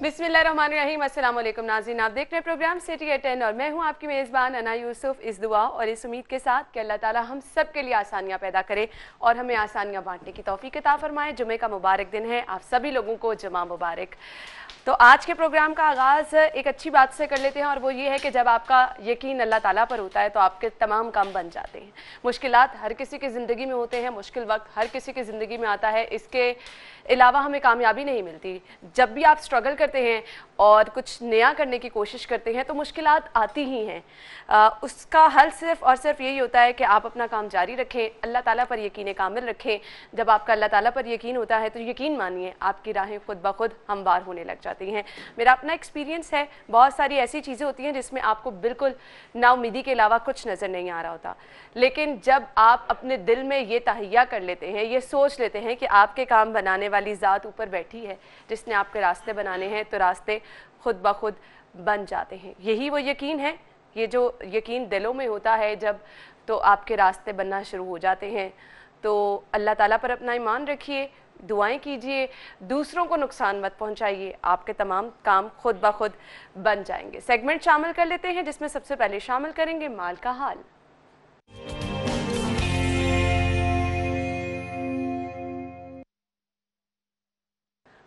बिस्मिल्लाहिर्रहमानिर्रहीम। अस्सलाम वालेकुम नाज़रीन, आप देख रहे हैं प्रोग्राम सिटी एट 10 और मैं हूं आपकी मेज़बान अना यूसुफ। इस दुआ और इस उम्मीद के साथ कि अल्लाह ताला हम सब के लिए आसानियां पैदा करे और हमें आसानियां बांटने की तौफीक अता फरमाए। जुमे का मुबारक दिन है, आप सभी लोगों को जुमा मुबारक। तो आज के प्रोग्राम का आगाज़ एक अच्छी बात से कर लेते हैं और वो ये है कि जब आपका यकीन अल्लाह ताला पर होता है तो आपके तमाम काम बन जाते हैं। मुश्किलात हर किसी की ज़िंदगी में होते हैं, मुश्किल वक्त हर किसी की ज़िंदगी में आता है, इसके अलावा हमें कामयाबी नहीं मिलती। जब भी आप स्ट्रगल करते हैं और कुछ नया करने की कोशिश करते हैं तो मुश्किलात आती ही हैं। उसका हल सिर्फ़ और सिर्फ यही होता है कि आप अपना काम जारी रखें, अल्लाह ताला पर यकीन कामिल रखें। जब आपका अल्लाह ताला पर यकीन होता है तो यकीन मानिए आपकी राहें खुद ब खुद हमवार होने लग जाती हैं। मेरा अपना एक्सपीरियंस है, बहुत सारी ऐसी चीज़ें होती हैं जिसमें आपको बिल्कुल नाउमीदी के अलावा कुछ नज़र नहीं आ रहा होता, लेकिन जब आप अपने दिल में ये तहैया कर लेते हैं, ये सोच लेते हैं कि आपके काम बनाने वाली ज़ात ऊपर बैठी है जिसने आपके रास्ते बनाने हैं, तो रास्ते खुद ब खुद बन जाते हैं। यही वो यकीन है, ये जो यकीन दिलों में होता है जब, तो आपके रास्ते बनना शुरू हो जाते हैं। तो अल्लाह ताला पर अपना ईमान रखिए, दुआएं कीजिए, दूसरों को नुकसान मत पहुंचाइए, आपके तमाम काम खुद ब खुद बन जाएंगे। सेगमेंट शामिल कर लेते हैं जिसमें सबसे पहले शामिल करेंगे माल का हाल।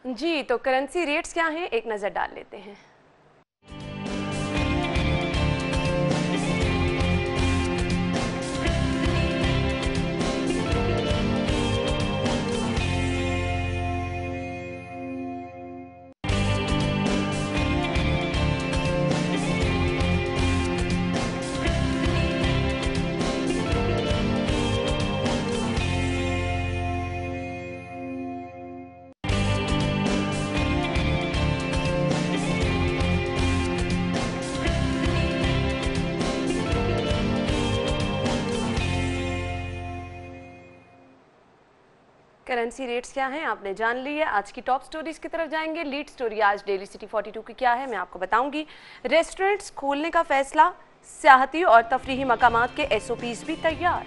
जी, तो करेंसी रेट्स क्या हैं, एक नज़र डाल लेते हैं। करेंसी रेट्स क्या हैं आपने जान ली है। आज की टॉप स्टोरीज की तरफ जाएंगे। लीड स्टोरी आज डेली सिटी 42 की क्या है मैं आपको बताऊंगी। रेस्टोरेंट्स खोलने का फैसला, सियाहती और तफरीही मकामात के SOPs भी तैयार।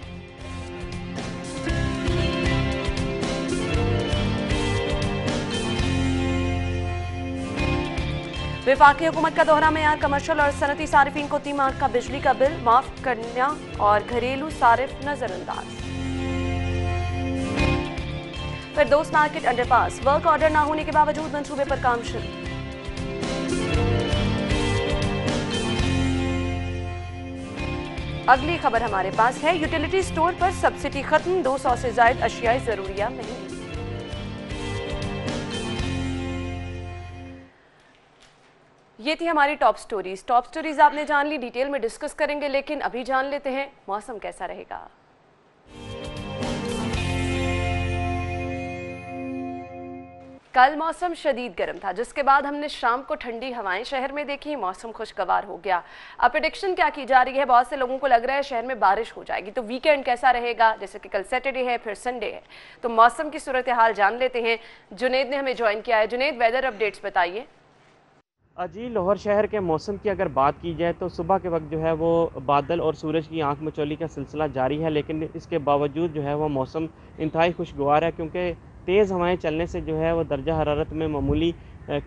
वफाकी हुकूमत का दोहरा मेयार, कमर्शियल और सनती सारिफीन को तिमाही का बिजली का बिल माफ करना और घरेलू सारिफ नजरअंदाज। फिरदौस मार्केट अंडरपास, वर्क ऑर्डर ना होने के बावजूद मंसूबे पर काम शुरू। अगली खबर हमारे पास है, यूटिलिटी स्टोर पर सब्सिडी खत्म, 200 से ज्यादा अशियाए जरूरिया नहीं। ये थी हमारी टॉप स्टोरीज। टॉप स्टोरीज आपने जान ली, डिटेल में डिस्कस करेंगे, लेकिन अभी जान लेते हैं मौसम कैसा रहेगा। कल मौसम शदीद गर्म था, जिसके बाद हमने शाम को ठंडी हवाएं शहर में देखी, मौसम खुशगवार हो गया। अब प्रेडिक्शन क्या की जा रही है, बहुत से लोगों को लग रहा है शहर में बारिश हो जाएगी। तो वीकेंड कैसा रहेगा, जैसे कि कल सैटरडे है फिर संडे है, तो मौसम की सूरत हाल जान लेते हैं। जुनेद ने हमें ज्वाइन किया है। जुनेद, वेदर अपडेट्स बताइए। जी, लाहौर शहर के मौसम की अगर बात की जाए तो सुबह के वक्त जो है वो बादल और सूरज की आंख मचौली का सिलसिला जारी है, लेकिन इसके बावजूद जो है वो मौसम इंतहाई खुशगवार है, क्योंकि तेज़ हवाएं चलने से जो है वो दर्जा हरारत में मामूली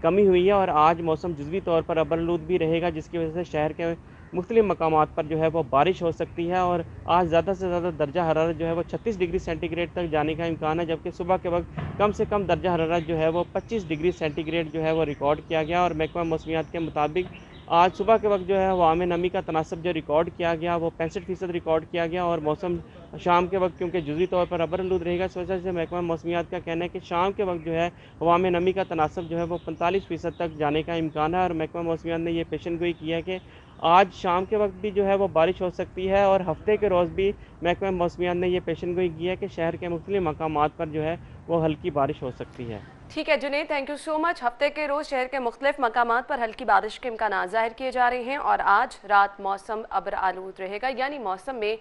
कमी हुई है। और आज मौसम जुज़वी तौर पर अबरआलूद भी रहेगा, जिसकी वजह से शहर के मुख्तलिफ मकामात पर जो है वो बारिश हो सकती है। और आज ज़्यादा से ज़्यादा दर्जा हरारत जो है वो 36 डिग्री सेंटीग्रेड तक जाने का इम्कान है, जबकि सुबह के वक्त कम से कम दर्जा हरारत जो है वो 25 डिग्री सेंटीग्रेड जो है वो रिकॉर्ड किया गया। और महकमा मौसमियात के मुताबिक आज सुबह के वक्त जो है हवा में नमी का तनासब जो रिकॉर्ड किया गया वो 65% रिकॉर्ड किया गया। और मौसम शाम के वक्त क्योंकि जुज़वी तौर पर अबरआलूद रहेगा, इस वजह से महकमा मौसमियात का कहना है कि शाम के वक्त जो है हवा में नमी का तनासब जो है वो 45% तक जाने का इम्कान है। और महकमा मौसमियात ने यह पेशन गोई की है कि आज शाम के वक्त भी जो है वो बारिश हो सकती है। और हफ्ते के रोज़ भी महकमा मौसमियात ने यह पेशन गोई की है कि शहर के मुख्तलिफ मकामात पर जो है वो हल्की बारिश हो सकती है। ठीक है Junaid, thank you so much. हफ्ते के रोज़ शहर के मुख्तलिफ मकामात पर हल्की बारिश के इम्कान ज़ाहिर किए जा रहे हैं और आज रात मौसम अब्र आलूद रहेगा, यानी मौसम में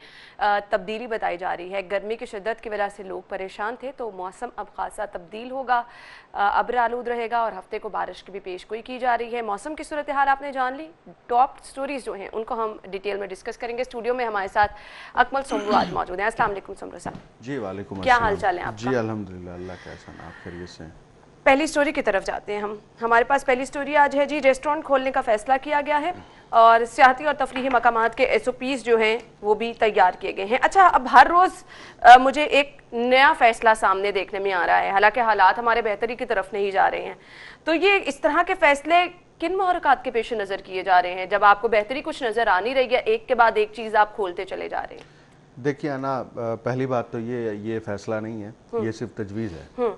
तब्दीली बताई जा रही है। गर्मी की शिद्दत की वजह से लोग परेशान थे, तो मौसम अब खासा तब्दील होगा, अब्र आलूद रहेगा और हफ्ते को बारिश की भी पेशगोई की जा रही है। मौसम की सूरत हाल आपने जान ली। टॉप स्टोरीज जो हैं उनको हम डिटेल में डिस्कस करेंगे। स्टूडियो में हमारे साथ अकमल सुमरू आज मौजूद हैं। अस्सलाम वालेकुम सुमरू साहब। जी वालेकुम क्या अस्सलाम। हाल चाल है आपका? जी अल्हम्दुलिल्लाह, अल्लाह का एहसान, आप खैरियत से हैं? पहली स्टोरी की तरफ जाते हैं हम। हमारे पास पहली स्टोरी आज है जी, रेस्टोरेंट खोलने का फैसला किया गया है और सियाहती और तफरीही मकामात के SOPs जो हैं वो भी तैयार किए गए हैं। अच्छा, अब हर रोज़ मुझे एक नया फैसला सामने देखने में आ रहा है, हालांकि हालात हमारे बेहतरी की तरफ नहीं जा रहे हैं। तो ये इस तरह के फैसले किन मुहरकात के पेश नज़र किए जा रहे हैं, जब आपको बेहतरी कुछ नज़र आ नहीं रही है, एक के बाद एक चीज़ आप खोलते चले जा रहे हैं? देखिए ना, पहली बात तो ये फैसला नहीं है, ये सिर्फ तजवीज़ है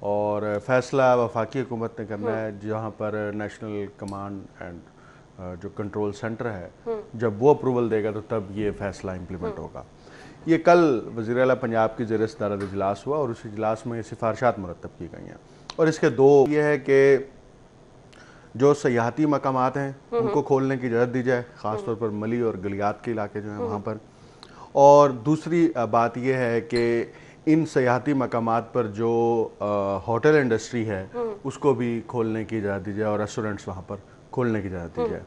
और फैसला वफाकी हुकूमत ने करना है, जहाँ पर नेशनल कमांड एंड जो कंट्रोल सेंटर है जब वो अप्रूवल देगा तो तब ये फैसला इम्प्लीमेंट होगा। ये कल वज़ीर आला पंजाब की ज़ेर सदारत इजलास हुआ और उस इजलास में सिफारशात मुरतब की गई हैं और इसके दो ये है कि जो सयाहती मकामात हैं उनको खोलने की इजाज़त दी जाए, ख़ास तौर पर मली और गलियात के इलाके जो हैं वहाँ पर। और दूसरी बात यह है कि इन सयाहती मकामात पर जो होटल इंडस्ट्री है उसको भी खोलने की इजाज़त दी जाए और रेस्टोरेंट्स वहाँ पर खोलने की इजाज़त दी जाए।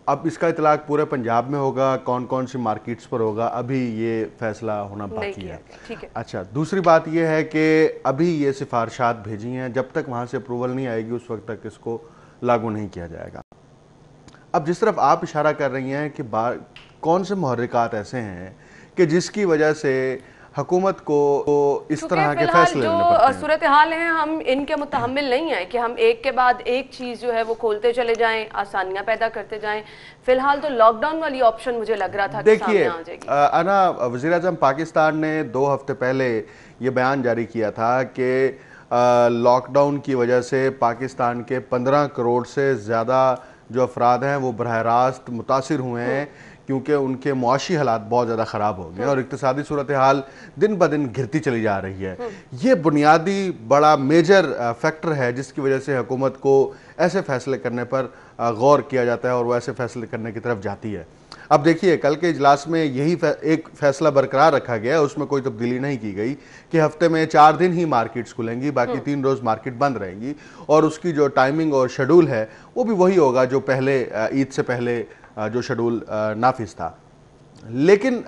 अब इसका इतलाक पूरे पंजाब में होगा, कौन कौन सी मार्केट्स पर होगा, अभी ये फैसला होना बाकी है। ठीक है। अच्छा, दूसरी बात यह है कि अभी ये सिफारशात भेजी हैं, जब तक वहाँ से अप्रूवल नहीं आएगी उस वक्त तक इसको लागू नहीं किया जाएगा। अब जिस तरफ आप इशारा कर रही हैं कि कौन से मुहर्रिकात ऐसे हैं कि जिसकी वजह से हुकूमत को इस तरह के फैसले लेने पड़ते हैं। सूरत हाल है, हम इनके मुतहम्मिल नहीं है कि हम एक के बाद एक चीज़ जो है वो खोलते चले जाएं, आसानियां पैदा करते जाएं। फिलहाल तो लॉकडाउन वाली ऑप्शन मुझे लग रहा था कि सामने आ जाएगी। अना वज़ीर आज़म पाकिस्तान ने 2 हफ्ते पहले ये बयान जारी किया था कि लॉकडाउन की वजह से पाकिस्तान के 15 करोड़ से ज़्यादा जो अफराद हैं वो बरह रास्त मुतासिर हुए हैं क्योंकि उनके मुआशी हालात बहुत ज़्यादा ख़राब हो गए और इक़्तिसादी सूरत हाल दिन ब दिन गिरती चली जा रही है। ये बुनियादी बड़ा मेजर फैक्टर है जिसकी वजह से हुकूमत को ऐसे फ़ैसले करने पर गौर किया जाता है और वो ऐसे फ़ैसले करने की तरफ जाती है। अब देखिए, कल के इजलास में यही एक फ़ैसला बरकरार रखा गया है, उसमें कोई तब्दीली नहीं की गई कि हफ्ते में 4 दिन ही मार्केट्स खुलेंगी, बाकी 3 रोज़ मार्केट बंद रहेंगी और उसकी जो टाइमिंग और शेड्यूल है वो भी वही होगा जो पहले ईद से पहले जो शेड्यूल नाफिज था। लेकिन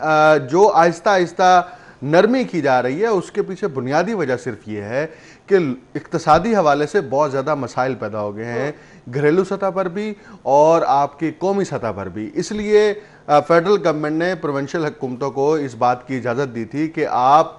जो आहिस्ता आहिस्ता नरमी की जा रही है उसके पीछे बुनियादी वजह सिर्फ ये है कि इक्तिसादी हवाले से बहुत ज़्यादा मसाइल पैदा हो गए हैं, घरेलू सतह पर भी और आपकी कौमी सतह पर भी। इसलिए फेडरल गवर्नमेंट ने प्रोविंशियल हुकूमतों को इस बात की इजाज़त दी थी कि आप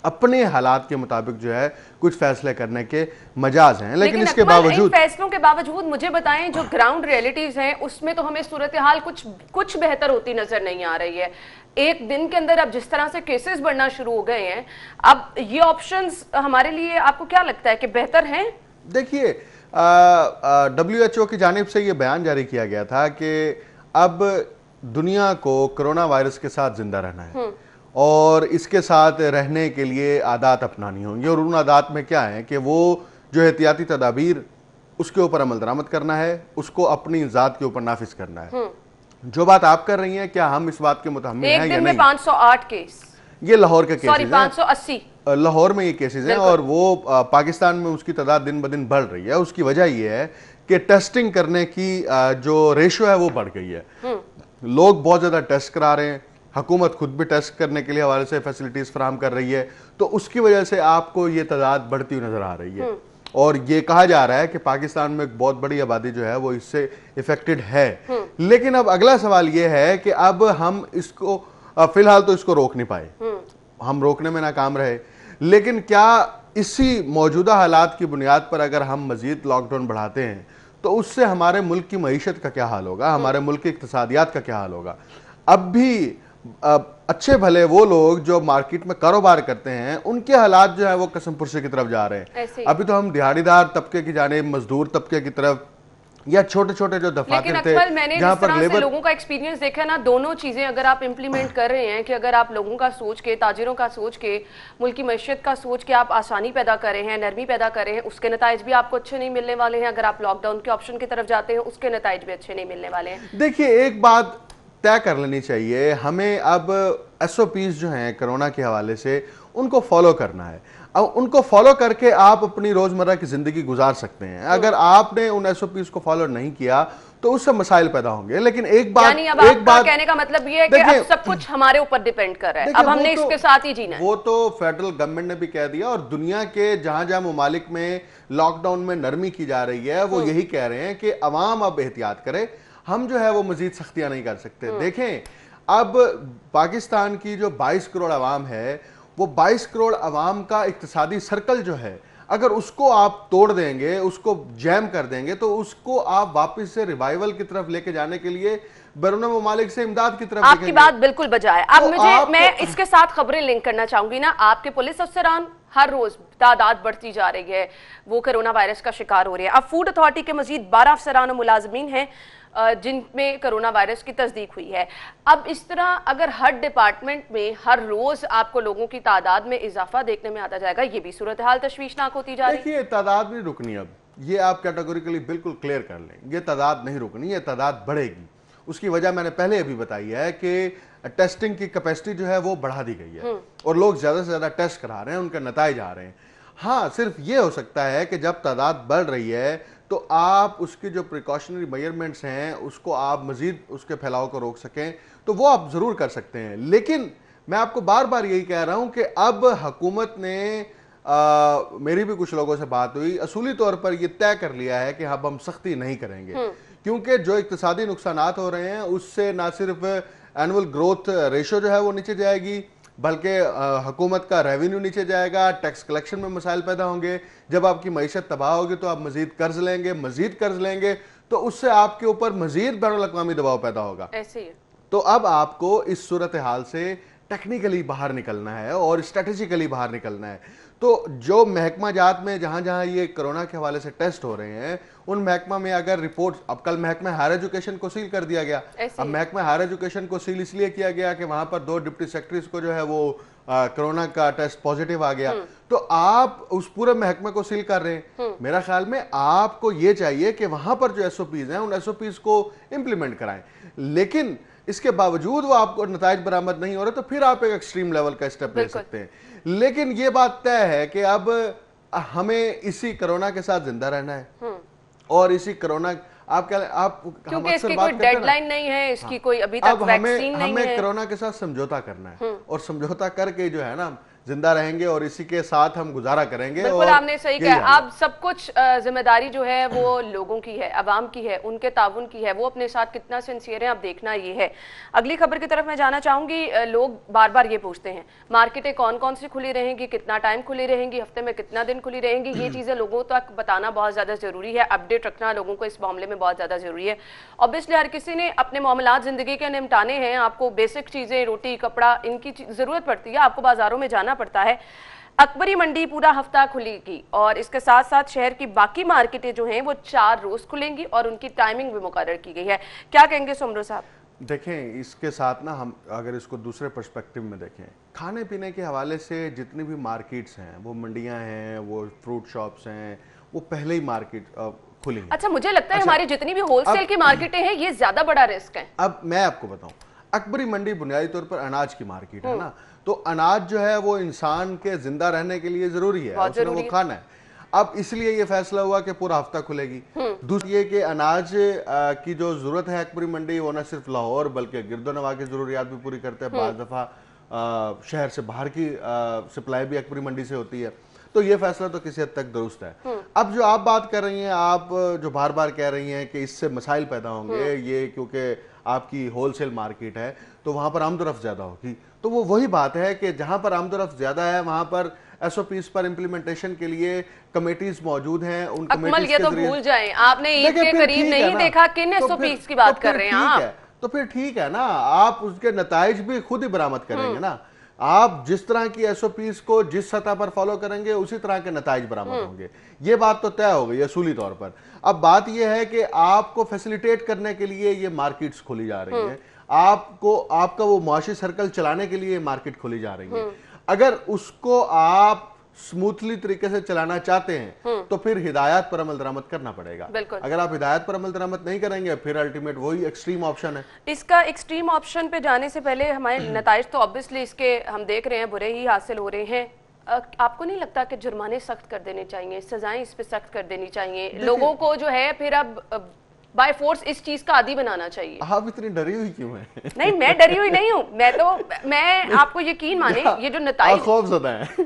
अपने हालात के मुताबिक जो है कुछ फैसले करने के मजाज हैं। लेकिन इसके बावजूद, फैसलों के बावजूद मुझे बताएं, जो ग्राउंड रियलिटीज हैं उसमें तो हमें सूरत हाल कुछ बेहतर होती नजर नहीं आ रही है। एक दिन के अंदर अब जिस तरह से केसेस बढ़ना शुरू हो गए हैं, अब ये ऑप्शंस हमारे लिए आपको क्या लगता है कि बेहतर हैं? देखिए, WHO की जानिब से ये बयान जारी किया गया था कि अब दुनिया को कोरोना वायरस के साथ जिंदा रहना है और इसके साथ रहने के लिए आदात अपनानी होंगी और उन आदात में क्या है कि वो जो एहतियाती तदाबीर उसके ऊपर अमल दरामद करना है, उसको अपनी ज़ात के ऊपर नाफिज करना है। जो बात आप कर रही हैं, क्या हम इस बात के मुतहम्मिल हैं या नहीं? 508 केस, ये लाहौर के केसेस हैं, 580 लाहौर में ये केसेस हैं और वो पाकिस्तान में उसकी तादाद दिन ब दिन बढ़ रही है। उसकी वजह ये है कि टेस्टिंग करने की जो रेशो है वो बढ़ गई है, लोग बहुत ज़्यादा टेस्ट करा रहे हैं, हुकूमत खुद भी टेस्ट करने के लिए हवाले से फैसिलिटीज़ फराहम कर रही है, तो उसकी वजह से आपको ये तादाद बढ़ती हुई नज़र आ रही है। और ये कहा जा रहा है कि पाकिस्तान में एक बहुत बड़ी आबादी जो है वो इससे इफेक्टेड है। लेकिन अब अगला सवाल ये है कि अब हम इसको फिलहाल तो इसको रोक नहीं पाए, हम रोकने में नाकाम रहे, लेकिन क्या इसी मौजूदा हालात की बुनियाद पर अगर हम मजीद लॉकडाउन बढ़ाते हैं तो उससे हमारे मुल्क की मईशत का क्या हाल होगा, हमारे मुल्क की इक्तिसादियात का क्या हाल होगा? अब भी अच्छे भले वो लोग जो मार्केट में कारोबार करते हैं उनके हालात जो है वो कसम पुरसे की तरफ जा रहे हैं। अभी तो हम दिहाड़ीदार तबके की जानिब, मजदूर तबके की तरफ या छोटे छोटे जो दफातर थे जहां पर लेबर, लोगों का एक्सपीरियंस देखा ना, दोनों चीजें अगर आप इंप्लीमेंट कर रहे हैं कि अगर आप लोगों का सोच के, ताजिरों का सोच के, मुल्क की मैशियत का सोच के आप आसानी पैदा कर रहे हैं, नरमी पैदा कर रहे हैं, उसके नताइज भी आपको अच्छे नहीं मिलने वाले हैं। अगर आप लॉकडाउन के ऑप्शन की तरफ जाते हैं उसके नताइज भी अच्छे नहीं मिलने वाले हैं। देखिए, एक बात तय कर लेनी चाहिए, हमें अब SOPs जो हैं कोरोना के हवाले से उनको फॉलो करना है। अब उनको फॉलो करके आप अपनी रोजमर्रा की जिंदगी गुजार सकते हैं। अगर आपने उन SOPs को फॉलो नहीं किया तो उससे मसाइल पैदा होंगे। लेकिन एक बात, यानी अब आपका कहने का मतलब ये है कि अब सब कुछ हमारे ऊपर डिपेंड कर रहा है, अब हमने इसके साथ ही जीना है। वो तो फेडरल गवर्नमेंट ने भी कह दिया और दुनिया के जहां जहां ममालिक में लॉकडाउन में नरमी की जा रही है वो यही कह रहे हैं कि अवाम अब एहतियात करे, हम जो है वो मजीद सख्तियां नहीं कर सकते। देखें, अब पाकिस्तान की जो 22 करोड़ अवाम है, वो 22 करोड़ अवाम का इक्तिसादी सर्कल जो है, अगर उसको आप तोड़ देंगे, उसको जैम कर देंगे, तो उसको आप वापस से रिवाइवल की तरफ लेके जाने के लिए बैरून ममालिक से इमदाद की तरफ आपकी बात बिल्कुल बजाय। अब तो मुझे मैं इसके साथ खबरें लिंक करना चाहूंगी ना। आपके पुलिस अफसरान हर रोज तादाद बढ़ती जा रही है, वो कोरोना वायरस का शिकार हो रहे हैं। अब फूड अथॉरिटी के मजीद 12 अफसरान और मुलाजमीन हैं जिनमें कोरोना वायरस की तस्दीक हुई है। अब इस तरह अगर हर डिपार्टमेंट में हर रोज आपको लोगों की तादाद में इजाफा देखने में आता जाएगा, ये भी सूरत हाल तशवीशनाक होती जा रही है। देखिए, तादाद नहीं रुकनी, अब ये आप कैटेगोरिकली बिल्कुल क्लियर कर लें, ये तादाद नहीं रुकनी, ये तादाद बढ़ेगी। उसकी वजह मैंने पहले अभी बताई है कि टेस्टिंग की कैपेसिटी जो है वो बढ़ा दी गई है और लोग ज्यादा से ज्यादा टेस्ट करा रहे हैं, उनके नताइज आ रहे हैं। हाँ, सिर्फ ये हो सकता है कि जब तादाद बढ़ रही है तो आप उसकी जो प्रिकॉशनरी मेजरमेंट्स हैं उसको आप मजीद उसके फैलाव को रोक सकें, तो वो आप जरूर कर सकते हैं। लेकिन मैं आपको बार बार यही कह रहा हूं कि अब हुकूमत ने मेरी भी कुछ लोगों से बात हुई, असूली तौर पर यह तय कर लिया है कि अब हम सख्ती नहीं करेंगे, क्योंकि जो इक्तिसादी नुकसानात हो रहे हैं उससे ना सिर्फ एनुअल ग्रोथ रेशो जो है वो नीचे जाएगी, बल्कि हुकूमत का रेवेन्यू नीचे जाएगा, टैक्स कलेक्शन में मसाइल पैदा होंगे। जब आपकी मईशत तबाह होगी तो आप मजीद कर्ज लेंगे तो उससे आपके ऊपर मजीद बैनुल अक़वामी दबाव पैदा होगा। ऐसे ही है। तो अब आपको इस सूरत हाल से टेक्निकली बाहर निकलना है और स्ट्रेटेजिकली बाहर निकलना है। तो जो महकमा जात में जहां जहां ये कोरोना के हवाले से टेस्ट हो रहे हैं, उन महकमा में अगर रिपोर्ट, अब कल महकमा हायर एजुकेशन को सील कर दिया गया। अब महकमा हायर एजुकेशन को सील इसलिए किया गया कि वहां पर 2 डिप्टी सेक्रेटरीज को जो है वो कोरोना का टेस्ट पॉजिटिव आ गया, तो आप उस पूरे महकमे को सील कर रहे हैं। मेरा ख्याल में आपको ये चाहिए कि वहां पर जो एसओपीज हैं उन एसओपीज को इंप्लीमेंट कराएं, लेकिन इसके बावजूद वो आपको नताइज बरामद नहीं हो रहे तो फिर आप एक एक्सट्रीम लेवल का स्टेप ले सकते हैं। लेकिन ये बात तय है कि अब हमें इसी कोरोना के साथ जिंदा रहना है और इसी कोरोना क्योंकि इसकी कोई डेडलाइन नहीं है, इसकी कोई अभी तक वैक्सीन नहीं है। हमें कोरोना के साथ समझौता करना है और समझौता करके जो है ना जिंदा रहेंगे और इसी के साथ हम गुजारा करेंगे। बिल्कुल आपने सही कहा। अब सब कुछ जिम्मेदारी जो है वो लोगों की है, अवाम की है, उनके ताउन की है, वो अपने साथ कितना सिंसियर है अब देखना ये है। अगली खबर की तरफ मैं जाना चाहूंगी। लोग बार बार ये पूछते हैं मार्केटें कौन कौन सी खुली रहेंगी, कितना टाइम खुली रहेंगी, हफ्ते में कितना दिन खुली रहेंगी, ये चीजें लोगों तक बताना बहुत ज्यादा जरूरी है, अपडेट रखना लोगों को इस मामले में बहुत ज्यादा जरूरी है। ऑब्वियसली हर किसी ने अपने मामलात जिंदगी के निपटाने हैं, आपको बेसिक चीजें, रोटी कपड़ा, इनकी जरूरत पड़ती है, आपको बाजारों में जाना पड़ता है। अकबरी मंडी पूरा हफ्ता खुलेगी और इसके साथ साथ शहर की बाकी मार्केटें जो हैं वो 4 रोज खुलेंगी और उनकी टाइमिंग भी मुकर्रर की गई है। क्या कहेंगे सुमरो साहब? देखें, इसके साथ ना हम अगर इसको दूसरे पर्सपेक्टिव में देखें, खाने पीने के हवाले से जितनी भी मार्केट्स हैं, वो मंडियां हैं, वो फ्रूट शॉप्स हैं, वो पहले ही मार्केट खुली हैं। अच्छा, मुझे लगता है हमारी जितनी भी होलसेल की मार्केटें हैं ये ज्यादा बड़ा रिस्क है। अब मैं आपको बताऊं, अकबरी मंडी बुनियादी तौर पर अनाज की मार्केट है ना, तो अनाज जो है वो इंसान के जिंदा रहने के लिए जरूरी है, उसने वो खाना है। अब इसलिए ये फैसला हुआ कि पूरा हफ्ता खुलेगी। दूसरी ये कि अनाज की जो जरूरत है अकबरी मंडी, वो न सिर्फ लाहौर बल्कि गिरदोनवा की जरूरियात भी पूरी करते हैं। बाज़ दफा शहर से बाहर की सप्लाई भी अकबरी मंडी से होती है, तो ये फैसला तो किसी हद तक दुरुस्त है। अब जो आप बात कर रही हैं, आप जो बार बार कह रही हैं कि इससे मसाइल पैदा होंगे, ये क्योंकि आपकी होलसेल मार्केट है तो वहां पर आमदोरफ्त ज्यादा होगी, तो वो वही बात है कि जहां पर आमदोरफ्त ज्यादा है वहां पर एसओपीज पर इंप्लीमेंटेशन के लिए कमेटीज मौजूद हैं। उन कमेटीज ये तो भूल जाएं, आपने ईद के करीब नहीं देखा किन एसओपीज की बात कर रहे हैं आप? तो फिर ठीक है ना, आप उसके नताइज भी खुद ही बरामद करेंगे ना। आप जिस तरह की एसओपीज को जिस सतह पर फॉलो करेंगे उसी तरह के नताइज बरामद होंगे, ये बात तो तय हो गई असूली तौर पर। अब बात यह है कि आपको फैसिलिटेट करने के लिए ये मार्केट्स खोली जा रही हैं, आपको आपका वो मुआशी सर्कल चलाने के लिए मार्केट खोली जा रही है। अगर उसको आप स्मूथली तरीके से चलाना चाहते हैं तो फिर हिदायत पर अमल दरामद करना पड़ेगा। अगर आप हिदायत पर अमल दरामद नहीं करेंगे फिर अल्टीमेट वही एक्सट्रीम ऑप्शन है। इसका एक्सट्रीम ऑप्शन पे जाने से पहले हमारे नताइज तो ऑब्वियसली इसके हम देख रहे हैं बुरे ही हासिल हो रहे हैं। आपको नहीं लगता कि जुर्माने सख्त कर देने चाहिए, सजाएं इस पे सख्त कर देनी चाहिए? लोगों को जो है फिर अब बाय फोर्स इस चीज का आदी बनाना चाहिए। आप इतनी डरी हुई क्यों हैं? नहीं, मैं डरी हुई नहीं हूँ, मैं आपको यकीन माने ये जो नताइज खौफजदा है।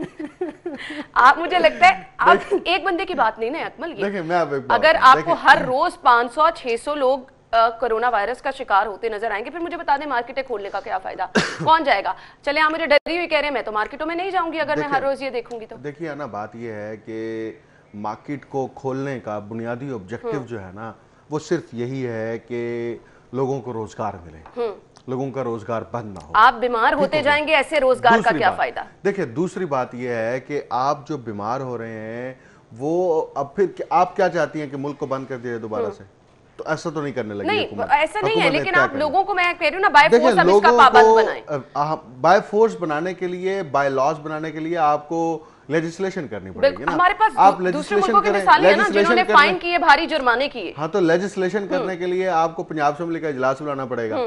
आप, मुझे लगता है आप एक बंदे की बात नहीं ना अकमल, ये देखिए मैं अब एक बात अगर बताऊं, आपको हर रोज 500-600 लोग कोरोना वायरस का शिकार होते नजर आएंगे, फिर मुझे बता दें मार्केटें खोलने का क्या फायदा, कौन जाएगा? चले आप मुझे डरी हुई कह रहे हैं, मैं तो मार्केटों में नहीं जाऊंगी अगर मैं हर रोज ये देखूंगी तो। देखिए ना, बात ये है कि मार्केट को खोलने का बुनियादी ऑब्जेक्टिव जो है ना, वो सिर्फ यही है कि लोगों को रोजगार मिले, लोगों का रोजगार बंद ना हो। आप बीमार होते जाएंगे, ऐसे रोजगार का क्या फायदा? देखिए दूसरी बात यह है कि आप जो बीमार हो रहे हैं वो अब फिर आप क्या चाहती हैं कि मुल्क को बंद कर दिया दोबारा से? तो ऐसा तो नहीं करने लगी नहीं, हुकूमत। ऐसा नहीं है, लेकिन आप करें? लोगों को, मैं कह रही हूँ ना, बाय फोर्स हम इसका पाबंद बनाएं। बाय फोर्स बनाने के लिए, बाय लॉज बनाने के लिए आपको लेजिस्लेशन करनी पड़ेगी ना। हमारे पास आप दूसरे मुल्कों की मिसालें हैं ना, जिन्होंने फाइन किए, भारी जुर्माने किए। हाँ, तो लेजिस्लेशन करने के लिए आपको पंजाब असेंबली का इजलास बुलाना पड़ेगा।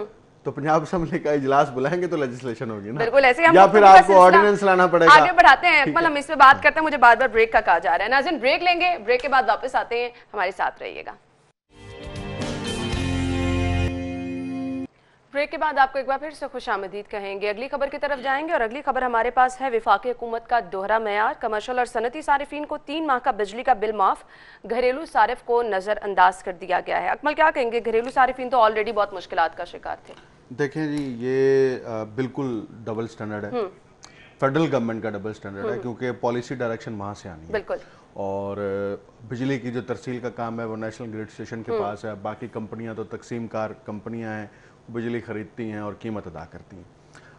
तो पंजाब असेंबली का इजलास बुलाएंगे तो लेजिस्लेशन होगी ना। बिल्कुल ऐसे हम, या फिर आपको ऑर्डिनेंस लाना पड़ेगा। आगे बढ़ाते हैं अकमल, हम इस पे बात करते हैं, मुझे बार बार ब्रेक का कहा जा रहा है। नाज़रीन ब्रेक लेंगे, ब्रेक के बाद वापस आते हैं, हमारे साथ रहिएगा। ब्रेक के बाद आपको एक बार फिर से खुशामदीद कहेंगे। अगली खबर की तरफ जाएंगे और अगली खबर हमारे पास है विफाकी हुकूमत का दोहरा मेयार, कमर्शल और सनती सारिफीन को 3 माह का बिजली का बिल माफ, घरेलू सारिफ को नजरअंदाज कर दिया गया है। अकमल क्या कहेंगे, घरेलू सारिफीन तो ऑलरेडी बहुत मुश्किलात का शिकार थे। देखें जी, ये बिल्कुल डबल स्टैंडर्ड है, फेडरल गवर्नमेंट का डबल स्टैंडर्ड है, क्योंकि पॉलिसी डायरेक्शन वहाँ से आनी है। बिल्कुल। और बिजली की जो तरसील का काम है वो नेशनल ग्रिड स्टेशन के पास है, बाकी कंपनियां तो तकसीम कार कंपनियां हैं, बिजली खरीदती हैं और कीमत अदा करती हैं।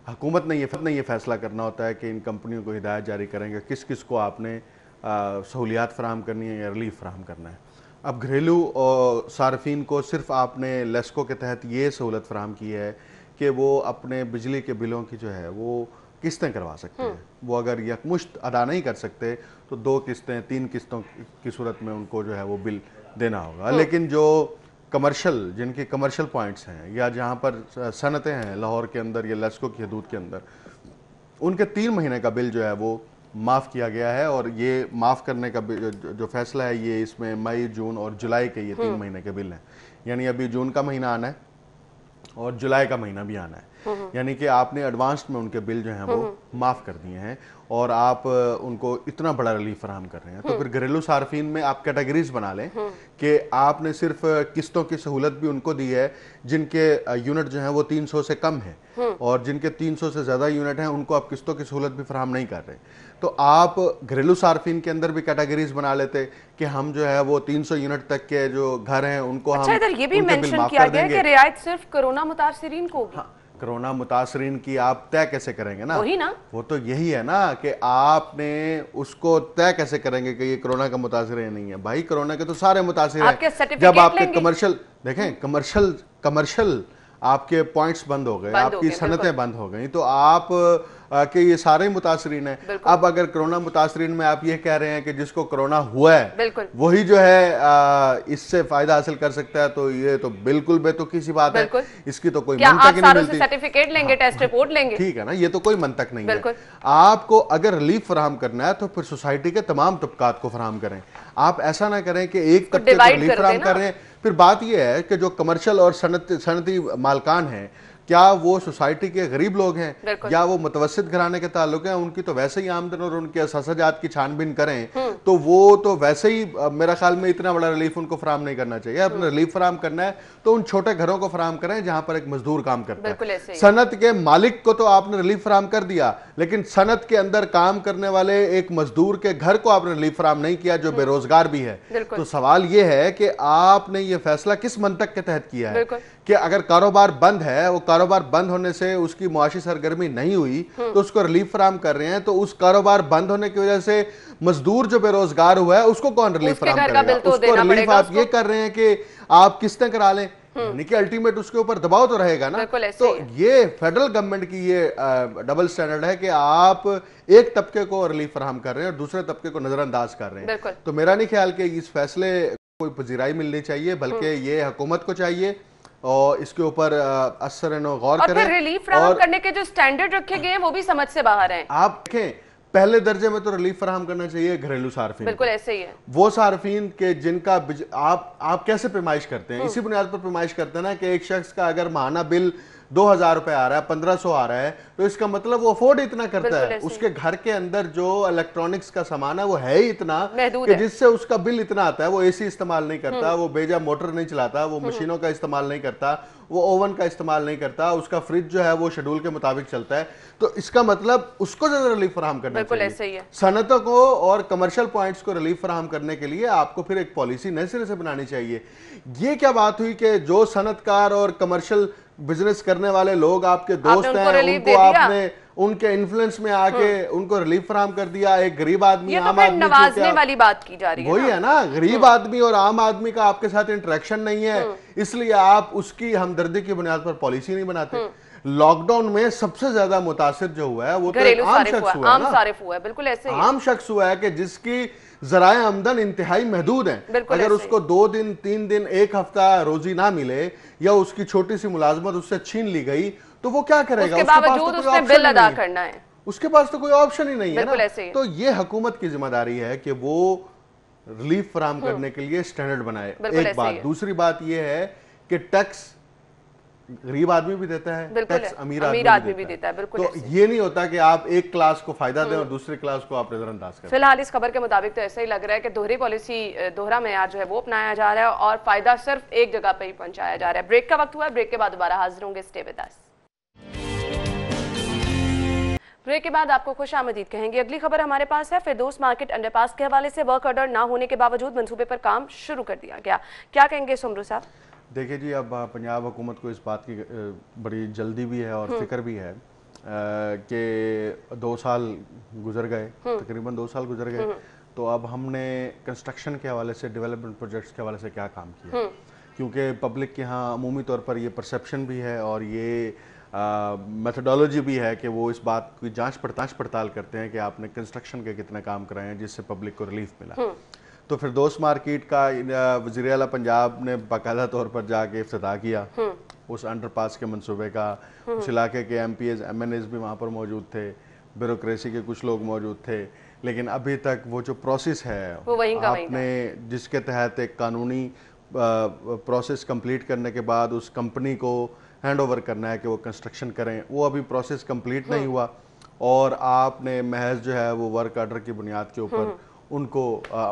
हुकूमत ने ये फैसला करना होता है कि इन कंपनियों को हिदायत जारी करेंगे किस किस को आपने सहूलियात फराहम करनी है या रिलीफ फराहम करना है। अब घरेलू और सार्फिन को सिर्फ आपने लेस्को के तहत ये सहूलत फराहम की है कि वो अपने बिजली के बिलों की जो है वो किस्तें करवा सकते हैं। वो अगर यकमुश्त अदा नहीं कर सकते तो 2 किस्तें 3 किस्तों की सूरत में उनको जो है वो बिल देना होगा। लेकिन जो कमर्शियल, जिनके कमर्शियल पॉइंट्स हैं या जहाँ पर सनतें हैं लाहौर के अंदर या लेस्को की हदूद के अंदर, उनके 3 महीने का बिल जो है वो माफ़ किया गया है। और ये माफ़ करने का जो फैसला है ये इसमें मई, जून और जुलाई के ये 3 महीने के बिल हैं। यानी अभी जून का महीना आना है और जुलाई का महीना भी आना है, यानी कि आपने एडवांस में उनके बिल जो हैं वो माफ़ कर दिए हैं और आप उनको इतना बड़ा रिलीफ फराहम कर रहे हैं। तो फिर घरेलू सार्फिन में आप कैटेगरीज बना लें कि आपने सिर्फ किस्तों की सहूलत भी उनको दी है जिनके यूनिट जो हैं वो 300 से कम है, और जिनके 300 से ज़्यादा यूनिट हैं उनको आप किस्तों की सहूलत भी फराहम नहीं कर रहे। तो आप घरेलू सार्फिन के अंदर भी कैटेगरीज बना लेते कि हम जो है वो 300 यूनिट तक के जो घर हैं उनको हम इधर ये भी मेंशन किया गया कि रियायत सिर्फ कोरोना मुतासिरीन को होगी। कोरोना मुतासरीन की आप तय कैसे करेंगे ना? वही ना, वो तो यही है ना कि आपने उसको तय कैसे करेंगे कि ये कोरोना का मुतासिर है नहीं है। भाई कोरोना के तो सारे मुतासिर हैं। जब आपके कमर्शियल देखें, कमर्शियल आपके पॉइंट्स बंद हो गए, आपकी सनतें बंद हो गई, तो आप कि ये सारे मुतासरीन हैं। अब अगर कोरोना मुतासरीन में आप ये कह रहे हैं कि जिसको कोरोना हुआ है वही जो है इससे फायदा हासिल कर सकता है, तो ये तो बिल्कुल बेतुकी सी बात है। इसकी तो कोई मंतक ही नहीं मिलती। सर्टिफिकेट लेंगे, टेस्ट रिपोर्ट लेंगे, ठीक है ना, ये तो कोई मंतक नहीं है। आपको अगर रिलीफ फराहम करना है तो फिर सोसाइटी के तमाम तबकात को फराहम करें। आप ऐसा ना करें कि एक तबके को रिलीफ फराहम कर रहे हैं। फिर बात यह है कि जो कमर्शियल और सनती मालकान हैं, क्या वो सोसाइटी के गरीब लोग हैं या वो मुतवस्सित घराने के ताल्लुक हैं, उनकी तो वैसे ही आमदन और उनके असासाजात की छानबीन करें तो वो तो वैसे ही मेरा ख्याल में इतना बड़ा रिलीफ उनको फराहम नहीं करना चाहिए। अपना रिलीफ फराहम करना है तो उन छोटे घरों को फराहम करें जहां पर एक मजदूर काम करता है। सनत के मालिक को तो आपने रिलीफ फराहम कर दिया, लेकिन सनत के अंदर काम करने वाले एक मजदूर के घर को आपने रिलीफ फराहम नहीं किया जो बेरोजगार भी है। तो सवाल ये है कि आपने ये फैसला किस मंतक के तहत किया है कि अगर कारोबार बंद है, वो कारोबार बंद होने से उसकी मुआशी सरगर्मी नहीं हुई तो उसको रिलीफ फराहम कर रहे हैं, तो उस कारोबार बंद होने की वजह से मजदूर जो बेरोजगार हुआ है उसको कौन रिलीफ फराहम करेगा? उसको रिलीफ आप ये कर रहे हैं कि आप किस्तें करा लें, यानी कि अल्टीमेट उसके ऊपर दबाव तो रहेगा ना। तो ये फेडरल गवर्नमेंट की ये डबल स्टैंडर्ड है कि आप एक तबके को रिलीफ फराहम कर रहे हैं और दूसरे तबके को नजरअंदाज कर रहे हैं। तो मेरा नहीं ख्याल कि इस फैसले कोई पजीराई मिलनी चाहिए, बल्कि ये हुकूमत को चाहिए और इसके ऊपर असर गौर करें। रिलीफ फराहम करने के जो स्टैंडर्ड रखे गए हैं वो भी समझ से बाहर हैं। आप देखें पहले दर्जे में तो रिलीफ फराहम करना चाहिए घरेलू सार्फिन। बिल्कुल ऐसे ही है। वो सार्फिन के जिनका आप कैसे पैमाइश करते हैं? इसी बुनियाद पर पैमाइश करते हैं ना कि एक शख्स का अगर माहाना बिल 2000 रुपए आ रहा है, 1500 आ रहा है, तो इसका मतलब वो अफोर्ड इतना करता है, उसके घर के अंदर जो इलेक्ट्रॉनिक्स का सामान है वो है ही इतना कि जिससे उसका बिल इतना आता है। वो एसी इस्तेमाल नहीं करता, वो बेजा मोटर नहीं चलाता, वो मशीनों का इस्तेमाल नहीं करता, वो ओवन का इस्तेमाल नहीं करता, उसका फ्रिज जो है वो शेड्यूल के मुताबिक चलता है। तो इसका मतलब उसको ज्यादा रिलीफ फराहम करना चाहिए। सनतों को और कमर्शियल पॉइंट्स को रिलीफ फराहम करने के लिए आपको फिर एक पॉलिसी नए सिरे से बनानी चाहिए। ये क्या बात हुई कि जो सनतकार और कमर्शियल बिजनेस करने वाले लोग आपके दोस्त हैं, उनको आपने उनके इन्फ्लुएंस में आके उनको रिलीफ फराहम कर दिया। एक गरीब आदमी, आम आदमी, नवाजने वाली बात की जा रही है, वही है ना, गरीब आदमी और आम आदमी का आपके साथ इंटरेक्शन नहीं है, इसलिए आप उसकी हमदर्दी की बुनियाद पर पॉलिसी नहीं बनाते। लॉकडाउन में सबसे ज्यादा मुतासिर जो हुआ है वो तो आम शख्स हुआ है, बिल्कुल ऐसे ही आम शख्स हुआ है कि जिसकी जराए आमदन इंतहाई महदूद है। अगर उसको 2 दिन 3 दिन 1 हफ्ता रोजी ना मिले या उसकी छोटी सी मुलाजमत उससे छीन ली गई तो वो क्या करेगा? उसके बावजूद उसने बिल अदा करना है, उसके पास तो कोई ऑप्शन ही नहीं है ना। तो ये हुकूमत की जिम्मेदारी है कि वो रिलीफ फराहम करने के लिए स्टैंडर्ड बनाए। एक बात। दूसरी बात ये है कि टैक्स गरीब आदमी भी देता है, टैक्स अमीर आदमी भी देता है। बिल्कुल तो ये नहीं होता कि आप एक क्लास को फायदा दें और दूसरी क्लास को आप नजरअंदाज करें। फिलहाल इस खबर के मुताबिक तो ऐसा ही लग रहा है कि दोहरी पॉलिसी, दोहरा मेयार जो है वो अपनाया जा रहा है और फायदा सिर्फ एक जगह पे ही पहुंचाया जा रहा है। ब्रेक का वक्त हुआ है, ब्रेक के बाद दोबारा हाजिर होंगे। Stay with us. ब्रेक के बाद आपको खुश आमदीद कहेंगे। अगली खबर हमारे पास है फिरदौस मार्केट अंडरपास के हवाले से। वर्क ऑर्डर ना होने के बावजूद मंसूबे पर काम शुरू कर दिया गया, क्या कहेंगे सुमरू साहब? देखिए जी, अब पंजाब हुकूमत को इस बात की बड़ी जल्दी भी है और फिक्र भी है कि 2 साल गुजर गए, तकरीबन 2 साल गुजर गए, तो अब हमने कंस्ट्रक्शन के हवाले से, डेवलपमेंट प्रोजेक्ट्स के हवाले से क्या काम किया, क्योंकि पब्लिक के यहाँ अमूमी तौर पर ये परसेप्शन भी है और ये मेथडोलॉजी भी है कि वो इस बात की जांच पड़ताल करते हैं कि आपने कंस्ट्रक्शन के कितने काम कराए हैं जिससे पब्लिक को रिलीफ मिला। तो फिरदौस मार्केट का वज़ीर आला पंजाब ने बाकायदा तौर पर जाके इफ्तिताह किया उस अंडरपास के मंसूबे का। उस इलाके के MPs MNAs भी वहाँ पर मौजूद थे, ब्यूरोक्रेसी के कुछ लोग मौजूद थे, लेकिन अभी तक वो जो प्रोसेस है आपने जिसके तहत एक कानूनी प्रोसेस कंप्लीट करने के बाद उस कंपनी को हैंड ओवर करना है कि वो कंस्ट्रक्शन करें, वो अभी प्रोसेस कंप्लीट नहीं हुआ और आपने महज जो है वो वर्क ऑर्डर की बुनियाद के ऊपर उनको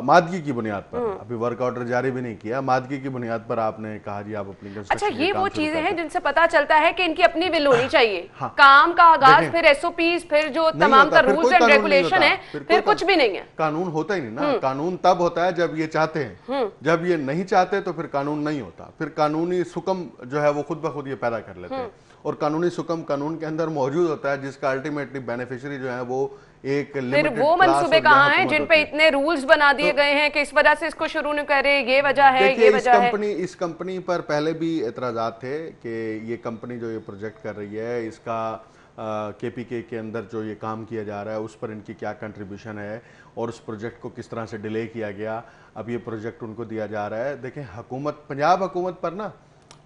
मादगी की बुनियाद पर, अभी वर्क ऑर्डर जारी भी नहीं किया, मादगी की बुनियाद पर आपने कहा जी आप अपनी अच्छा, ये वो चीजें हैं जिनसे पता चलता है कि इनकी अपनी विल होनी चाहिए। हाँ, काम का आगाज, फिर SOPs, फिर जो तमाम का रूल्स एंड रेगुलेशन है, फिर कुछ भी नहीं है। कानून होता ही नहीं ना। कानून तब होता है जब ये चाहते हैं, जब ये नहीं चाहते तो फिर कानून नहीं होता। फिर कानूनी सुकम जो है वो खुद ब खुद ये पैदा कर लेते हैं और कानूनी सुकम कानून के अंदर मौजूद होता है जिसका अल्टीमेटली बेनिफिशियरी जो है वो एक फिर वो मंसूबे कहाँ हैं जिन पे इतने रूल्स बना दिए गए हैं कि इस वजह से इसको शुरू नहीं कर रहे, ये वजह है, ये वजह है। इस कंपनी पर पहले भी एतराजात थे कि ये कंपनी जो ये प्रोजेक्ट कर रही है इसका KPK के अंदर जो ये काम किया जा रहा है उस पर इनकी क्या कंट्रीब्यूशन है और उस प्रोजेक्ट को किस तरह से डिले किया गया, अब ये प्रोजेक्ट उनको दिया जा रहा है। देखें, हुकूमत, पंजाब हुकूमत पर ना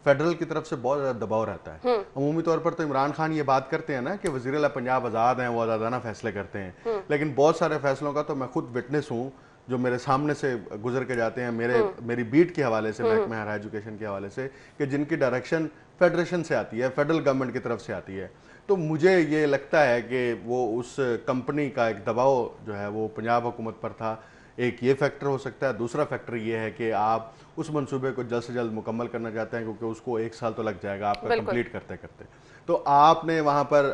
फेडरल की तरफ से बहुत ज़्यादा दबाव रहता है। अमूमी तौर पर तो इमरान खान ये बात करते हैं ना कि वज़ीर आला पंजाब आज़ाद हैं, वो आज़ादाना फैसले करते हैं, लेकिन बहुत सारे फैसलों का तो मैं खुद विटनेस हूँ जो मेरे सामने से गुजर के जाते हैं, मेरी बीट के हवाले से, महकमा हायर एजुकेशन के हवाले से, कि जिनकी डायरेक्शन फेडरेशन से आती है, फेडरल गवर्नमेंट की तरफ से आती है। तो मुझे ये लगता है कि वो उस कंपनी का एक दबाव जो है वो पंजाब हुकूमत पर था। एक ये फैक्टर हो सकता है। दूसरा फैक्टर ये है कि आप उस मंसूबे को जल्द से जल्द मुकम्मल करना चाहते हैं क्योंकि उसको 1 साल तो लग जाएगा आपका कंप्लीट करते करते। तो आपने वहाँ पर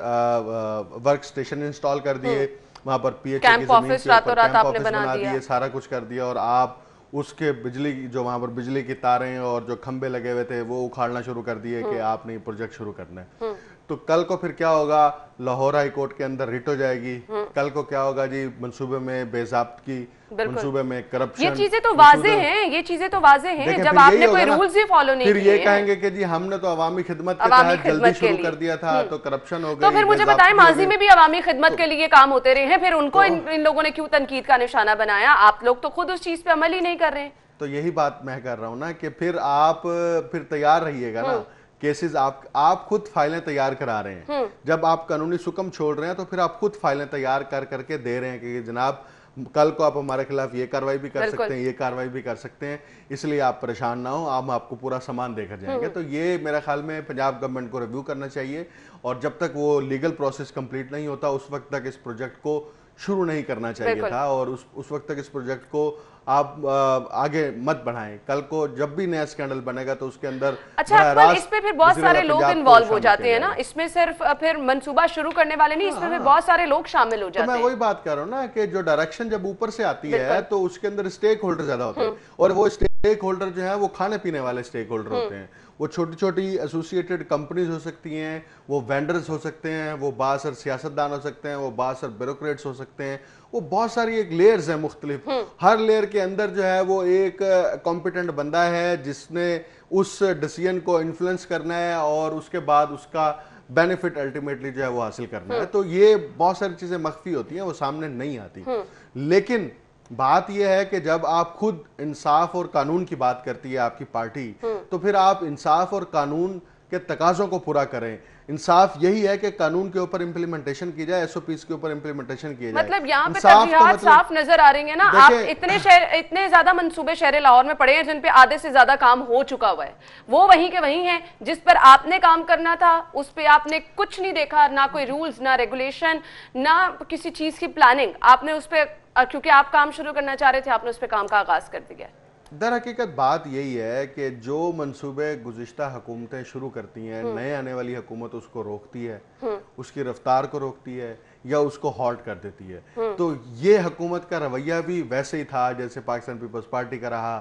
वर्क स्टेशन इंस्टॉल कर दिए, वहाँ पर PHA की जमीन के ऊपर कैंप ऑफिस बना दिए, सारा कुछ कर दिया और आप उसके बिजली जो वहाँ पर बिजली की तारें और जो खंबे लगे हुए थे वो उखाड़ना शुरू कर दिए कि आपने प्रोजेक्ट शुरू करना है। तो कल को फिर क्या होगा, लाहौर हाई कोर्ट के अंदर रिट हो जाएगी। कल को क्या होगा जी, मंसूबे में बेज़ाब्तगी, मंसूबे में करप्शन। ये चीजें तो वाज़ेह हैं, ये चीजें तो वाज़ेह हैं। जब आपने कोई रूल्स ही फॉलो नहीं किए, फिर ये कहेंगे कि जी हमने तो अवामी खिदमत के तहत जल्दी शुरू कर दिया था तो करप्शन हो गई। तो फिर मुझे बताएं, माजी में भी अवामी खिदमत के लिए काम होते रहे हैं, फिर उनको इन लोगों ने क्यों तनकीद का निशाना बनाया? आप लोग तो खुद उस चीज पे अमल ही नहीं कर रहे हैं। तो यही बात मैं कर रहा हूँ ना कि फिर आप फिर तैयार रहिएगा ना केसेस आप खुद फाइलें तैयार करा रहे हैं। जब आप कानूनी सुकम छोड़ रहे हैं तो फिर आप खुद फाइलें तैयार कर करके दे रहे हैं कि जनाब कल को आप हमारे खिलाफ ये कार्रवाई भी कर सकते हैं, ये कार्रवाई भी कर सकते हैं, इसलिए आप परेशान ना हो, हम आपको पूरा सामान देकर जाएंगे। तो ये मेरा ख्याल में पंजाब गवर्नमेंट को रिव्यू करना चाहिए और जब तक वो लीगल प्रोसेस कंप्लीट नहीं होता उस वक्त तक इस प्रोजेक्ट को शुरू नहीं करना चाहिए था और उस वक्त तक इस प्रोजेक्ट को आप आगे मत बढ़ाएं। कल को जब भी नया स्कैंडल बनेगा तो उसके अंदर अच्छा, इस पे फिर बहुत सारे लोग इन्वॉल्व हो जाते हैं ना, इसमें सिर्फ फिर मंसूबा शुरू करने वाले नहीं, इसमें फिर बहुत सारे लोग शामिल हो जाते हैं। तो मैं वही बात कर रहा हूँ ना कि जो डायरेक्शन जब ऊपर से आती है तो उसके अंदर स्टेक होल्डर ज्यादा होते हैं और वो स्टेक होल्डर जो है वो खाने पीने वाले स्टेक होल्डर होते हैं। वो छोटी छोटी एसोसिएटेड कंपनीज हो सकती हैं, वो वेंडर्स हो सकते हैं, वो बासर सियासतदान हो सकते हैं, वो बासर ब्यूरोक्रेट्स हो सकते हैं, वो बहुत सारी एक लेयर्स है मुख्तलिफ। हर लेयर के अंदर जो है वो एक कॉम्पिटेंट बंदा है जिसने उस डिसीजन को इन्फ्लुएंस करना है और उसके बाद उसका बेनिफिट अल्टीमेटली जो है वो हासिल करना है। तो ये बहुत सारी चीजें मख्फी होती हैं, वो सामने नहीं आती। लेकिन बात यह है कि जब आप खुद इंसाफ और कानून की बात करती है आपकी पार्टी, तो फिर आप इंसाफ और कानून के तकाजों को पूरा करें। इंसाफ यही है कि कानून के ऊपर इंप्लीमेंटेशन की जाए, एसओपीज के ऊपर इंप्लीमेंटेशन की जाए। मतलब यहाँ पे तरजीहात साफ नजर आ रही है ना। आप इतने ज्यादा मंसूबे शहर लाहौर में पड़े हैं जिन पे आधे से ज्यादा काम हो चुका हुआ है, वो वहीं के वहीं है। जिस पर आपने काम करना था उस पे आपने कुछ नहीं देखा, ना कोई रूल्स, ना रेगुलेशन, ना किसी चीज की प्लानिंग। आपने उस पे, क्योंकि आप काम शुरू करना चाह रहे थे, आपने उस पे काम का आगाज कर दिया। दर हकीकत बात यही है कि जो मंसूबे गुज़िश्ता हुकूमतें शुरू करती हैं, नए आने वाली हुकूमत उसको रोकती है, उसकी रफ्तार को रोकती है या उसको हॉल्ट कर देती है। तो ये हुकूमत का रवैया भी वैसे ही था जैसे पाकिस्तान पीपल्स पार्टी का रहा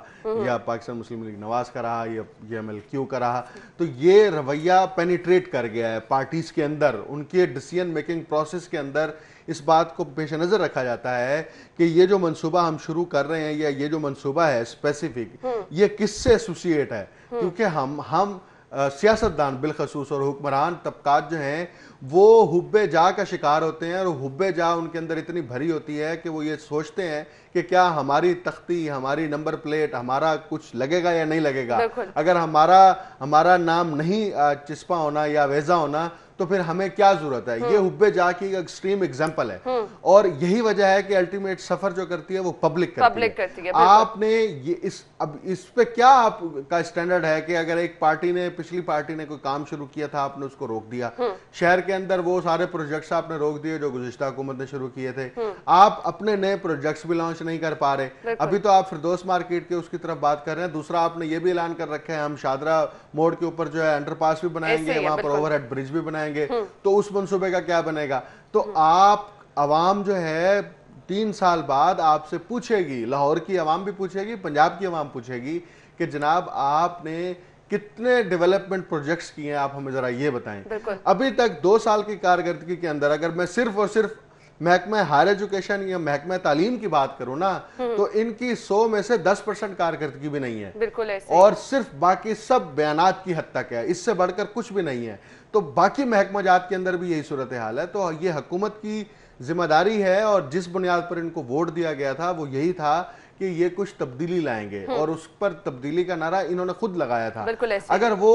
या पाकिस्तान मुस्लिम लीग नवाज का रहा या PMLQ का रहा। तो ये रवैया पेनिट्रेट कर गया है पार्टीज के अंदर, उनके डिसीजन मेकिंग प्रोसेस के अंदर इस बात को पेश नजर रखा जाता है कि ये जो मंसूबा हम शुरू कर रहे हैं या ये जो मंसूबा है स्पेसिफिक, ये किससे एसोसिएट है। क्योंकि हम सियासतदान बिलखसूस और हुक्मरान तबकात जो हैं वो हुब्बे जा का शिकार होते हैं और हुब्बे जा उनके अंदर इतनी भरी होती है कि वो ये सोचते हैं कि क्या हमारी तख्ती, हमारी नंबर प्लेट, हमारा कुछ लगेगा या नहीं लगेगा। अगर हमारा नाम नहीं चिस्पा होना या वेजा होना तो फिर हमें क्या जरूरत है। ये हुब्बे जा की एक्सट्रीम एग्जांपल है और यही वजह है कि अल्टीमेट सफर जो करती है वो पब्लिक करती है। आपने ये इस पे क्या आपका स्टैंडर्ड है कि अगर एक पार्टी ने, पिछली पार्टी ने कोई काम शुरू किया था, आपने उसको रोक दिया। शहर के अंदर वो सारे प्रोजेक्ट्स आपने रोक दिए जो गुज़िश्ता हुकूमत ने शुरू किए थे। आप अपने नए प्रोजेक्ट्स भी लॉन्च नहीं कर पा रहे। अभी तो आप फिरदौस मार्केट के उसकी तरफ बात कर रहे हैं। दूसरा आपने ये भी ऐलान कर रखा है हम शादरा मोड़ के ऊपर जो है अंडरपास भी बनाएंगे, वहां पर ओवरहेड ब्रिज भी बनाएंगे। तो उस मंसूबे का क्या बनेगा। तो आप अवाम जो है 3 साल बाद आपसे पूछेगी, लाहौर की अवाम भी पूछेगी, पंजाब की अवाम पूछेगी कि जनाब आपने कितने डेवलपमेंट प्रोजेक्ट्स किए हैं, आप हमें जरा ये बताएं। अभी तक 2 साल की कारकर्दगी के अंदर अगर मैं सिर्फ और सिर्फ महकमा हायर एजुकेशन या महकमा तालीम की बात करूं ना, तो इनकी 100 में से 10% कारकर्दगी भी नहीं है। बिल्कुल ऐसे। और सिर्फ बाकी सब बयानात की हद तक है, इससे बढ़कर कुछ भी नहीं है। तो बाकी महकमा जात के अंदर भी यही सूरत हाल है। तो ये हुकूमत की जिम्मेदारी है और जिस बुनियाद पर इनको वोट दिया गया था वो यही था कि ये कुछ तब्दीली लाएंगे और उस पर तब्दीली का नारा इन्होंने खुद लगाया था। अगर वो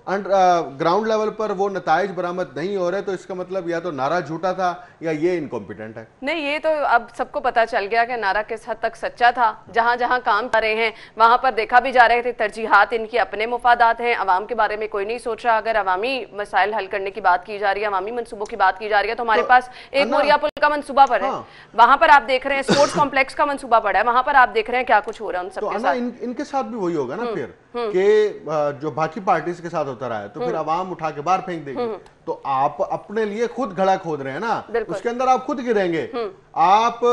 ग्राउंड लेवल पर वो नताइज बरामद नहीं हो रहे तो इसका मतलब या तो नारा झूठा था या ये इनकॉम्पिटेंट है। नहीं, ये तो अब सबको पता चल गया कि नारा किस हद तक सच्चा था। जहां जहां काम कर रहे हैं वहां पर देखा भी जा रहे थे तरजीहात इनकी अपने मुफादात हैं, अवाम के बारे में कोई नहीं सोच रहा। अगर अवामी मसाइल हल करने की बात की जा रही है, अवामी मनसूबों की बात की जा रही है, तो हमारे पास एक मोरिया पुल का मनसूबा पड़ा है, वहां पर आप देख रहे हैं स्पोर्ट्स कॉम्प्लेक्स का मनसूबा पड़ा है, वहां पर आप देख रहे हैं क्या कुछ हो रहा है उन सबके साथ। इनके साथ भी वही होगा ना फिर कि जो बाकी पार्टीज के साथ होता रहा है तो फिर अवाम उठा के बाहर फेंक देगी। तो आप अपने लिए खुद घड़ा खोद रहे हैं ना, उसके अंदर आप खुद गिरेंगे। आप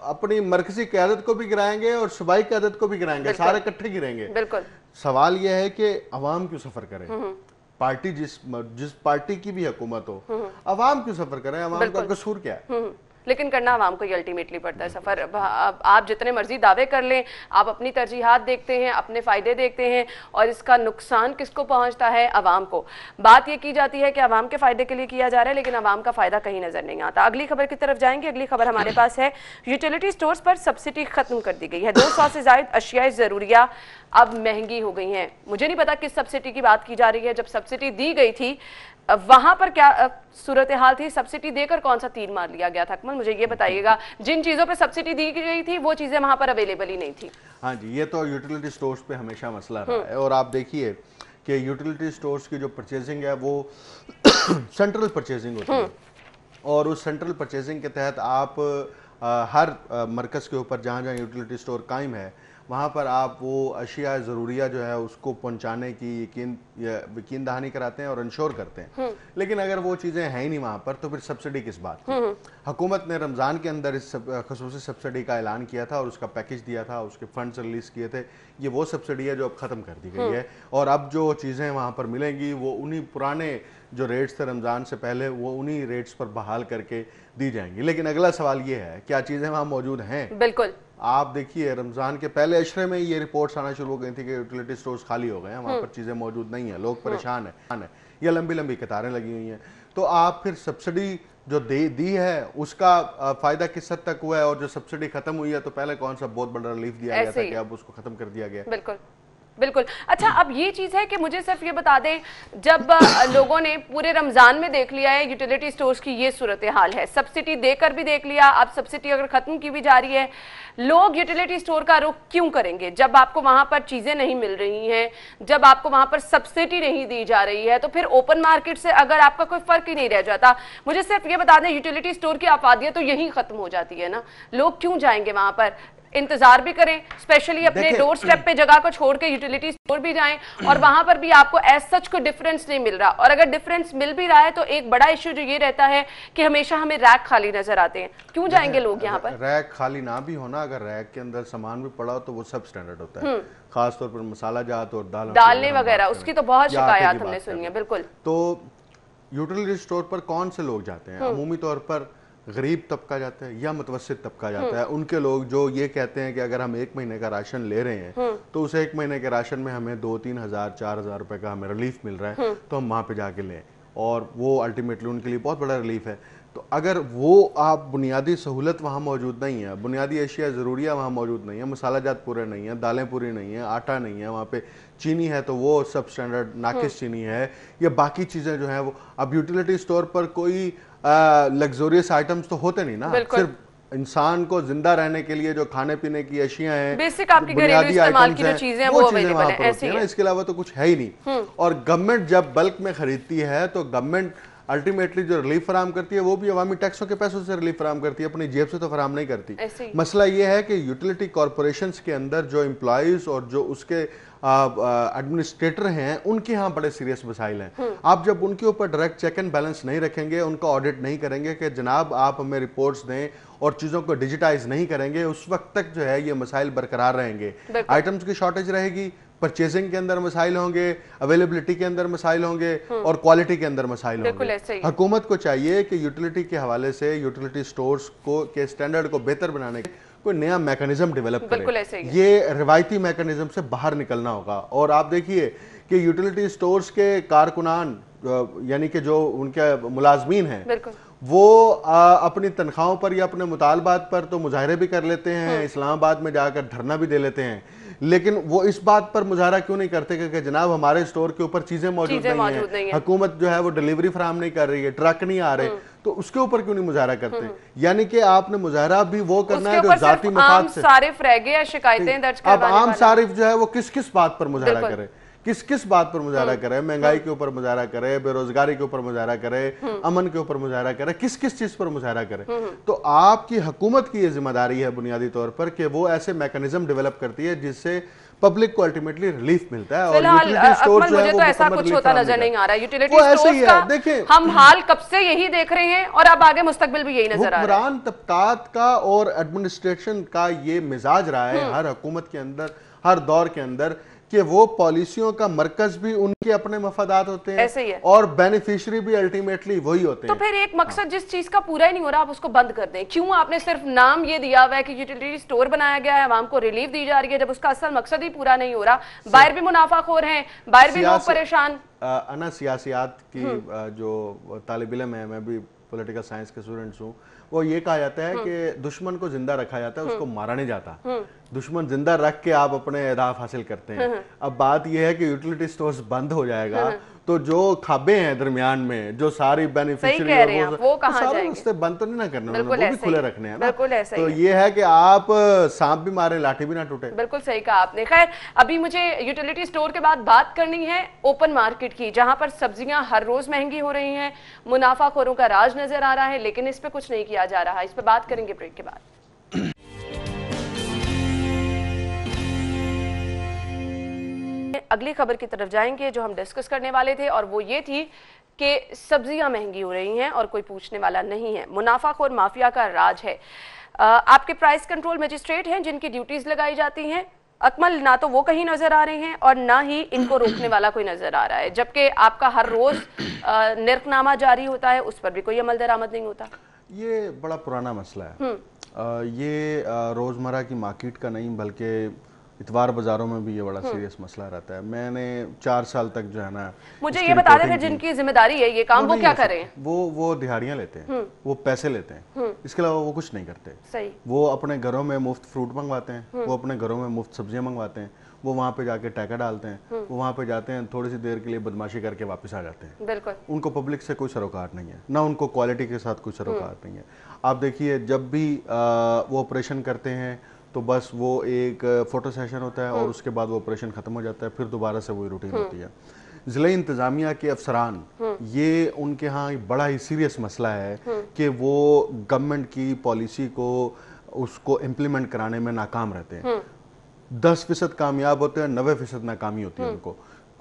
अपनी मरकजी क़यादत को भी गिराएंगे और सूबाई क़यादत को भी गिराएंगे, सारे इकट्ठे गिरेंगे। बिल्कुल। सवाल यह है कि अवाम क्यों सफर करे। पार्टी जिस पार्टी की भी हुकूमत हो, अवाम क्यों सफर करे, अवाम का कसूर क्या है। लेकिन करना आवाम को ही अल्टीमेटली पड़ता है सफ़र। अब आप जितने मर्जी दावे कर लें, आप अपनी तरजीहात देखते हैं, अपने फ़ायदे देखते हैं, और इसका नुकसान किसको पहुंचता है? आवाम को। बात ये की जाती है कि आवाम के फ़ायदे के लिए किया जा रहा है, लेकिन आवाम का फ़ायदा कहीं नज़र नहीं आता। अगली खबर की तरफ जाएंगे। अगली खबर हमारे पास है, यूटिलिटी स्टोर्स पर सब्सिडी खत्म कर दी गई है। 200 से ज़ायद अशियाए ज़रूरिया अब महंगी हो गई हैं। मुझे नहीं पता किस सब्सिडी की बात की जा रही है। जब सब्सिडी दी गई थी वहां पर क्या सूरत हाल थी? सब्सिडी देकर कौन सा तीर मार लिया गया था? अकमल, मुझे ये बताइएगा, जिन चीजों पे सब्सिडी दी गई थी वो चीजें वहां पर अवेलेबल ही नहीं थी। हाँ जी, ये तो यूटिलिटी स्टोर्स पे हमेशा मसला रहा है। और आप देखिए कि यूटिलिटी स्टोर्स की जो परचेजिंग है वो सेंट्रल परचेजिंग होती है, और उस सेंट्रल परचेजिंग के तहत आप हर मरकज़ के ऊपर जहाँ जहाँ यूटिलिटी स्टोर कायम है वहाँ पर आप वो अशिया ज़रूरिया जो है उसको पहुँचाने की यकीन दहानी कराते हैं और इंश्योर करते हैं। लेकिन अगर वो चीज़ें हैं ही नहीं वहाँ पर तो फिर सब्सिडी किस बात की? हुकूमत ने रमज़ान के अंदर इस खसूसी सब्सिडी का ऐलान किया था और उसका पैकेज दिया था, उसके फंड्स रिलीज़ किए थे। ये वो सब्सिडी है जो अब ख़त्म कर दी गई है, और अब जो चीज़ें वहाँ पर मिलेंगी वो उन्हीं पुराने जो रेट्स थे रमज़ान से पहले, वो उन्हीं रेट्स पर बहाल करके दी जाएंगी। लेकिन अगला सवाल ये है, क्या चीज़ें वहाँ मौजूद हैं? बिल्कुल। आप देखिए, रमज़ान के पहले अशरे में ये रिपोर्ट्स आना शुरू हो गई थी कि यूटिलिटी स्टोर्स खाली हो गए हैं, वहाँ पर चीज़ें मौजूद नहीं है, लोग परेशान हैं, या लंबी लंबी कतारें लगी हुई हैं। तो आप फिर सब्सिडी जो दी है उसका फ़ायदा किस हद तक हुआ है? और जो सब्सिडी खत्म हुई है तो पहले कौन सा बहुत बड़ा रिलीफ दिया गया था कि अब उसको खत्म कर दिया गया? बिल्कुल बिल्कुल। अच्छा, अब ये चीज़ है कि मुझे सिर्फ ये बता दें, जब लोगों ने पूरे रमज़ान में देख लिया है यूटिलिटी स्टोर्स की ये सूरत हाल है, सब्सिडी देकर भी देख लिया, अब सब्सिडी अगर ख़त्म की भी जा रही है, लोग यूटिलिटी स्टोर का रुख क्यों करेंगे? जब आपको वहाँ पर चीज़ें नहीं मिल रही हैं, जब आपको वहाँ पर सब्सिडी नहीं दी जा रही है, तो फिर ओपन मार्केट से अगर आपका कोई फ़र्क ही नहीं रह जाता। मुझे सिर्फ ये बता दें, यूटिलिटी स्टोर की आफादियत तो यहीं ख़त्म हो जाती है ना, लोग क्यों जाएंगे वहाँ पर? इंतजार भी करें, स्पेशली अपने डोर स्टेप पे जगह को छोड़ के यूटिलिटी स्टोर भी जाएं, और वहां पर भी आपको एज सच कोई डिफरेंस नहीं मिल रहा। और अगर डिफरेंस मिल भी रहा है तो एक बड़ा इश्यू जो ये रहता है कि हमेशा हमें रैक खाली नजर आते हैं। क्यों जाएंगे लोग यहाँ पर? रैक खाली ना भी होना, अगर रैक के अंदर सामान भी पड़ा हो तो वो सब स्टैंडर्ड होता है, खासतौर पर मसाला जात और दालें वगैरह, उसकी तो बहुत शिकायत हमने सुनी है। बिल्कुल। तो यूटिलिटी स्टोर पर कौन से लोग जाते हैं? अमूमी तौर पर गरीब तबका जाता है या मुतवस्सित तबका जाता है। उनके लोग जो ये कहते हैं कि अगर हम 1 महीने का राशन ले रहे हैं तो उस 1 महीने के राशन में हमें 2-3 हज़ार 4 हज़ार रुपए का हमें रिलीफ मिल रहा है, तो हम वहाँ पे जाके लें, और वो अल्टीमेटली उनके लिए बहुत बड़ा रिलीफ है। तो अगर वो आप बुनियादी सहूलत वहाँ मौजूद नहीं है, बुनियादी अशिया ज़रूरिया वहाँ मौजूद नहीं है, मसाला जात पूरे नहीं है, दालें पूरी नहीं है, आटा नहीं है, वहाँ पे चीनी है तो वो सब स्टैंडर्ड नाकिस चीनी है, या बाकी चीज़ें जो हैं वो, अब यूटिलिटी स्टोर पर कोई लग्जोरियस आइटम्स तो होते नहीं ना, सिर्फ इंसान को जिंदा रहने के लिए जो खाने पीने की अशिया हैं, बेसिक आपकी घरेलू इस्तेमाल की जो चीजें हैं वो अवेलेबल है, ऐसे ही है। इसके अलावा तो कुछ है ही नहीं। और गवर्नमेंट जब बल्क में खरीदती है तो गवर्नमेंट अल्टीमेटली जो रिलीफ फराम करती है वो भी अवामी टैक्सों के पैसों से रिलीफ फराम करती है, अपनी जेब से तो फराम नहीं करती। मसला ये है कि यूटिलिटी कॉरपोरेशंस के अंदर जो एम्प्लॉयज और जो उसके एडमिनिस्ट्रेटर हैं उनके यहाँ बड़े सीरियस मसाइल हैं। आप जब उनके ऊपर डायरेक्ट चेक एंड बैलेंस नहीं रखेंगे, उनका ऑडिट नहीं करेंगे कि जनाब आप हमें रिपोर्ट्स दें, और चीज़ों को डिजिटाइज नहीं करेंगे, उस वक्त तक जो है ये मसाइल बरकरार रहेंगे। आइटम्स की शॉर्टेज रहेगी, परचेजिंग के अंदर मसाइल होंगे, अवेलेबिलिटी के अंदर मसाइल होंगे, और क्वालिटी के अंदर मसाइल होंगे। हुकूमत को चाहिए कि यूटिलिटी के हवाले से यूटिलिटी स्टोर्स को के स्टैंडर्ड को बेहतर बनाने के कोई नया मैकेनिज्म डेवलप करे। ये रिवायती मैकेनिज्म से बाहर निकलना होगा। और आप देखिए कि यूटिलिटी स्टोर्स के कारकुनान यानी कि जो उनके मुलाजमीन हैं वो अपनी तनख्वाहों पर या अपने मुतालबात पर तो मुजाहरे भी कर लेते हैं, इस्लामाबाद में जाकर धरना भी दे लेते हैं, लेकिन वो इस बात पर मुजाहरा क्यों नहीं करते कि जनाब हमारे स्टोर के ऊपर चीजें मौजूद नहीं है, हुकूमत जो है वो डिलीवरी फराहम नहीं कर रही है, ट्रक नहीं आ रहे, तो उसके ऊपर क्यों नहीं मुजाहरा करते? यानी कि आपने मुजाहरा भी वो करना है जो जाती मफाद से, सारे फ्रैगे या शिकायतें दर्ज करवाने वाला। अब आम सारिफ जो है वो किस किस बात पर मुजाहरा करे, किस किस बात पर मुजाहरा करे? महंगाई के ऊपर मुजाहरा करे, बेरोजगारी के ऊपर मुजाहरा करे, अमन के ऊपर मुजाहरा करे, किस किस चीज पर मुजाहरा करे? तो आपकी हुकूमत की ये जिम्मेदारी है बुनियादी तौर पर कि वो ऐसे मैकेनिज्म डेवलप करती है जिससे पब्लिक को अल्टीमेटली रिलीफ मिलता है। और यूटिलिटी स्टोर जो है वो ऐसा कुछ होता नजर नहीं आ रहा है। यूटिलिटी स्टोर्स का देखिए हम हाल कब से यही देख रहे हैं और अब आगे मुस्तकबिल भी यही नजर आ रहा है। हुक्मरान तबकात का और एडमिनिस्ट्रेशन का ये मिजाज रहा है हर हुकूमत के अंदर, हर दौर के अंदर, कि वो पॉलिसियों का मरकज भी उनके अपने मफादात होते हैं, ऐसे ही है, और बेनिफिशियरी भी अल्टीमेटली वही होते तो हैं। फिर एक मकसद जिस चीज का पूरा ही नहीं हो रहा आप उसको बंद कर दें। क्यों आपने सिर्फ नाम ये दिया हुआ है कि यूटिलिटी स्टोर बनाया गया है, आवाम को रिलीफ दी जा रही है, जब उसका असल मकसद ही पूरा नहीं हो रहा। बाहर भी मुनाफाखोर हैं, बाहर भी लोग परेशान। अना सियासियात की जो तालिब इल्म है, मैं भी पॉलिटिकल साइंस के स्टूडेंट्स हूँ, वो ये कहा जाता है कि दुश्मन को जिंदा रखा जाता है, उसको मारा नहीं जाता। दुश्मन जिंदा रख के आप अपने अहदाफ हासिल करते हैं। अब बात यह है कि यूटिलिटी स्टोर्स बंद हो जाएगा तो जो खाबे हैं दरमियान में, जो सारी बेनिफिशियरी वो कहाँ जाएंगे? उससे बंद तो नहीं ना करने, वो भी खुले रखने हैं ना। तो ये है कि आप सांप भी मारे लाठी भी ना टूटे। बिल्कुल सही कहा आपने। खैर, अभी मुझे यूटिलिटी स्टोर के बाद बात करनी है ओपन मार्केट की, जहां पर सब्जियां हर रोज महंगी हो रही हैं, मुनाफाखोरों का राज नजर आ रहा है, लेकिन इस पे कुछ नहीं किया जा रहा। इस पे बात करेंगे ब्रेक के बाद। अगली खबर की तरफ जाएंगे जो हम डिस्कस करने वाले थे, और वो ये थी कि सब्जियां महंगी हो रही हैं और कोई पूछने वाला नहीं है। मुनाफाखोर माफिया का राज है। आपके प्राइस कंट्रोल मजिस्ट्रेट हैं जिनकी ड्यूटीज लगाई जाती हैं। अकमल, ना तो वो कहीं नजर आ रहे हैं और ना ही इनको रोकने वाला कोई नजर आ रहा है, जबकि आपका हर रोज निर्कनामा जारी होता है, उस पर भी कोई अमल दरामद नहीं होता। ये बड़ा पुराना मसला है। ये रोजमर्रा की मार्केट का नहीं, बल्कि इतवार बाजारों में भी ये बड़ा सीरियस मसला रहता है। मैंने 4 साल तक जो है ना, मुझे ये बता दें जिनकी जिम्मेदारी है ये काम, वो क्या कर रहे हैं? वो दिहाड़ियां लेते हैं, वो पैसे लेते हैं, इसके अलावा वो कुछ नहीं करते। सही। वो अपने घरों में मुफ्त फ्रूट मंगवाते हैं, वो अपने घरों में मुफ्त सब्जियां मंगवाते हैं, वो वहाँ पे जाके टैका डालते हैं, वो वहाँ पे जाते हैं, थोड़ी सी देर के लिए बदमाशी करके वापस आ जाते हैं। बिल्कुल। उनको पब्लिक से कोई सरोकार नहीं है, ना उनको क्वालिटी के साथ कोई सरोकार नहीं है। आप देखिए, जब भी वो ऑपरेशन करते हैं तो बस वो एक फोटो सेशन होता है और उसके बाद वो ऑपरेशन खत्म हो जाता है, फिर दोबारा से वही रूटीन होती है। जिला इंतजामिया के अफसरान, ये उनके यहाँ बड़ा ही सीरियस मसला है कि वो गवर्नमेंट की पॉलिसी को उसको इम्प्लीमेंट कराने में नाकाम रहते हैं। 10% कामयाब होते हैं, 90% नाकामी होती है उनको।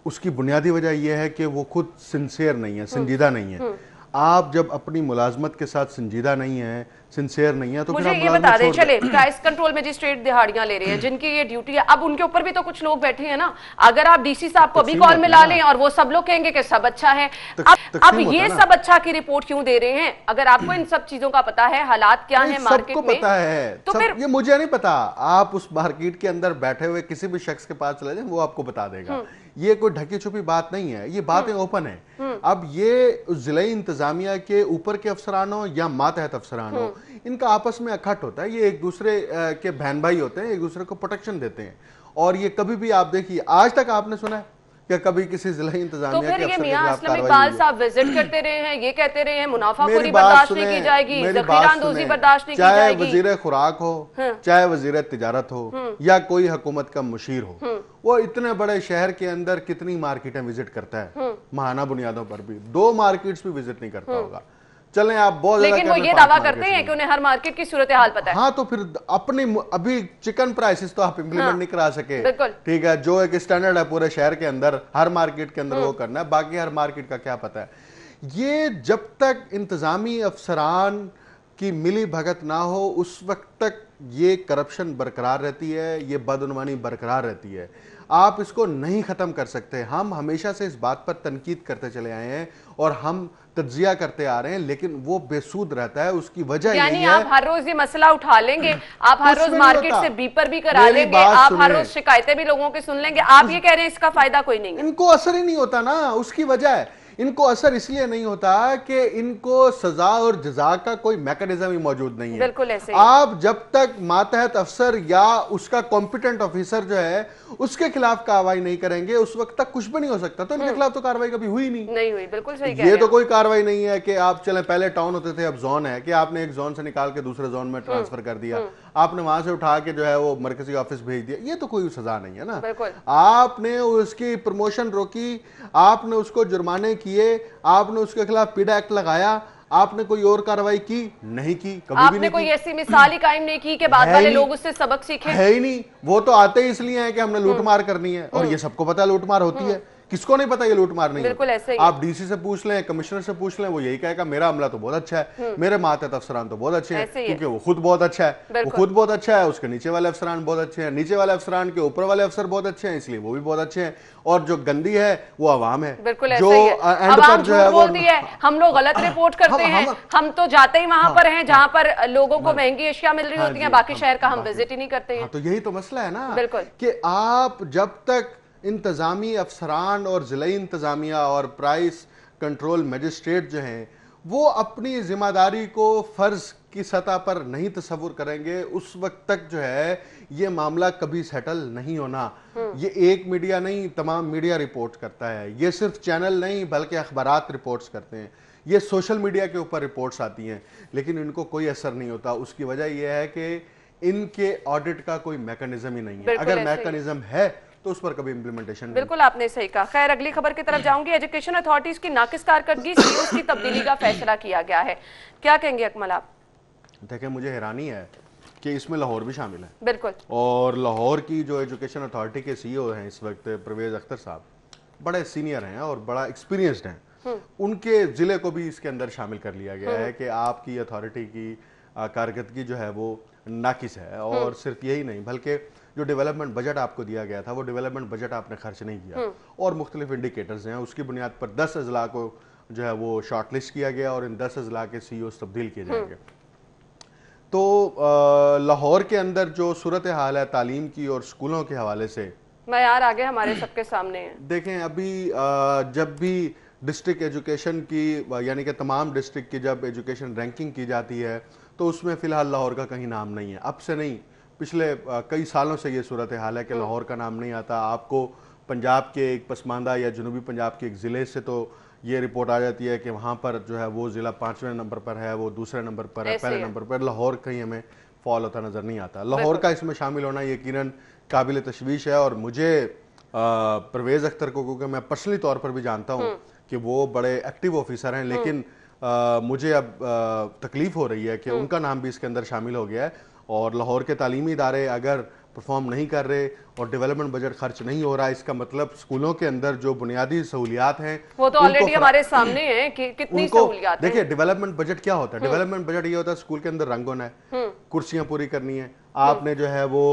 उसकी बुनियादी वजह यह है कि वो खुद सिंसियर नहीं है, संजीदा नहीं है। आप जब अपनी मुलाजमत के साथ संजीदा नहीं है, सिंसियर नहीं है, तो मुझे ये बता दें, चले प्राइस कंट्रोल मजिस्ट्रेट दिहाड़ियां ले रहे हैं जिनकी ये ड्यूटी है, अब उनके ऊपर भी तो कुछ लोग बैठे हैं ना। अगर आप डीसी साहब को अभी कॉल में ला लें और वो सब लोग कहेंगे कि सब अच्छा है, अब ये सब अच्छा की रिपोर्ट क्यों दे रहे हैं? अगर आपको इन सब चीजों का पता है, हालात क्या है मार्केट में, पता है, तो फिर ये मुझे नहीं पता। आप उस मार्केट के अंदर बैठे हुए किसी भी शख्स के पास चले जाएं, वो आपको बता देगा। ये कोई ढकी छुपी बात नहीं है, ये बातें ओपन है। अब ये जिला इंतजामिया के ऊपर के अफसरान हो या मातहत अफसरान हो, इनका आपस में अखट होता है। ये एक दूसरे के बहन भाई होते हैं, एक दूसरे को प्रोटेक्शन देते हैं। और ये कभी भी आप देखिए, आज तक आपने सुना है क्या कभी किसी जिला इंतजामिया तो फिर ये मियां असलम इकबाल साहब विजिट करते रहे हैं, ये कहते रहे हैं मुनाफाखोरी बर्दाश्त नहीं की जाएगी, ज़ख़ीरांदोज़ी बर्दाश्त नहीं की जाएगी। चाहे वजीर खुराक हो, चाहे वजीर तिजारत हो, या कोई हुकूमत का मुशीर हो, वो इतने बड़े शहर के अंदर कितनी मार्केटें विजिट करता है, माहाना बुनियादों पर भी 2 मार्केट्स भी विजिट नहीं करता होगा। चलें आप बहुत, लेकिन वो ये दावा करते हैं कि उन्हें हर मार्केट की सूरत हाल पता है। हाँ, तो फिर अपनी अभी चिकन प्राइसेस तो आप इंप्लीमेंट नहीं करा सके, ठीक है, जो एक स्टैंडर्ड है पूरे शहर के अंदर, हर मार्केट के अंदर वो करना है, बाकी हर मार्केट का क्या पता है। ये जब तक इंतजामी अफसरान की मिली भगत ना हो, उस वक्त तक ये करप्शन बरकरार रहती है, ये बदउनवानी बरकरार रहती है। आप इसको नहीं खत्म कर सकते। हम हमेशा से इस बात पर तनकीद करते चले आए हैं और हम तज्जिया करते आ रहे हैं, लेकिन वो बेसूद रहता है। उसकी वजह यानी आप हर रोज ये मसला उठा लेंगे, आप हर रोज मार्केट से बीपर भी करा लेंगे, आप हर रोज शिकायतें भी लोगों की सुन लेंगे, आप ये कह रहे हैं इसका फायदा कोई नहीं है। इनको असर ही नहीं होता ना, उसकी वजह है। इनको असर इसलिए नहीं होता कि इनको सजा और जजा का कोई मैकेनिज्म ही मौजूद नहीं है। बिल्कुल ऐसे ही। आप जब तक मातहत अफसर या उसका कॉम्पिटेंट ऑफिसर जो है उसके खिलाफ कार्रवाई नहीं करेंगे, उस वक्त तक कुछ भी नहीं हो सकता। तो इनके खिलाफ तो कार्रवाई कभी हुई नहीं हुई। बिल्कुल सही। ये तो कोई कार्रवाई नहीं है कि आप चले, पहले टाउन होते थे, अब जोन है, कि आपने एक जोन से निकाल के दूसरे जोन में ट्रांसफर कर दिया, आपने वहां से उठा के जो है वो मरकजी ऑफिस भेज दिया। ये तो कोई सजा नहीं है ना। आपने उसकी प्रमोशन रोकी, आपने उसको जुर्माने किए, आपने उसके खिलाफ पीडा एक्ट लगाया, आपने कोई और कार्रवाई की नहीं की, कभी आपने भी नहीं कोई ऐसी मिसाल ही कायम नहीं की कि बाद वाले लोग उससे सबक सीखें। है ही नहीं। वो तो आते ही इसलिए हैं कि हमने लूटमार करनी है, और ये सबको पता है लूटमार होती है। किसको नहीं पता ये लूट मार नहीं बिल्कुल है। ऐसे ही। आप डीसी से पूछ लें, कमिश्नर से पूछ लें, वो यही कहेगा मेरा अमला तो बहुत अच्छा है, मेरे मातहत अफसरान तो बहुत अच्छे हैं, क्योंकि वो खुद बहुत अच्छा है, वो खुद बहुत अच्छा है, उसके नीचे वाले अफसरान बहुत अच्छे हैं, नीचे वाले अफसरान के ऊपर वाले अफसर बहुत अच्छे हैं, इसलिए वो भी बहुत अच्छे हैं, और जो गंदी है वो अवाम है। बिल्कुल जो एंड पर जो है बोलती है, हम लोग गलत रिपोर्ट करते हैं, हम तो जाते ही वहां पर हैं जहां पर लोगों को महंगी अशिया मिल रही होती है, बाकी शहर का हम विजिट ही नहीं करते हैं। तो यही तो मसला है ना, बिल्कुल, कि आप जब तक इंतजामी अफसरान और जिला इंतजामिया और प्राइस कंट्रोल मजिस्ट्रेट जो हैं वो अपनी जिम्मेदारी को फर्ज की सतह पर नहीं तस्वुर करेंगे, उस वक्त तक जो है ये मामला कभी सेटल नहीं होना। ये एक मीडिया नहीं, तमाम मीडिया रिपोर्ट करता है, ये सिर्फ चैनल नहीं बल्कि अखबारात रिपोर्ट्स करते हैं, ये सोशल मीडिया के ऊपर रिपोर्ट्स आती हैं, लेकिन इनको कोई असर नहीं होता। उसकी वजह यह है कि इनके ऑडिट का कोई मैकेनिज्म ही नहीं है। अगर मैकेनिज्म है तो उस पर कभी इंप्लीमेंटेशन। बिल्कुल आपने सही कहा। खैर अगली खबर की तरफ जाऊंगी। एजुकेशन अथॉरिटीज की नाकिस कारकर्दगी, सीओस की तब्दीली का फैसला किया गया है, क्या कहेंगे अकमल आप? देखिए मुझे हैरानी है कि इसमें लाहौर भी शामिल है। बिल्कुल। और लाहौर की जो एजुकेशन अथॉरिटी के सीईओ हैं इस वक्त परवेज अख्तर साहब, बड़े सीनियर हैं और बड़ा एक्सपीरियंस्ड हैं, उनके जिले को भी इसके अंदर शामिल कर लिया गया है कि आपकी अथॉरिटी की कारकर्दगी जो है वो नाकिस है। और सिर्फ यही नहीं बल्कि जो डेवलपमेंट बजट आपको दिया गया था वो डेवलपमेंट बजट आपने खर्च नहीं किया, और मुख्तलिफ इंडिकेटर्स हैं, उसकी बुनियाद पर 10 अजला को जो है वो शॉर्टलिस्ट किया गया और इन 10 अजला के सीईओ तब्दील किए जाएंगे। तो लाहौर के अंदर जो सूरत हाल है तालीम की और स्कूलों के हवाले से, मयार आगे हमारे सबके सामने है। देखें अभी जब भी डिस्ट्रिक्ट एजुकेशन की यानी कि तमाम डिस्ट्रिक्ट की जब एजुकेशन रैंकिंग की जाती है तो उसमें फ़िलहाल लाहौर का कहीं नाम नहीं है। अब से नहीं, पिछले कई सालों से ये सूरत हाल है कि लाहौर का नाम नहीं आता। आपको पंजाब के एक पसमानदा या जनूबी पंजाब के एक ज़िले से तो ये रिपोर्ट आ जाती है कि वहाँ पर जो है वो ज़िला 5वें नंबर पर है, वो दूसरे नंबर पर है, पहले नंबर पर। लाहौर कहीं हमें फॉल होता नज़र नहीं आता। लाहौर का इसमें शामिल होना यकीनन काबिल तशवीश है। और मुझे परवेज़ अख्तर को, क्योंकि मैं पर्सनली तौर पर भी जानता हूँ कि वो बड़े एक्टिव ऑफिसर हैं, लेकिन मुझे अब तकलीफ हो रही है कि उनका नाम भी इसके अंदर शामिल हो गया है। और लाहौर के तालीमी इदारे अगर परफॉर्म नहीं कर रहे और डेवलपमेंट बजट खर्च नहीं हो रहा, इसका मतलब स्कूलों के अंदर जो बुनियादी सहूलियात हैं वो तो ऑलरेडी हमारे सामने है कि कितनी सहूलियात हैं। देखिए डेवलपमेंट बजट क्या होता है, डेवलपमेंट बजट ये होता है स्कूल के अंदर रंग होना है, कुर्सियां पूरी करनी है, आपने जो है वो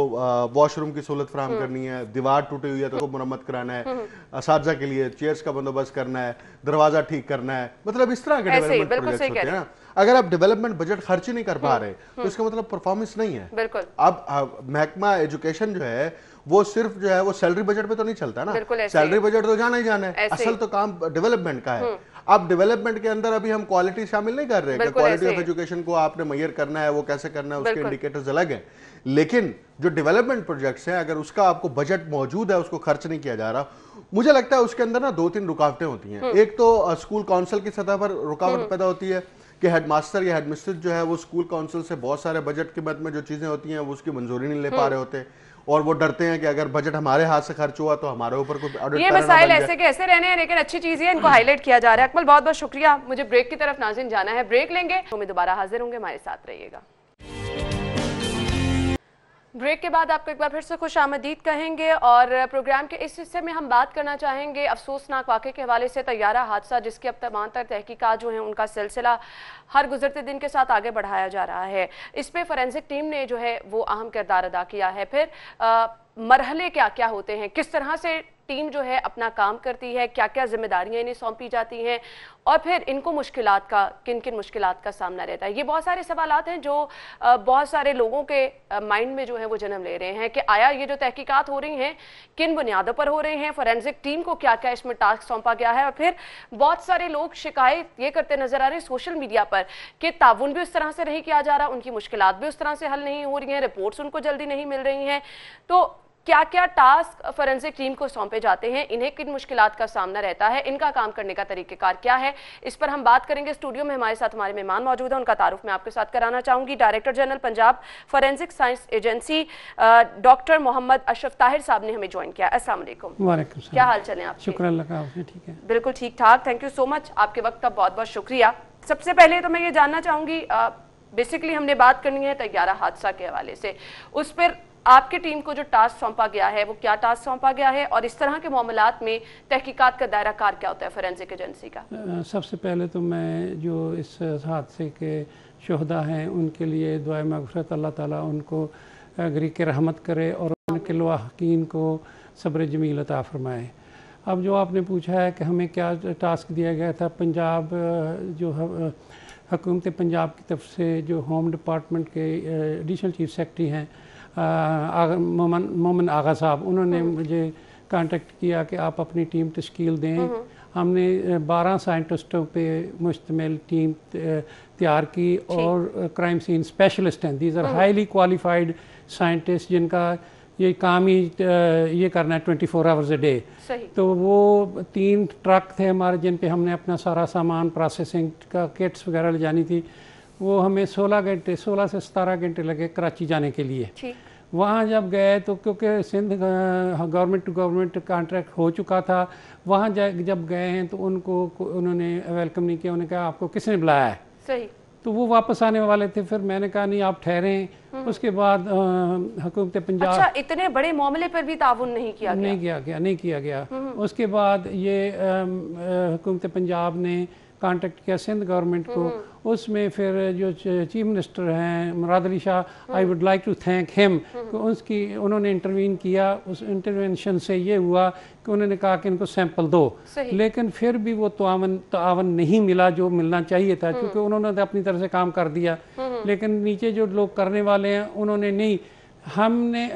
वॉशरूम की सहूलत फराहम करनी है, दीवार टूटी हुई है तो मुरम्मत कराना है, असातिज़ा के लिए चेयर्स का बंदोबस्त करना है, दरवाजा ठीक करना है, मतलब इस तरह के डेवलपमेंट प्रोजेक्ट्स होते हैं ना। अगर आप डेवलपमेंट बजट खर्च ही नहीं कर पा रहे तो इसका मतलब परफॉर्मेंस नहीं है। बिल्कुल। अब महकमा एजुकेशन जो है वो सिर्फ जो है वो सैलरी बजट पे तो नहीं चलता ना, सैलरी बजट तो जाना ही जाना है, असल तो काम डेवलपमेंट का है। अब डेवलपमेंट के अंदर अभी हम क्वालिटी शामिल नहीं कर रहे कि क्वालिटी ऑफ एजुकेशन को आपने मेजर करना है, वो कैसे करना है, उसके इंडिकेटर्स अलग हैं। लेकिन जो डेवलपमेंट प्रोजेक्ट्स हैं अगर उसका आपको बजट मौजूद है, उसको खर्च नहीं किया जा रहा, मुझे लगता है उसके अंदर ना 2-3 रुकावटें होती हैं। एक तो स्कूल काउंसिल की सतह पर रुकावट पैदा होती है कि हेडमास्टर या हेडमिस्ट्रेस जो है वो स्कूल काउंसिल से बहुत सारे बजट के मद में जो चीजें होती हैं वो उसकी मंजूरी नहीं ले पा रहे होते, और वो डरते हैं कि अगर बजट हमारे हाथ से खर्च हुआ तो हमारे ऊपर कुछ ऑडिट। ये मसाइल ऐसे के ऐसे रहने हैं, लेकिन अच्छी चीज है, इनको हाईलाइट किया जा रहा है। अकमल बहुत बहुत शुक्रिया। मुझे ब्रेक की तरफ नाज़रीन जाना है, ब्रेक लेंगे, तो मैं दोबारा हाजिर होंगे, हमारे साथ रहिएगा। ब्रेक के बाद आपको एक बार फिर से खुश आमदीद कहेंगे और प्रोग्राम के इस हिस्से में हम बात करना चाहेंगे अफसोसनाक वाक़े के हवाले से, तैयारा हादसा जिसकी अब तमाम तर तहकीकात जो हैं उनका सिलसिला हर गुजरते दिन के साथ आगे बढ़ाया जा रहा है। इस पे फोरेंसिक टीम ने जो है वो अहम किरदार अदा किया है। फिर मरहले क्या क्या होते हैं, किस तरह से टीम जो है अपना काम करती है, क्या क्या जिम्मेदारियां इन्हें सौंपी जाती हैं, और फिर इनको मुश्किलात का किन किन मुश्किलात का सामना रहता है। ये बहुत सारे सवालात हैं जो बहुत सारे लोगों के माइंड में जो है वो जन्म ले रहे हैं कि आया ये जो तहकीकात हो रही हैं किन बुनियादों पर हो रही हैं, फोरेंसिक टीम को क्या क्या इसमें टास्क सौंपा गया है। और फिर बहुत सारे लोग शिकायत ये करते नजर आ रहे हैं सोशल मीडिया पर कि ताउन भी उस तरह से नहीं किया जा रहा, उनकी मुश्किलात भी उस तरह से हल नहीं हो रही हैं, रिपोर्ट्स उनको जल्दी नहीं मिल रही हैं। तो क्या क्या टास्क फोरेंसिक टीम को सौंपे जाते हैं, इन्हें किन मुश्किलात का सामना रहता है, इनका काम करने का तरीकेकार क्या है, इस पर हम बात करेंगे। स्टूडियो में हमारे साथ हमारे मेहमान मौजूद हैं, उनका तारुफ मैं आपके साथ कराना चाहूंगी। Director general Punjab forensic science agency doctor Mohammad Ashraf Tahir साहब ने हमें ज्वाइन किया। अस्सलाम वालेकुम। वालेकुम सलाम। क्या हाल चले आप? शुक्र अल्लाह का, आपने ठीक है? बिल्कुल ठीक ठाक, थैंक यू सो मच, आपके वक्त का बहुत बहुत शुक्रिया। सबसे पहले तो मैं ये जानना चाहूंगी, बेसिकली हमने बात करनी है तैयारा हादसा के हवाले से, उस पर आपकी टीम को जो टास्क सौंपा गया है वो क्या टास्क सौंपा गया है, और इस तरह के मामलात में तहकीकात का दायरा कार क्या होता है फोरेंसिक एजेंसी का? सबसे पहले तो मैं जो इस हादसे के शुहदा हैं उनके लिए दुआ मग़फ़िरत, अल्लाह ताला उनको गरीक़ रहमत करे और उनके लवाहकीन को सब्र जमील अता फ़रमाए। अब जो आपने पूछा है कि हमें क्या टास्क दिया गया था, पंजाब जो हुकूमत पंजाब की तरफ से जो होम डिपार्टमेंट के एडिशनल चीफ सेक्रेटरी हैं मोमन आगा साहब, उन्होंने मुझे कांटेक्ट किया कि आप अपनी टीम तश्कील दें। हमने 12 साइंटिस्टों पे मुश्तमिल टीम तैयार की और क्राइम सीन स्पेशलिस्ट हैं। These are highly qualified scientist जिनका ये काम ही ये करना है 24 आवर्स ए डे। तो वो 3 ट्रक थे हमारे जिन पे हमने अपना सारा सामान प्रोसेसिंग का किट्स वगैरह ले जानी थी। वो हमें 16 से 17 घंटे लगे कराची जाने के लिए। वहाँ जब गए तो क्योंकि Sindh government to government contract हो चुका था, वहाँ जब गए हैं तो उन्होंने वेलकम नहीं किया। उन्होंने कहा आपको किसने बुलाया है? सही। तो वो वापस आने वाले थे, फिर मैंने कहा नहीं आप ठहरें। उसके बाद हुकूमत पंजाब, अच्छा, इतने बड़े मामले पर भी ताउन नहीं किया गया। उसके बाद ये हुकूमत पंजाब ने कांटेक्ट किया सिंध गवर्नमेंट को। उसमें फिर जो चीफ मिनिस्टर हैं Murad Ali Shah, I would like to thank him, उन्होंने इंटरवीन किया। उस इंटरवेंशन से ये हुआ कि उन्होंने कहा कि इनको सैंपल दो, लेकिन फिर भी वो तावन नहीं मिला जो मिलना चाहिए था, क्योंकि उन्होंने अपनी तरफ से काम कर दिया, लेकिन नीचे जो लोग करने वाले हैं उन्होंने नहीं। हमने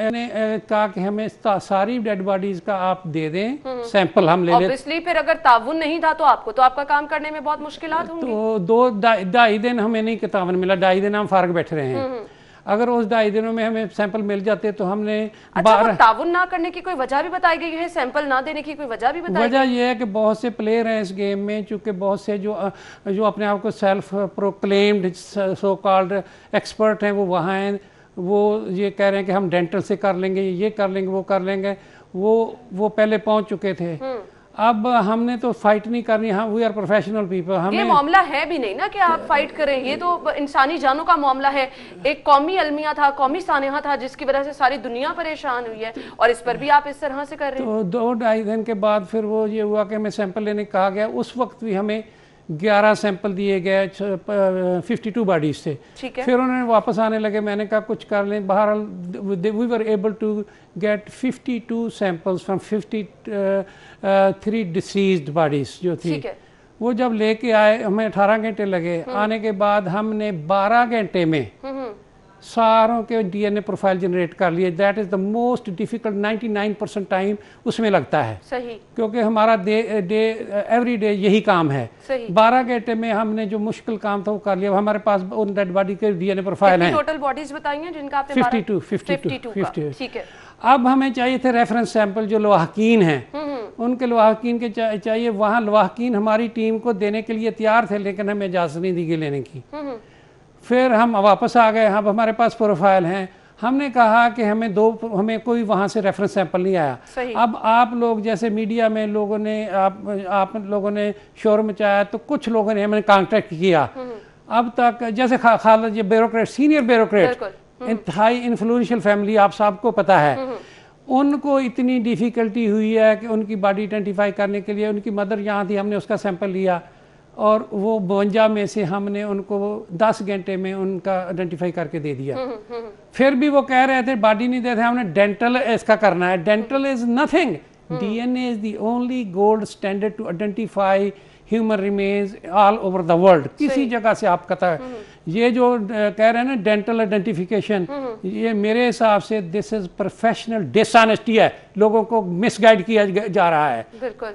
कहा कि हमें सारी डेड बॉडीज का आप दे दें सैंपल, हम ले लें। ऑब्वियसली फिर अगर ताउन नहीं था तो आपको तो आपका काम करने में बहुत मुश्किलात होंगी। तो 2-2.5 दिन हमें नहीं कि ताउन मिला, 2.5 दिन हम फारग बैठे रहे हैं। अगर उस 2.5 दिनों में हमें सैंपल मिल जाते तो हमने ताउन ना करने की कोई वजह भी बताई गई है? सैंपल ना देने की कोई वजह भी बताई? वजह यह है कि बहुत से प्लेयर हैं इस गेम में, चूँकि बहुत से जो अपने आप को self proclaimed so called expert हैं वो वहाँ हैं। वो ये कह रहे हैं कि हम डेंटल से कर लेंगे, ये कर लेंगे, वो कर लेंगे। वो पहले पहुंच चुके थे। अब हमने तो फाइट नहीं करनी, हम वी आर प्रोफेशनल पीपल। ये मामला है भी नहीं ना कि आप फाइट करें, ये तो इंसानी जानों का मामला है। एक कौमी अलमिया था, कौमी सानेहा था, जिसकी वजह से सारी दुनिया परेशान हुई है, और इस पर भी आप इस तरह से कर रहे हैं। तो 2-2.5 दिन के बाद फिर वो ये हुआ कि हमें सैंपल लेने कहा गया। उस वक्त भी हमें 11 सैंपल दिए गए 52 बॉडीज से। फिर उन्होंने वापस आने लगे, मैंने कहा कुछ कर लें। बहरहाल we were able to get 52 samples from 53 deceased bodies जो थी। वो जब लेके आए हमें 18 घंटे लगे। आने के बाद हमने 12 घंटे में सारों के डीएनए प्रोफाइल जनरेट कर लिए। That is the most difficult, 99% time उसमें लगता है। सही। क्योंकि हमारा एवरी डे यही काम है। 12 घंटे में हमने जो मुश्किल काम था वो कर लिया। हमारे पास उन डेड बॉडी के डीएनए प्रोफाइल हैं। टोटल बॉडीज बताई हैं जिनका आपने 52। ठीक है। अब हमें चाहिए थे रेफरेंस सैंपल जो लवाहकीन हैं, उनके लवाहकीन के चाहिए। वहाँ लवाहकीन हमारी टीम को देने के लिए तैयार थे, लेकिन हमें इजाज़त नहीं दी गई लेने की। फिर हम वापस आ गए। अब हमारे पास प्रोफाइल हैं। हमने कहा कि हमें कोई वहाँ से रेफरेंस सैंपल नहीं आया। अब आप लोग जैसे मीडिया में लोगों ने आप लोगों ने शोर मचाया, तो कुछ लोगों ने हमें कांटेक्ट किया। अब तक जैसे खालिद, ये ब्यूरोक्रेट, सीनियर ब्यूरोक्रेट, इंतहाई इन्फ्लुएंशियल फैमिली, आप सबको पता है, उनको इतनी डिफ़िकल्टी हुई है कि उनकी बॉडी आइडेंटिफाई करने के लिए। उनकी मदर यहाँ थी, हमने उसका सैंपल लिया और वो 52 में से हमने उनको 10 घंटे में उनका आइडेंटिफाई करके दे दिया। फिर भी वो कह रहे थे बॉडी नहीं देते, हमने डेंटल इसका करना है। Dental is nothing, DNA is the only gold standard to identify human remains all over the world. किसी जगह से आप कहता ये जो कह रहे हैं ना डेंटल आइडेंटिफिकेशन, ये मेरे हिसाब से दिस इज प्रोफेशनल डिसऑनेस्टी है। लोगों को मिसगाइड किया जा रहा है। बिल्कुल।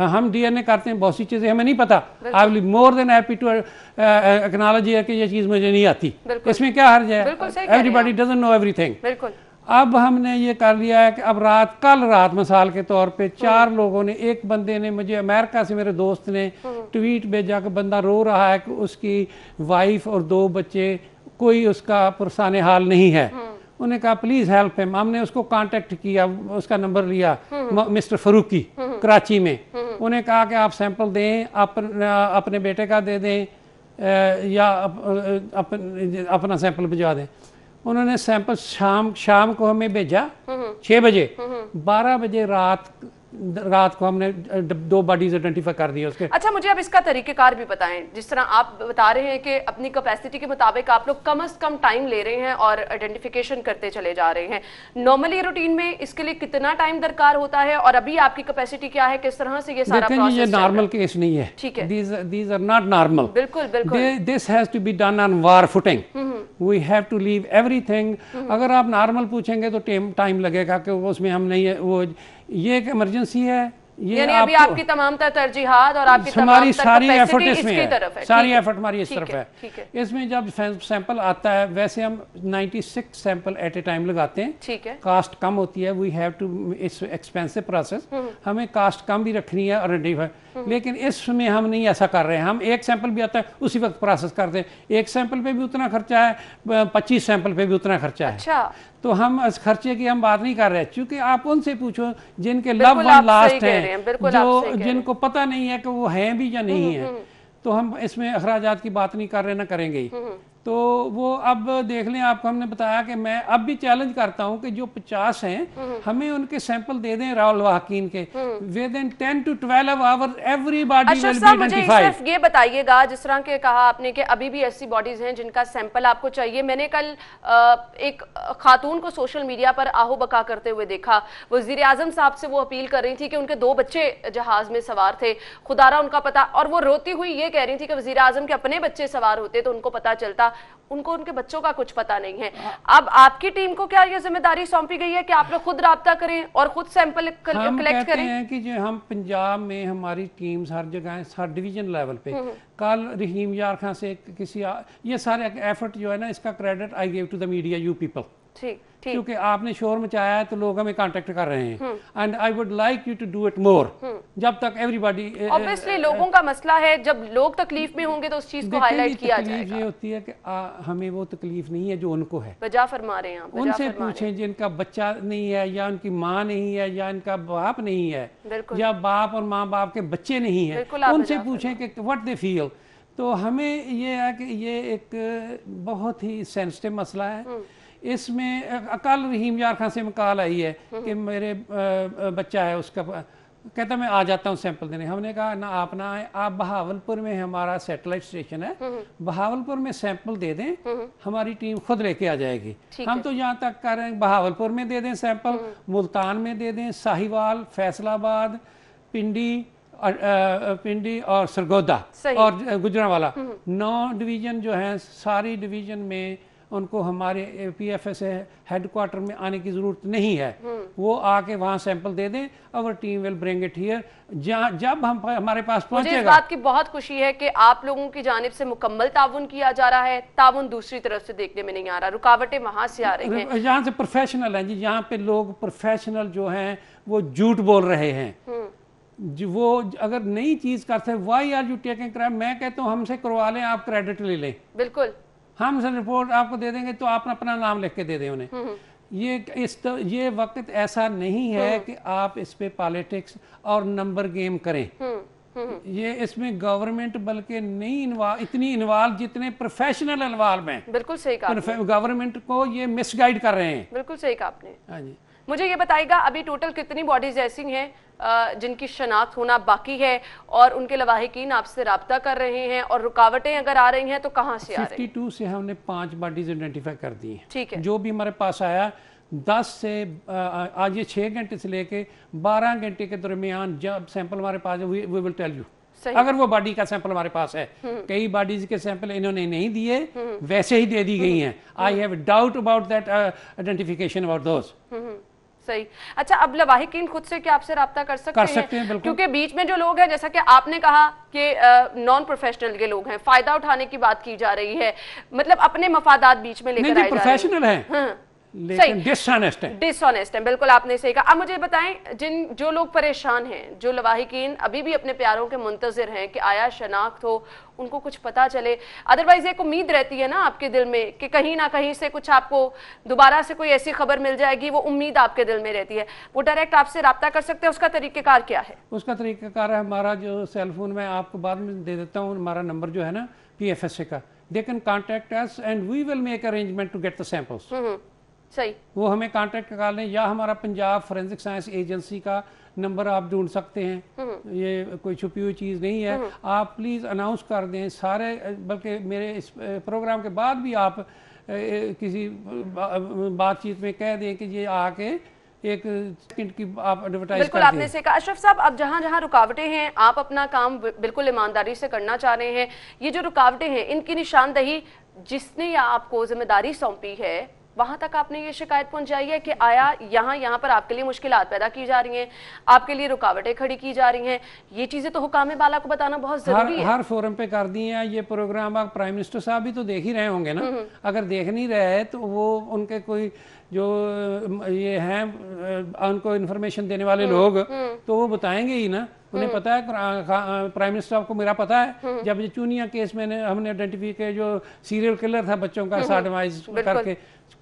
हम डीएनए करते हैं, बहुत सी चीजें हमें नहीं पता। I will more than happy to acknowledge कि ये चीज मुझे नहीं आती। इसमें क्या हर्ज है? Everybody doesn't know everything. बिल्कुल। अब हमने ये कर लिया है कि अब कल रात मिसाल के तौर पे 4 लोगों ने, एक बंदे ने मुझे अमेरिका से, मेरे दोस्त ने ट्वीट भेजा कि बंदा रो रहा है कि उसकी वाइफ और 2 बच्चे, कोई उसका पुरसाने हाल नहीं है। उन्होंने कहा प्लीज़ हेल्प हिम। हमने उसको कांटेक्ट किया, उसका नंबर लिया, मिस्टर फरूकी कराची में। उन्हें कहा कि आप सैंपल दें, अपने बेटे का दे दें या अपना सैंपल भिजवा दें। उन्होंने सैंपल शाम को हमें भेजा 6 बजे, 12 बजे रात को हमने 2 बॉडीज आइडेंटिफाई कर दी उसके। अच्छा, मुझे अब इसका तरीकेकार भी बताएं। जिस तरह आप बता रहे हैं कि अपनी कैपेसिटी के मुताबिक आप लोग कम से कम टाइम ले रहे हैं और आइडेंटिफिकेशन करते चले जा रहे हैं, नॉर्मली रूटीन में इसके लिए कितना टाइम दरकार होता है और अभी आपकी कैपेसिटी क्या है, किस तरह से ये सारा प्रोसेस? ये नॉर्मल केस नहीं है, ठीक है, these are not normal, बिल्कुल बिल्कुल, this has to be done on war footing, we have to leave everything। अगर आप नॉर्मल पूछेंगे तो टाइम लगेगा कि उसमें हम नहीं है, वो ये एक इमरजेंसी है। यानी अभी आपकी तमाम तरजीहात और आपकी हमारी सारी एफर्ट इसमें है, सारी एफर्ट हमारी इस तरफ है। इसमें जब सैंपल आता है, वैसे हम 96 सैंपल एट ए टाइम लगाते हैं, ठीक है, कास्ट कम होती है, we have to, it's expensive process, हमें कास्ट कम भी रखनी है और लेकिन इसमें हम नहीं ऐसा कर रहे हैं। हम एक सैंपल भी आता है उसी वक्त प्रोसेस करते हैं, एक सैंपल पे भी उतना खर्चा है, 25 सैंपल पे भी उतना खर्चा है। अच्छा, तो हम इस खर्चे की हम बात नहीं कर रहे, क्योंकि आप उनसे पूछो जिनके लव वन लास्ट हैं, जो जिनको पता नहीं है कि वो हैं भी या नहीं है, तो हम इसमें अखराजात की बात नहीं कर रहे, ना करेंगे ही। तो वो अब देख लें, आपको हमने बताया कि मैं अब भी चैलेंज करता हूं कि जो 50 हैं हमें उनके सैंपल दे दें राहुल वाहकीन के, with in 10 to 12 hours everybody will be identified. सिर्फ ये बताइएगा, जिस तरह के कहा आपने कि अभी भी ऐसी बॉडीज हैं जिनका सैंपल आपको चाहिए। मैंने कल एक खातून को सोशल मीडिया पर आहो बका करते हुए देखा, वजीर आजम साहब से वो अपील कर रही थी कि उनके 2 बच्चे जहाज में सवार थे, खुदारा उनका पता, और वो रोती हुई ये कह रही थी कि वजीर आजम के अपने बच्चे सवार होते तो उनको पता चलता, उनको उनके बच्चों का कुछ पता नहीं है। अब आपकी टीम को क्या ये जिम्मेदारी सौंपी गई है कि आप लोग खुद राब्ता करें और खुद सैंपल कलेक्ट करें? हैं कि जो हम पंजाब में हमारी टीम्स हर जगह, हर डिवीजन लेवल पे, कल रहीम यार खान से किसी ये सारे एफर्ट जो है ना, इसका credit I give to the media, you people, ठीक, क्योंकि आपने शोर मचाया है तो लोग हमें कांटेक्ट कर रहे हैं, and I would like you to do it more. जब तक एवरीबॉडी, ऑब्वियसली लोगों का मसला है, जब लोग तकलीफ में होंगे तो उस चीज को हाईलाइट किया जाएगा। ये होती है कि हमें वो तकलीफ नहीं है जो उनको है। वजह फरमा रहे हैं आप, उनसे पूछें जिनका बच्चा नहीं है, या उनकी माँ नहीं है, या इनका बाप नहीं है, या बाप और माँ बाप के बच्चे नहीं है, उनसे पूछें कि व्हाट दे फील। तो हमें ये है कि ये एक बहुत ही सेंसिटिव मसला है। इसमें कल रहीम यार खान से कॉल आई है कि मेरे बच्चा है, उसका कहता मैं आ जाता हूँ सैंपल देने। हमने कहा ना, आप ना आए, आप बहावलपुर में हमारा सैटेलाइट स्टेशन है, बहावलपुर में सैंपल दे दें, हमारी टीम खुद लेके आ जाएगी। हम तो यहाँ तक कर रहे हैं, बहावलपुर में दे दें सैंपल, मुल्तान में दे दें, साहिवाल, फैसलाबाद, पिंडी और सरगोदा और गुजरांवाला, 9 डिवीजन जो हैं, सारी डिवीजन में उनको हमारे PFS हेडक्वार्टर में आने की जरूरत नहीं है, वो आके वहाँ सैंपल दे दें, our team will bring it here. जब हम हमारे पास पहुंचेगा। मुझे इस बात की बहुत खुशी है कि आप लोगों की जानिब से मुकम्मल ताउन किया जा रहा है, ताउन दूसरी तरफ से देखने में नहीं आ रहा, रुकावटें वहां से आ रही हैं। यहाँ से प्रोफेशनल हैं जी, यहाँ पे लोग प्रोफेशनल जो हैं वो झूठ बोल रहे हैं, वो अगर नई चीज करते हैं, why are you taking credit, मैं कहता हूँ हमसे करवा लें, आप क्रेडिट ले लें, बिल्कुल हम से रिपोर्ट आपको दे देंगे तो आप अपना नाम लिख के दे दें उन्हें। ये वक्त ऐसा नहीं है कि आप इस पे पॉलिटिक्स और नंबर गेम करें। ये इसमें गवर्नमेंट बल्कि नहीं इतनी इन्वॉल्व जितने प्रोफेशनल इन्वॉल्व हैं। बिल्कुल सही कहा, गवर्नमेंट को ये मिसगाइड कर रहे हैं। बिल्कुल सही कहा आपने। हाँ जी, मुझे ये बताइएगा, अभी टोटल कितनी बॉडीज ऐसी हैं जिनकी शनाख्त होना बाकी है और उनके लवाहिकीन आपसे राब्ता कर रहे हैं, और रुकावटें अगर आ रही हैं तो कहाँ से आ रही हैं? 52 से हमने 5 बॉडीज आइडेंटिफाई कर दी हैं। ठीक है, जो भी हमारे पास आया 10 से आज ये 6 घंटे से लेके 12 घंटे के दरमियान जब सैंपल हमारे पास है, वी विल टेल यू अगर वो बॉडी का सैंपल हमारे पास है। कई बॉडीज के सैंपल इन्होंने नहीं दिए, वैसे ही दे दी गई हैं। I have doubt about that identification about those. सही। अच्छा, अब लवाहिकीन खुद से क्या आपसे राब्ता कर सकते हैं? क्योंकि बीच में जो लोग हैं, जैसा कि आपने कहा कि नॉन प्रोफेशनल के लोग हैं, फायदा उठाने की बात की जा रही है, मतलब अपने मफादात बीच में लेकर आए जा रहे हैं। प्रोफेशनल है लेकिन डिसऑनेस्ट है। बिल्कुल आपने सही कहा। अब मुझे बताएं, जो लोग परेशान हैं, जो लवाहिकीन अभी भी अपने प्यारों के मुंतजिर हैं कि आया शनाख्त हो, उनको कुछ पता चले, अदरवाइज एक उम्मीद रहती है ना आपके दिल में कि कहीं ना कहीं से कुछ आपको दोबारा से कोई ऐसी खबर मिल जाएगी, वो उम्मीद आपके दिल में रहती है, वो डायरेक्ट आपसे राब्ता कर सकते हैं। उसका तरीक़ेकार क्या है? उसका तरीक़ेकार है हमारा जो सेलफोन, मैं आपको बाद में दे देता हूँ, हमारा नंबर जो है ना PFSA का they can contact us and we will make arrangement to get the samples. सही, वो हमें कांटेक्ट कर लें, या हमारा पंजाब फोरेंसिक साइंस एजेंसी का नंबर आप ढूंढ सकते हैं, ये कोई छुपी हुई चीज़ नहीं है। आप प्लीज़ अनाउंस कर दें सारे, बल्कि मेरे इस प्रोग्राम के बाद भी आप किसी बातचीत में कह दें कि ये आके एक सेकंड की आप एडवर्टाइज बिल्कुल आपने से कहा। अशरफ साहब, अब जहाँ जहाँ रुकावटें हैं, आप अपना काम बिल्कुल ईमानदारी से करना चाह रहे हैं, ये जो रुकावटें हैं इनकी निशानदही जिसने या आपको जिम्मेदारी सौंपी है वहां तक आपने ये शिकायत पहुंचाई है कि आया यहाँ पर आपके लिए मुश्किलात पैदा की जा रही हैं, आपके लिए रुकावटें खड़ी की जा रही हैं, ये चीजें तो हुकाम बाला को बताना बहुत जरूरी है। हर फोरम पे कर दी है ये प्रोग्राम। आप प्राइम मिनिस्टर साहब भी तो देख ही रहे होंगे ना, अगर देख नहीं रहे तो वो उनके कोई जो ये हैं उनको इन्फॉर्मेशन देने वाले लोग तो वो बताएंगे ही ना, उन्हें पता है। प्राइम मिनिस्टर आपको मेरा पता है, जब ये चूनिया केस में हमने आइडेंटिफाई किया जो सीरियल किलर था बच्चों का साडमाइज करके,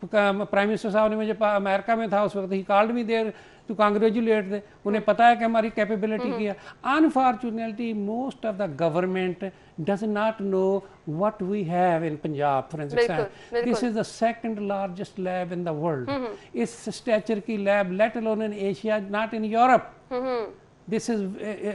प्राइम मिनिस्टर साहब ने मुझे अमेरिका में था उस वक्त, he called me there to congratulate they, उन्हें पता है कि हमारी कैपेबिलिटी की है। Unfortunately most of the government does not know what we have in Punjab forensic science. This is the second largest lab in the world. इस stretcher की lab, let alone in Asia, not in Europe. This is,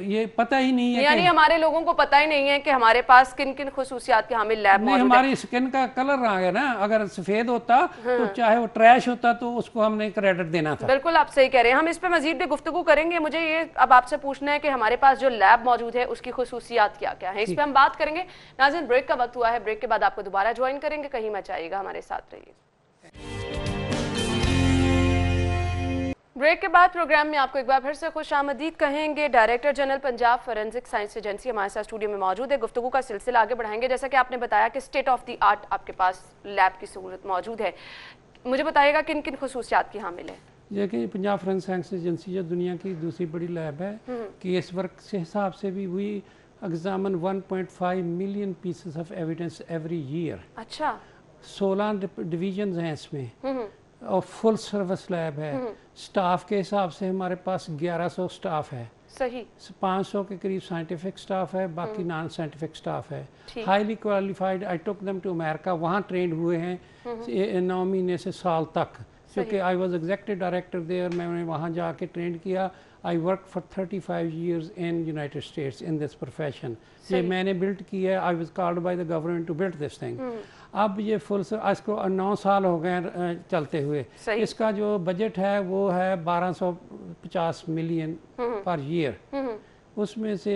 ये पता ही नहीं है, यानी हमारे लोगों को पता ही नहीं है कि हमारे पास किन किन खुसूसियात के हामिल लैब मौजूद है। हमारी स्किन का कलर आ गया ना, अगर सफेद होता तो चाहे वो ट्रैश होता तो उसको हमने क्रेडिट देना था। बिल्कुल आप सही कह रहे हैं, हम इस पे मजीद भी गुफ्तगू करेंगे। मुझे ये अब आपसे पूछना है कि हमारे पास जो लैब मौजूद है उसकी खुसूसियात क्या क्या है, इस पे हम बात करेंगे। नाज़रीन, ब्रेक का वक्त हुआ है, ब्रेक के बाद आपको दोबारा ज्वाइन करेंगे, कहीं मत जाइएगा, हमारे साथ रहिए। ब्रेक के बाद प्रोग्राम में आपको एक बार फिर से खुशामदीद कहेंगे। Director general Punjab forensic science agency हमारे साथ स्टूडियो में मौजूद है। गुफ्तगू का सिलसिला आगे बढ़ाएंगे। जैसा कि आपने बताया कि स्टेट ऑफ द आर्ट आपके पास लैब की सहूलत मौजूद है, मुझे बताइएगा किन किन खुसूसियात की हामिल है। देखिए, पंजाब फोरेंसिक साइंस एजेंसी जो दुनिया की दूसरी बड़ी लैब है, केस वर्क से हिसाब से भी we examine 1.5 million pieces of evidence every year. अच्छा, 16 डिवीजन हैं इसमें और फुल सर्विस लैब है। स्टाफ के हिसाब से हमारे पास 1100 स्टाफ है। सही, 500 के करीब साइंटिफिक स्टाफ है, बाकी नॉन साइंटिफिक स्टाफ है। Highly qualified, I took them to America, वहाँ ट्रेंड हुए हैं 9 महीने से साल तक, क्योंकि I was executive director there, मैंने वहाँ जाके ट्रेंड किया। I work for 35 years in United States in this profession. ये मैंने बिल्ड किया है, I was called by the government to build this thing. अब ये फुल इसको 9 साल हो गए चलते हुए। इसका जो बजट है वो है 1250 मिलियन पर ईयर। उसमें से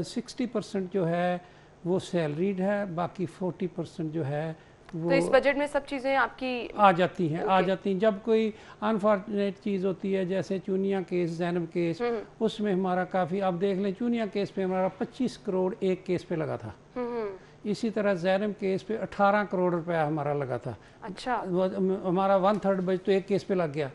60% जो है वो सैलरीड है, बाकी 40% जो है वो, तो इस बजट में सब चीज़ें आपकी आ जाती हैं। जब कोई अनफॉर्चुनेट चीज़ होती है, जैसे चूनिया केस, जैनब केस, उसमें हमारा काफ़ी, आप देख लें चूनिया केस पे हमारा 25 करोड़ एक केस पे लगा था। इसी तरह जैनब केस पे 18 करोड़ रुपया हमारा लगा था। अच्छा, हमारा 1/3 बजट तो एक केस पे लग गया।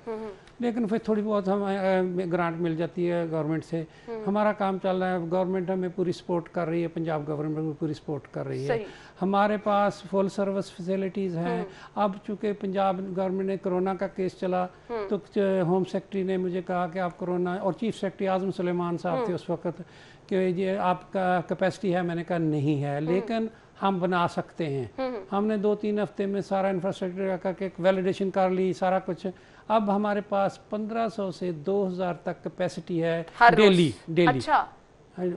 लेकिन फिर थोड़ी बहुत हमें ग्रांट मिल जाती है गवर्नमेंट से, हमारा काम चल रहा है, गवर्नमेंट हमें पूरी सपोर्ट कर रही है, पंजाब गवर्नमेंट में पूरी सपोर्ट कर रही है। हमारे पास फुल सर्विस फैसिलिटीज़ हैं। अब चूँकि पंजाब गवर्नमेंट ने कोरोना का केस चला तो होम सेक्रेटरी ने मुझे कहा कि आप कोरोना, और चीफ सेक्रेटरी आजम सुलेमान साहब थे उस वक्त, कि ये आपका कैपेसिटी है। मैंने कहा नहीं है, लेकिन हम बना सकते हैं। हमने 2-3 हफ्ते में सारा इंफ्रास्ट्रक्चर का वैलिडेशन कर ली, सारा कुछ। अब हमारे पास 1500 से 2000 तक कैपेसिटी है डेली। अच्छा,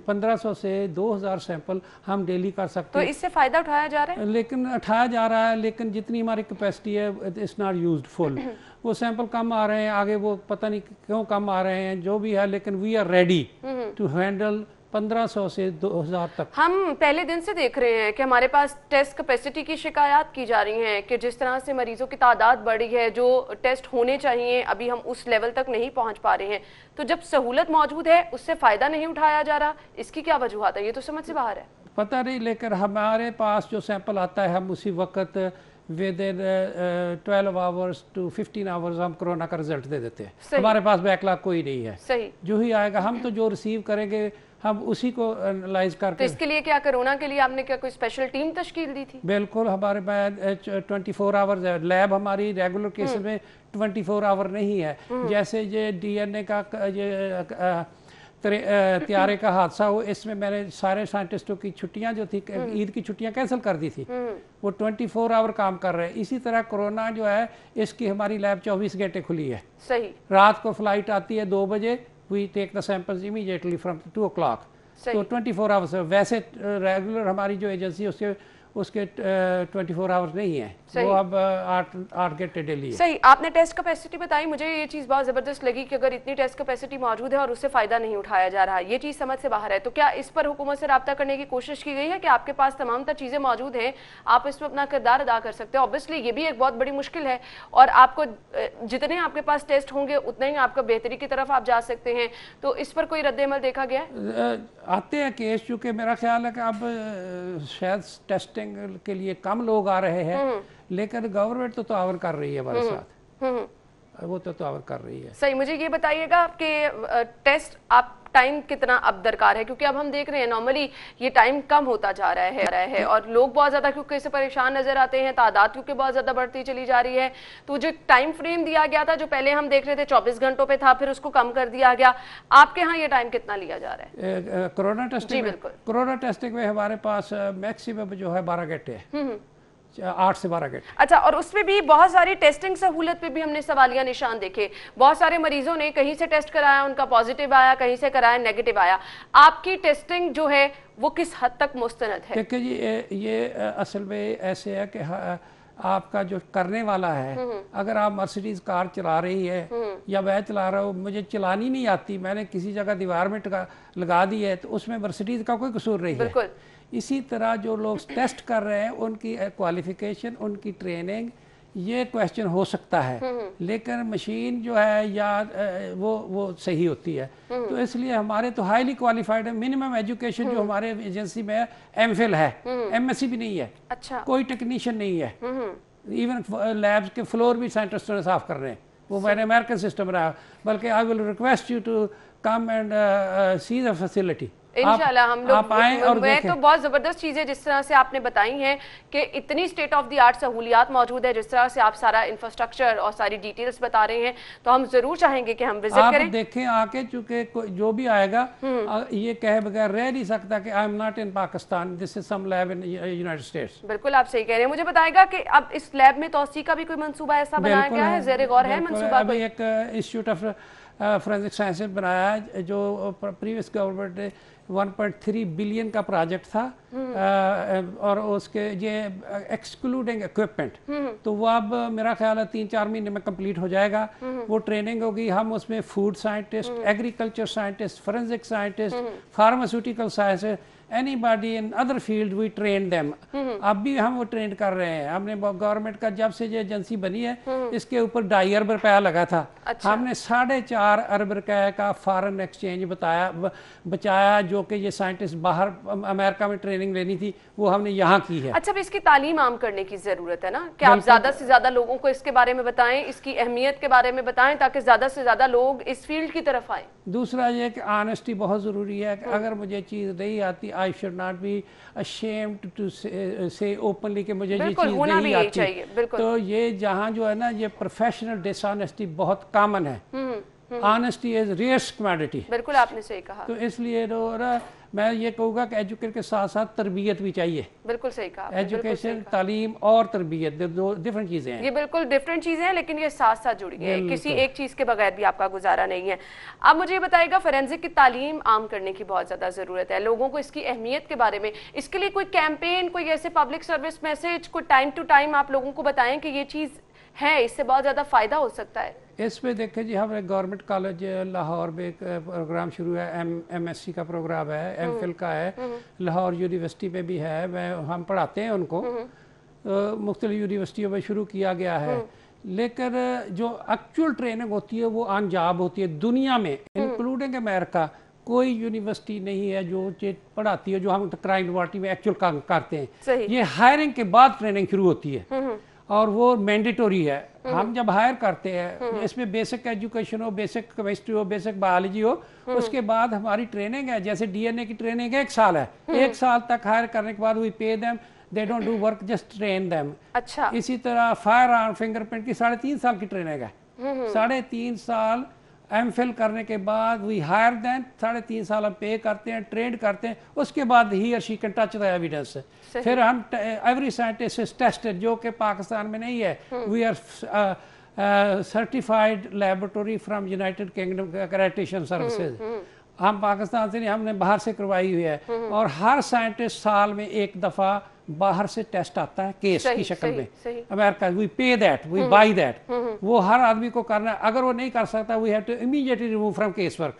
1500 से 2000 सैंपल हम डेली कर सकते हैं। तो इससे फायदा उठाया जा रहा है? लेकिन उठाया जा रहा है, लेकिन जितनी हमारी कैपेसिटी है इट्स नॉट यूज्ड फुल। वो सैंपल कम आ रहे हैं, आगे वो पता नहीं क्यों कम आ रहे हैं, जो भी है, लेकिन we are ready to handle 1500 से 2000 तक। हम पहले दिन से देख रहे हैं कि हमारे पास टेस्ट कैपेसिटी की शिकायत की जा रही हैं कि जिस तरह से मरीजों की तादाद बढ़ी है, जो टेस्ट होने चाहिए अभी हम उस लेवल तक नहीं पहुंच पा रहे हैं। तो जब सहूलत मौजूद है उससे फायदा नहीं उठाया जा रहा, इसकी क्या वजूहत है? ये तो समझ से बाहर है। पता नहीं, लेकिन हमारे पास जो सैंपल आता है हम उसी वक्त within 12 hours to 15 hours हम कोरोना का रिजल्ट दे देते हैं। हमारे पास बैकलॉग कोई नहीं है। सही, जो ही आएगा हम तो जो रिसीव करेंगे हम उसी को एनालाइज करके। तो इसके लिए क्या, कोरोना के लिए आपने क्या कोई स्पेशल टीम तश्कील दी थी? बिल्कुल, हमारे पास 24 आवर्स है लैब। हमारी रेगुलर केसेस में 24 आवर नहीं है। जैसे ये DNA का ये त्यारे का हादसा हो, इसमें मैंने सारे साइंटिस्टों की छुट्टियां जो थी, ईद की छुट्टियां कैंसिल कर दी थी। वो 24 आवर काम कर रहे हैं। इसी तरह कोरोना जो है, इसकी हमारी लैब 24 घंटे खुली है। सही। रात को फ्लाइट आती है 2 बजे, we take the samples immediately from 2 o'clock। तो 24 आवर्स। वैसे रेगुलर हमारी जो एजेंसी उसके 24 आवर्स नहीं है, वो अब 8 घंटे डेली है। सही। आपने टेस्ट कैपेसिटी बताई, मुझे ये चीज़ बहुत ज़बरदस्त लगी कि अगर इतनी टेस्ट कैपेसिटी मौजूद है और उससे फ़ायदा नहीं उठाया जा रहा है, ये चीज़ समझ से बाहर है। तो क्या इस पर हुकूमत से रब्ता करने की कोशिश की गई है कि आपके पास तमाम तर चीज़ें मौजूद हैं, आप इसमें अपना किरदार अदा कर सकते हैं? ऑब्वियसली ये भी एक बहुत बड़ी मुश्किल है, और आपको जितने आपके पास टेस्ट होंगे उतने ही आपका बेहतरी की तरफ आप जा सकते हैं। तो इस पर कोई रद्द-ए-अमल देखा गया है? आते हैं केस, चूँकि मेरा ख्याल है कि अब शायद टेस्टिंग के लिए कम लोग आ रहे हैं, लेकिन गवर्नमेंट तो तावन कर रही है हमारे साथ, वो तो तावन कर रही है। सही। मुझे ये बताइएगा कि टेस्ट आप टाइम कितना अब दरकार है, क्योंकि अब हम देख रहे हैं नॉर्मली ये टाइम कम होता जा रहा है और लोग बहुत ज़्यादा क्योंकि इससे परेशान नजर आते हैं, तादाद क्योंकि बहुत ज़्यादा बढ़ती चली जा रही है। तो जो टाइम फ्रेम दिया गया था, जो पहले हम देख रहे थे 24 घंटों पे था, फिर उसको कम कर दिया गया, आपके यहाँ ये टाइम कितना लिया जा रहा है? Corona testing? जी बिल्कुल। कोरोना टेस्टिंग में हमारे पास मैक्सिमम जो है 12 घंटे है, 8 से 12 घंटे। अच्छा, और उसमें भी बहुत सारी टेस्टिंग सहूलत पे भी हमने सवालिया निशान देखे। बहुत सारे मरीजों ने कहीं से टेस्ट कराया, उनका पॉजिटिव आया, कहीं से कराया नेगेटिव आया। आपकी टेस्टिंग जो है वो किस हद तक मुस्तनद है? देखिए जी, ये असल में ऐसे है कि आपका जो करने वाला है, अगर आप मर्सिडीज कार चला रही है या मैं चला रहा हूँ, मुझे चलानी नहीं आती, मैंने किसी जगह दीवार में लगा दी है, तो उसमें मर्सिडीज का कोई कसूर नहीं है। इसी तरह जो लोग टेस्ट कर रहे हैं, उनकी क्वालिफिकेशन, उनकी ट्रेनिंग, ये क्वेश्चन हो सकता है, लेकिन मशीन जो है या वो सही होती है। तो इसलिए हमारे तो हाईली क्वालिफाइड है। मिनिमम एजुकेशन जो हमारे एजेंसी में है, एमफिल है, एमएससी भी नहीं है। अच्छा। कोई टेक्नीशियन नहीं है। इवन लैब्स के फ्लोर भी साइंटिस्टों ने साफ कर रहे हैं, वो मैंने अमेरिकन सिस्टम रहा। बल्कि I will request you to come and see the facility. इंशाल्लाह हम लोग आए और मैं तो बहुत ज़बरदस्त चीज़ें जिस तरह से आपने बताई हैं कि इतनी स्टेट ऑफ द आर्ट सहूलियात मौजूद है, जिस तरह से आप सारा इंफ्रास्ट्रक्चर और सारी डिटेल्स बता रहे हैं, तो हम ज़रूर चाहेंगे कि हम विजिट करें। आप देखें आके, चूंकि जो भी आएगा ये कहे बगैर रह नहीं सकता कि I am not in Pakistan, this is some lab in United States. बिल्कुल आप सही कह रहे हैं। मुझे बताएगा कि अब इस लैब में तौसी का भी कोई मंसूबा ऐसा बनाया गया है, ज़ेरे गौर है मंसूबा? अभी एक इंस्टीट्यूट ऑफ फोरेंसिक साइंसेज बनाया है, जो प्रीवियस गवर्नमेंट ने 1.3 बिलियन का प्रोजेक्ट था, और उसके ये एक्सक्लूडिंग इक्विपमेंट, तो वो अब मेरा ख्याल है 3-4 महीने में कंप्लीट हो जाएगा। वो ट्रेनिंग होगी, हम उसमें food scientist, agriculture scientist, forensic scientist, pharmaceutical scientist, anybody in other field we train them. अब भी हम वो ट्रेन कर रहे हैं। हमने गवर्नमेंट का जब से ये एजेंसी बनी है, इसके ऊपर 2.5 अरब रुपया लगा था। अच्छा। हमने 4.5 अरब रुपए का फॉरेन एक्सचेंज बचाया, जो कि ये साइंटिस्ट बाहर अमेरिका में ट्रेनिंग लेनी थी, वो हमने यहाँ की है। अच्छा, इसकी तालीम आम करने की जरूरत है ना, कि आप ज्यादा से ज्यादा लोगों को इसके बारे में बताएं, इसकी अहमियत के बारे में बताएं, ताकि ज्यादा से ज्यादा लोग इस फील्ड की तरफ आए। दूसरा ये कि ऑनेस्टी बहुत ज़रूरी है कि अगर मुझे चीज़ नहीं आती, I should not be ashamed to say openly कि मुझे ये चीज़ नहीं आती। तो ये जहाँ जो है ना, ये प्रोफेशनल डिसऑनेस्टी बहुत कॉमन है। Honesty is rarest commodity. बिल्कुल आपने सही कहा। तो इसलिए मैं ये कहूँगा कि एजुकेशन के साथ साथ तरबियत भी चाहिए। बिल्कुल सही कहा। एजुकेशन, तालीम और तरबियत दो डिफरेंट चीज़ें हैं। ये बिल्कुल डिफरेंट चीज़ें हैं, लेकिन ये साथ साथ जुड़ी है, किसी एक चीज़ के बगैर भी आपका गुजारा नहीं है। अब मुझे ये बताइएगा, फोरेंसिक की तालीम आम करने की बहुत ज़्यादा ज़रूरत है, लोगों को इसकी अहमियत के बारे में। इसके लिए कोई कैंपेन, कोई ऐसे पब्लिक सर्विस मैसेज, कोई टाइम टू टाइम आप लोगों को बताएं कि ये चीज़ है, इससे बहुत ज़्यादा फ़ायदा हो सकता है। इसमें देखें जी, हमारे गवर्नमेंट कॉलेज लाहौर में एक प्रोग्राम शुरू है, MSc का प्रोग्राम है, MPhil का है, लाहौर यूनिवर्सिटी में भी है, हम पढ़ाते हैं उनको, मुख्तलिफ यूनिवर्सिटियों में शुरू किया गया है। लेकिन जो एक्चुअल ट्रेनिंग होती है वो ऑन जॉब होती है। दुनिया में इंक्लूडिंग अमेरिका कोई यूनिवर्सिटी नहीं है जो पढ़ाती है जो हम क्राइम लैबोरेटरी में एक्चुअल काम करते हैं। ये हायरिंग के बाद ट्रेनिंग शुरू होती है और वो मैंडेटरी है। हम जब हायर करते हैं, इसमें बेसिक एजुकेशन हो, बेसिक केमिस्ट्री हो, बेसिक बायोलॉजी हो, उसके बाद हमारी ट्रेनिंग है, जैसे DNA की ट्रेनिंग 1 साल है। 1 साल तक हायर करने के बाद we pay them, they don't do work, just train them. अच्छा। इसी तरह फायर आर्म फिंगरप्रिंट की 3.5 साल की ट्रेनिंग है। 3.5 साल एमफिल करने के बाद वी हायर देन 3.5 साल हम पे करते हैं, ट्रेन करते हैं, उसके बाद ही और she can touch the evidence. फिर हम एवरी साइंटिस्ट इज टेस्टेड, जो कि पाकिस्तान में नहीं है। We are certified laboratory from United Kingdom accreditation services. हम पाकिस्तान से नहीं, हमने बाहर से करवाई हुई है। और हर साइंटिस्ट साल में एक दफ़ा बाहर से टेस्ट आता है केस की शक्ल में। अमेरिका वी पे दैट, वी बाई दैट, वो हर आदमी को करना है। अगर वो नहीं कर सकता we have to immediately remove from case work.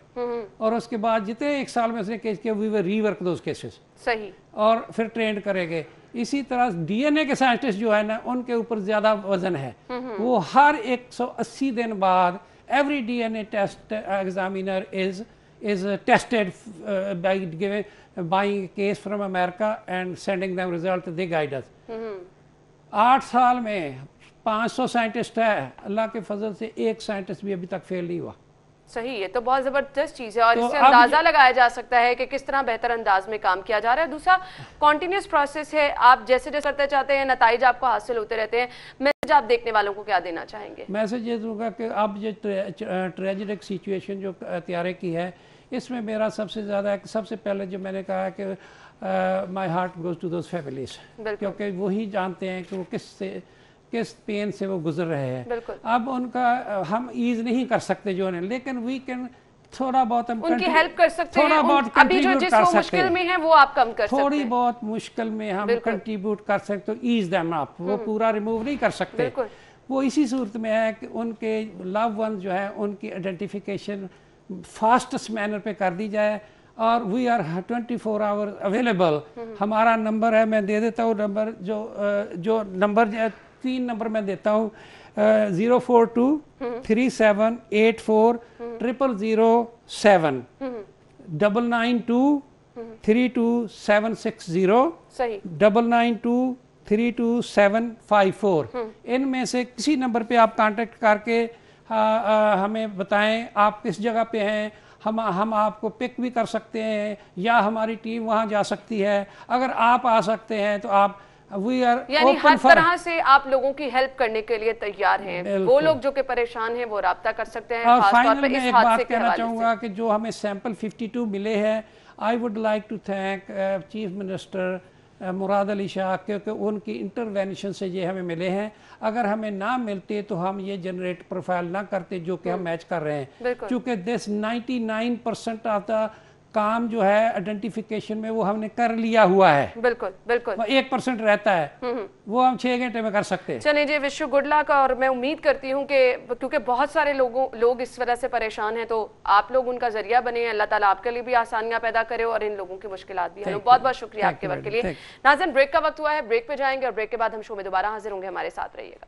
और उसके बाद जितने एक साल में उसने केस किया we will rework those cases. सही। और फिर ट्रेंड करेंगे। इसी तरह डीएनए के साइंटिस्ट जो है ना, उनके ऊपर ज्यादा वजन है। वो हर 180 दिन बाद every DNA test examiner is tested by buying a case from America and sending them result, they guide us। 8 साल में 500 साइंटिस्ट है, अल्लाह के फजल से एक साइंटिस्ट भी अभी तक फेल नहीं हुआ। सही है, तो बहुत ज़बरदस्त चीज़ है। और तो इससे अंदाज़ा लगाया जा सकता है कि किस तरह बेहतर अंदाज में काम किया जा रहा है। दूसरा कॉन्टीन्यूस प्रोसेस है, आप जैसे जैसे करते चाहते हैं नताइज आपको हासिल होते रहते हैं। मैसेज आप देखने वालों को क्या देना चाहेंगे? मैसेज ये दूंगा कि अब ये ट्रेजिक सिचुएशन जो तैयारी की है, इसमें मेरा सबसे ज़्यादा, सबसे पहले जो मैंने कहा कि my heart goes to those families, क्योंकि वही जानते हैं कि वो किस पेन से वो गुजर रहे हैं। अब उनका हम ईज नहीं कर सकते जो है, लेकिन वी कैन थोड़ा बहुत हम उनकी हेल्प कर सकते हैं। थोड़ा बहुत अभी जो जिस वो मुश्किल में है वो आप कम कर सकते हैं। थोड़ी बहुत मुश्किल में हम कंट्रीब्यूट कर सकते, ईज देम अप। वो पूरा रिमूव नहीं कर सकते। वो इसी सूरत में है कि उनके लव वन जो है उनकी आइडेंटिफिकेशन फास्टेस्ट मैनर पे कर दी जाए। और वी आर 24 आवर अवेलेबल। हमारा नंबर है, मैं दे देता हूँ नंबर, जो नंबर 3 नंबर मैं देता हूँ, 042 3784 0007, 992 32760, 992 32754। इनमें से किसी नंबर पे आप कांटेक्ट करके हमें बताएं आप किस जगह पे हैं। हम आपको पिक भी कर सकते हैं या हमारी टीम वहां जा सकती है। अगर आप आ सकते हैं तो आप वी आर यानी हर तरह से आप लोगों की हेल्प करने के लिए तैयार हैं। वो लोग जो कि परेशान हैं वो राब्ता कर सकते हैं। और फाइनल में एक बात कहना चाहूँगा कि जो हमें सैंपल 52 मिले हैं, I would like to thank chief minister Murad Ali Shah, क्योंकि उनकी इंटरवेंशन से ये हमें मिले हैं। अगर हमें ना मिलते तो हम ये जनरेट प्रोफाइल ना करते जो कि हम मैच कर रहे हैं। क्योंकि दिस 99% ऑफ द काम जो है आइडेंटिफिकेशन में वो हमने कर लिया हुआ है। बिल्कुल बिल्कुल 1% रहता है, वो हम 6 घंटे में कर सकते हैं। चलिए जी, विश यू गुड लक। और मैं उम्मीद करती हूँ कि क्योंकि बहुत सारे लोग इस वजह से परेशान हैं, तो आप लोग उनका जरिया बने। अल्लाह ताला आपके लिए भी आसानियां पैदा करे और इन लोगों की मुश्किलात भी हल। बहुत बहुत शुक्रिया आपके वक्त के लिए। नाज़रीन, ब्रेक का वक्त हुआ है, ब्रेक पे जाएंगे और ब्रेक के बाद हम शो में दोबारा हाजिर होंगे। हमारे साथ रहिएगा।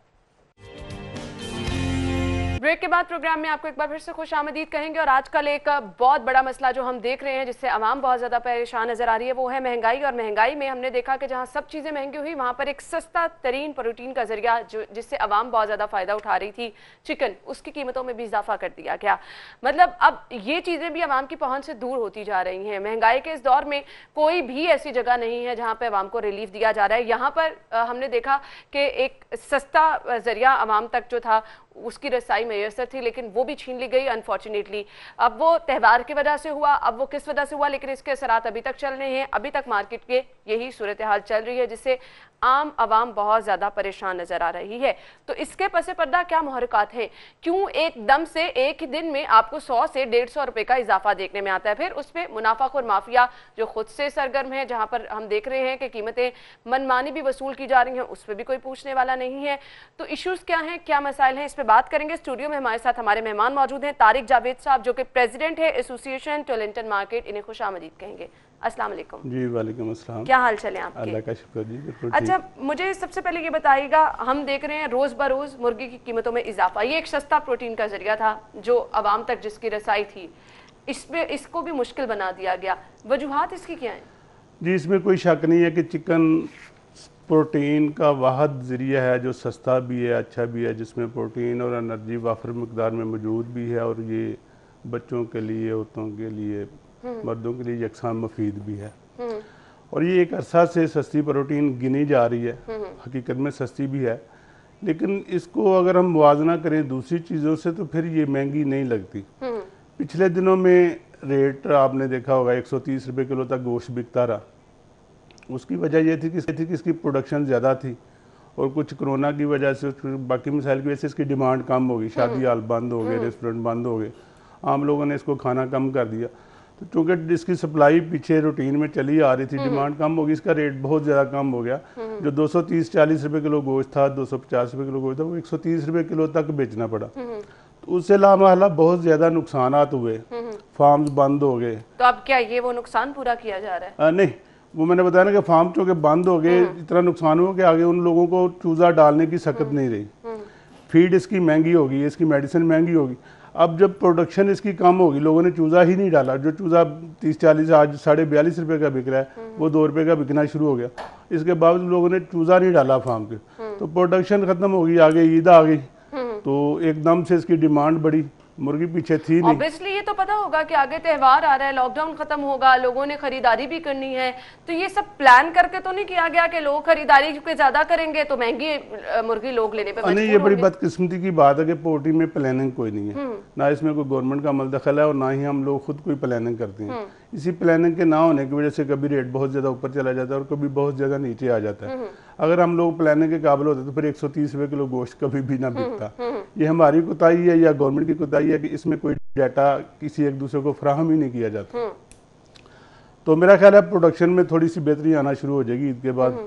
ब्रेक के बाद प्रोग्राम में आपको एक बार फिर से खुश आमदीद कहेंगे। और आजकल एक बहुत बड़ा मसला जो हम देख रहे हैं, जिससे आवाम बहुत ज़्यादा परेशान नजर आ रही है, वो है महंगाई। और महंगाई में हमने देखा कि जहां सब चीज़ें महंगी हुई, वहां पर एक सस्ता तरीन प्रोटीन का जरिया जिससे आवाम बहुत ज़्यादा फ़ायदा उठा रही थी, चिकन, उसकी कीमतों में भी इजाफा कर दिया गया। मतलब अब ये चीज़ें भी आवाम की पहुँच से दूर होती जा रही हैं। महंगाई के इस दौर में कोई भी ऐसी जगह नहीं है जहाँ पर आवाम को रिलीफ दिया जा रहा है। यहाँ पर हमने देखा कि एक सस्ता जरिया आवाम तक जो था उसकी रसाई मैसर थी, लेकिन वो भी छीन ली गई अनफॉर्चुनेटली। अब वो त्यौहार की वजह से हुआ, अब वो किस वजह से हुआ, लेकिन इसके असरात अभी तक चल रहे हैं। अभी तक मार्केट के यही सूरत हाल चल रही है, जिससे आम आवाम बहुत ज़्यादा परेशान नजर आ रही है। तो इसके पसे पर्दा क्या मुहरकात हैं? क्यों एकदम से एक ही दिन में आपको 100 से 150 रुपए का इजाफा देखने में आता है? फिर उस पर मुनाफाखोर माफिया जो खुद से सरगर्म है, जहां पर हम देख रहे हैं कि कीमतें मनमानी भी वसूल की जा रही हैं, उस पर भी कोई पूछने वाला नहीं है। तो इश्यूज़ क्या हैं, क्या मसाइल हैं, इस पर बात करेंगे। स्टूडियो में हमारे साथ हमारे मेहमान मौजूद हैं। तारिक जावेद साहब, जो कि प्रेसिडेंट है एसोसिएशन टोलेंटन मार्केट, इन्हें खुश आमदीद कहेंगे। अस्सलाम वालेकुम। जी वालेकुम अस्सलाम। क्या हाल चले आपके? अल्लाह का शुक्र जी, बिल्कुल। अच्छा, मुझे सबसे पहले ये बताइएगा, हम देख रहे हैं रोज बरोज मुर्गी की कीमतों में इजाफा। ये एक सस्ता प्रोटीन का जरिया था जो आवाम तक जिसकी रसाई थी, इसको भी मुश्किल बना दिया गया। वजूहात इसकी क्या है? जी, इसमें कोई शक नहीं है कि चिकन प्रोटीन का वाहद ज़रिया है जो सस्ता भी है, अच्छा भी है, जिसमें प्रोटीन और एनर्जी वाफर मकदार में मौजूद भी है, और ये बच्चों के लिए, औरतों के लिए, मर्दों के लिए यकसां मुफीद भी है। और ये एक अरसा से सस्ती प्रोटीन गिनी जा रही है, हकीकत में सस्ती भी है, लेकिन इसको अगर हम मुवाजना करें दूसरी चीज़ों से तो फिर ये महंगी नहीं लगती। पिछले दिनों में रेट आपने देखा होगा 130 रुपये किलो तक गोश्त बिकता रहा। उसकी वजह ये थी कि इसकी प्रोडक्शन ज़्यादा थी और कुछ कोरोना की वजह से, बाकी मिसाइल की वजह से इसकी डिमांड कम हो गई, शादी हाल बंद हो गए, रेस्टोरेंट बंद हो गए, आम लोगों ने इसको खाना कम कर दिया। तो चूँकि इसकी सप्लाई पीछे रूटीन में चली आ रही थी, डिमांड कम होगी, इसका रेट बहुत ज़्यादा कम हो गया। जो 230-40 रुपये किलो गोश्त था, 250 रुपये किलो गोश्त था, वो 130 रुपये किलो तक बेचना पड़ा। तो उससे लामहला बहुत ज़्यादा नुकसान हुए, फार्म्स बंद हो गए। तो अब क्या ये वो नुकसान पूरा किया जा रहा है? नहीं, वो मैंने बताया ना कि फार्म चूँकि बंद हो गए, इतना नुकसान हुआ कि आगे उन लोगों को चूज़ा डालने की सकत नहीं रही। फीड इसकी महंगी होगी, इसकी मेडिसिन महंगी होगी। अब जब प्रोडक्शन इसकी कम होगी, लोगों ने चूज़ा ही नहीं डाला। जो चूज़ा 30-40 आज 42.5 रुपये का बिक रहा है, वो 2 रुपये का बिकना शुरू हो गया। इसके बावजूद लोगों ने चूज़ा नहीं डाला फार्म के, तो प्रोडक्शन खत्म होगी, आगे ईद आ गई, तो एकदम से इसकी डिमांड बढ़ी। मुर्गी पीछे थी नहीं। ऑब्वियसली ये तो पता होगा कि आगे त्योहार आ रहा है, लॉकडाउन खत्म होगा, लोगों ने खरीदारी भी करनी है, तो ये सब प्लान करके तो नहीं किया गया कि लोग खरीदारी के ज्यादा करेंगे तो महंगी मुर्गी लोग लेने पे मजबूर नहीं, ये बड़ी बदकिस्मती की बात है कि पोल्ट्री में प्लानिंग कोई नहीं है, ना इसमें कोई गवर्नमेंट का अमल दखल है और ना ही हम लोग खुद कोई प्लानिंग करते हैं। इसी प्लानिंग के ना होने की वजह से कभी रेट बहुत ज्यादा ऊपर चला जाता है और कभी बहुत ज्यादा नीचे आ जाता है। अगर हम लोग प्लानिंग के काबिल होते तो फिर 130 रुपये किलो गोश्त कभी भी ना बिकता। ये हमारी कोताही है या गवर्नमेंट की कोताही है कि इसमें कोई डाटा किसी एक दूसरे को फराहम ही नहीं किया जाता। तो मेरा ख्याल है प्रोडक्शन में थोड़ी सी बेहतरी आना शुरू हो जाएगी ईद के बाद।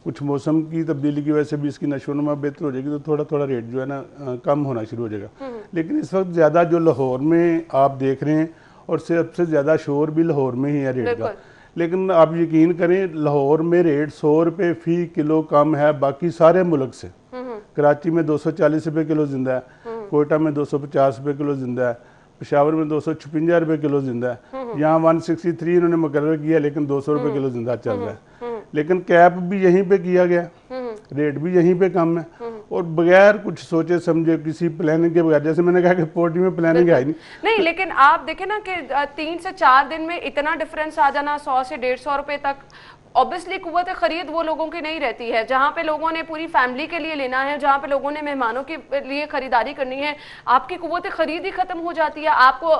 कुछ मौसम की तब्दीली की वजह से भी इसकी नशोनुमा बेहतर हो जाएगी, तो थोड़ा थोड़ा रेट जो है ना कम होना शुरू हो जाएगा। लेकिन इस वक्त ज़्यादा जो लाहौर में आप देख रहे हैं, और सबसे ज़्यादा शोर भी लाहौर में ही है रेट का। लेकिन आप यकीन करें, लाहौर में रेट 100 रुपये फी किलो कम है बाकी सारे मुल्क से। कराची में 240 रुपये किलो जिंदा है, कोयटा में 250 रुपये किलो जिंदा है, पेशावर में 256 रुपये किलो जिंदा है, यहाँ 163 इन्होंने मुकर्रर किया, लेकिन 200 रुपये किलो जिंदा चल रहा है। लेकिन कैप भी यहीं पे किया गया, रेट भी यहीं पे कम है, और बगैर कुछ सोचे समझे किसी प्लानिंग के बगैर, जैसे मैंने कहा कि पोल्ट्री में प्लानिंग है नहीं। लेकिन आप देखें ना कि 3 से 4 दिन में इतना डिफरेंस आ जाना 100 से 150 रुपए तक, ऑब्वियसली कुव्वत खरीद वो लोगों की नहीं रहती है। जहाँ पे लोगों ने पूरी फैमिली के लिए लेना है, जहाँ पे लोगों ने मेहमानों के लिए खरीदारी करनी है, आपकी कुव्वत खरीद ही खत्म हो जाती है। आपको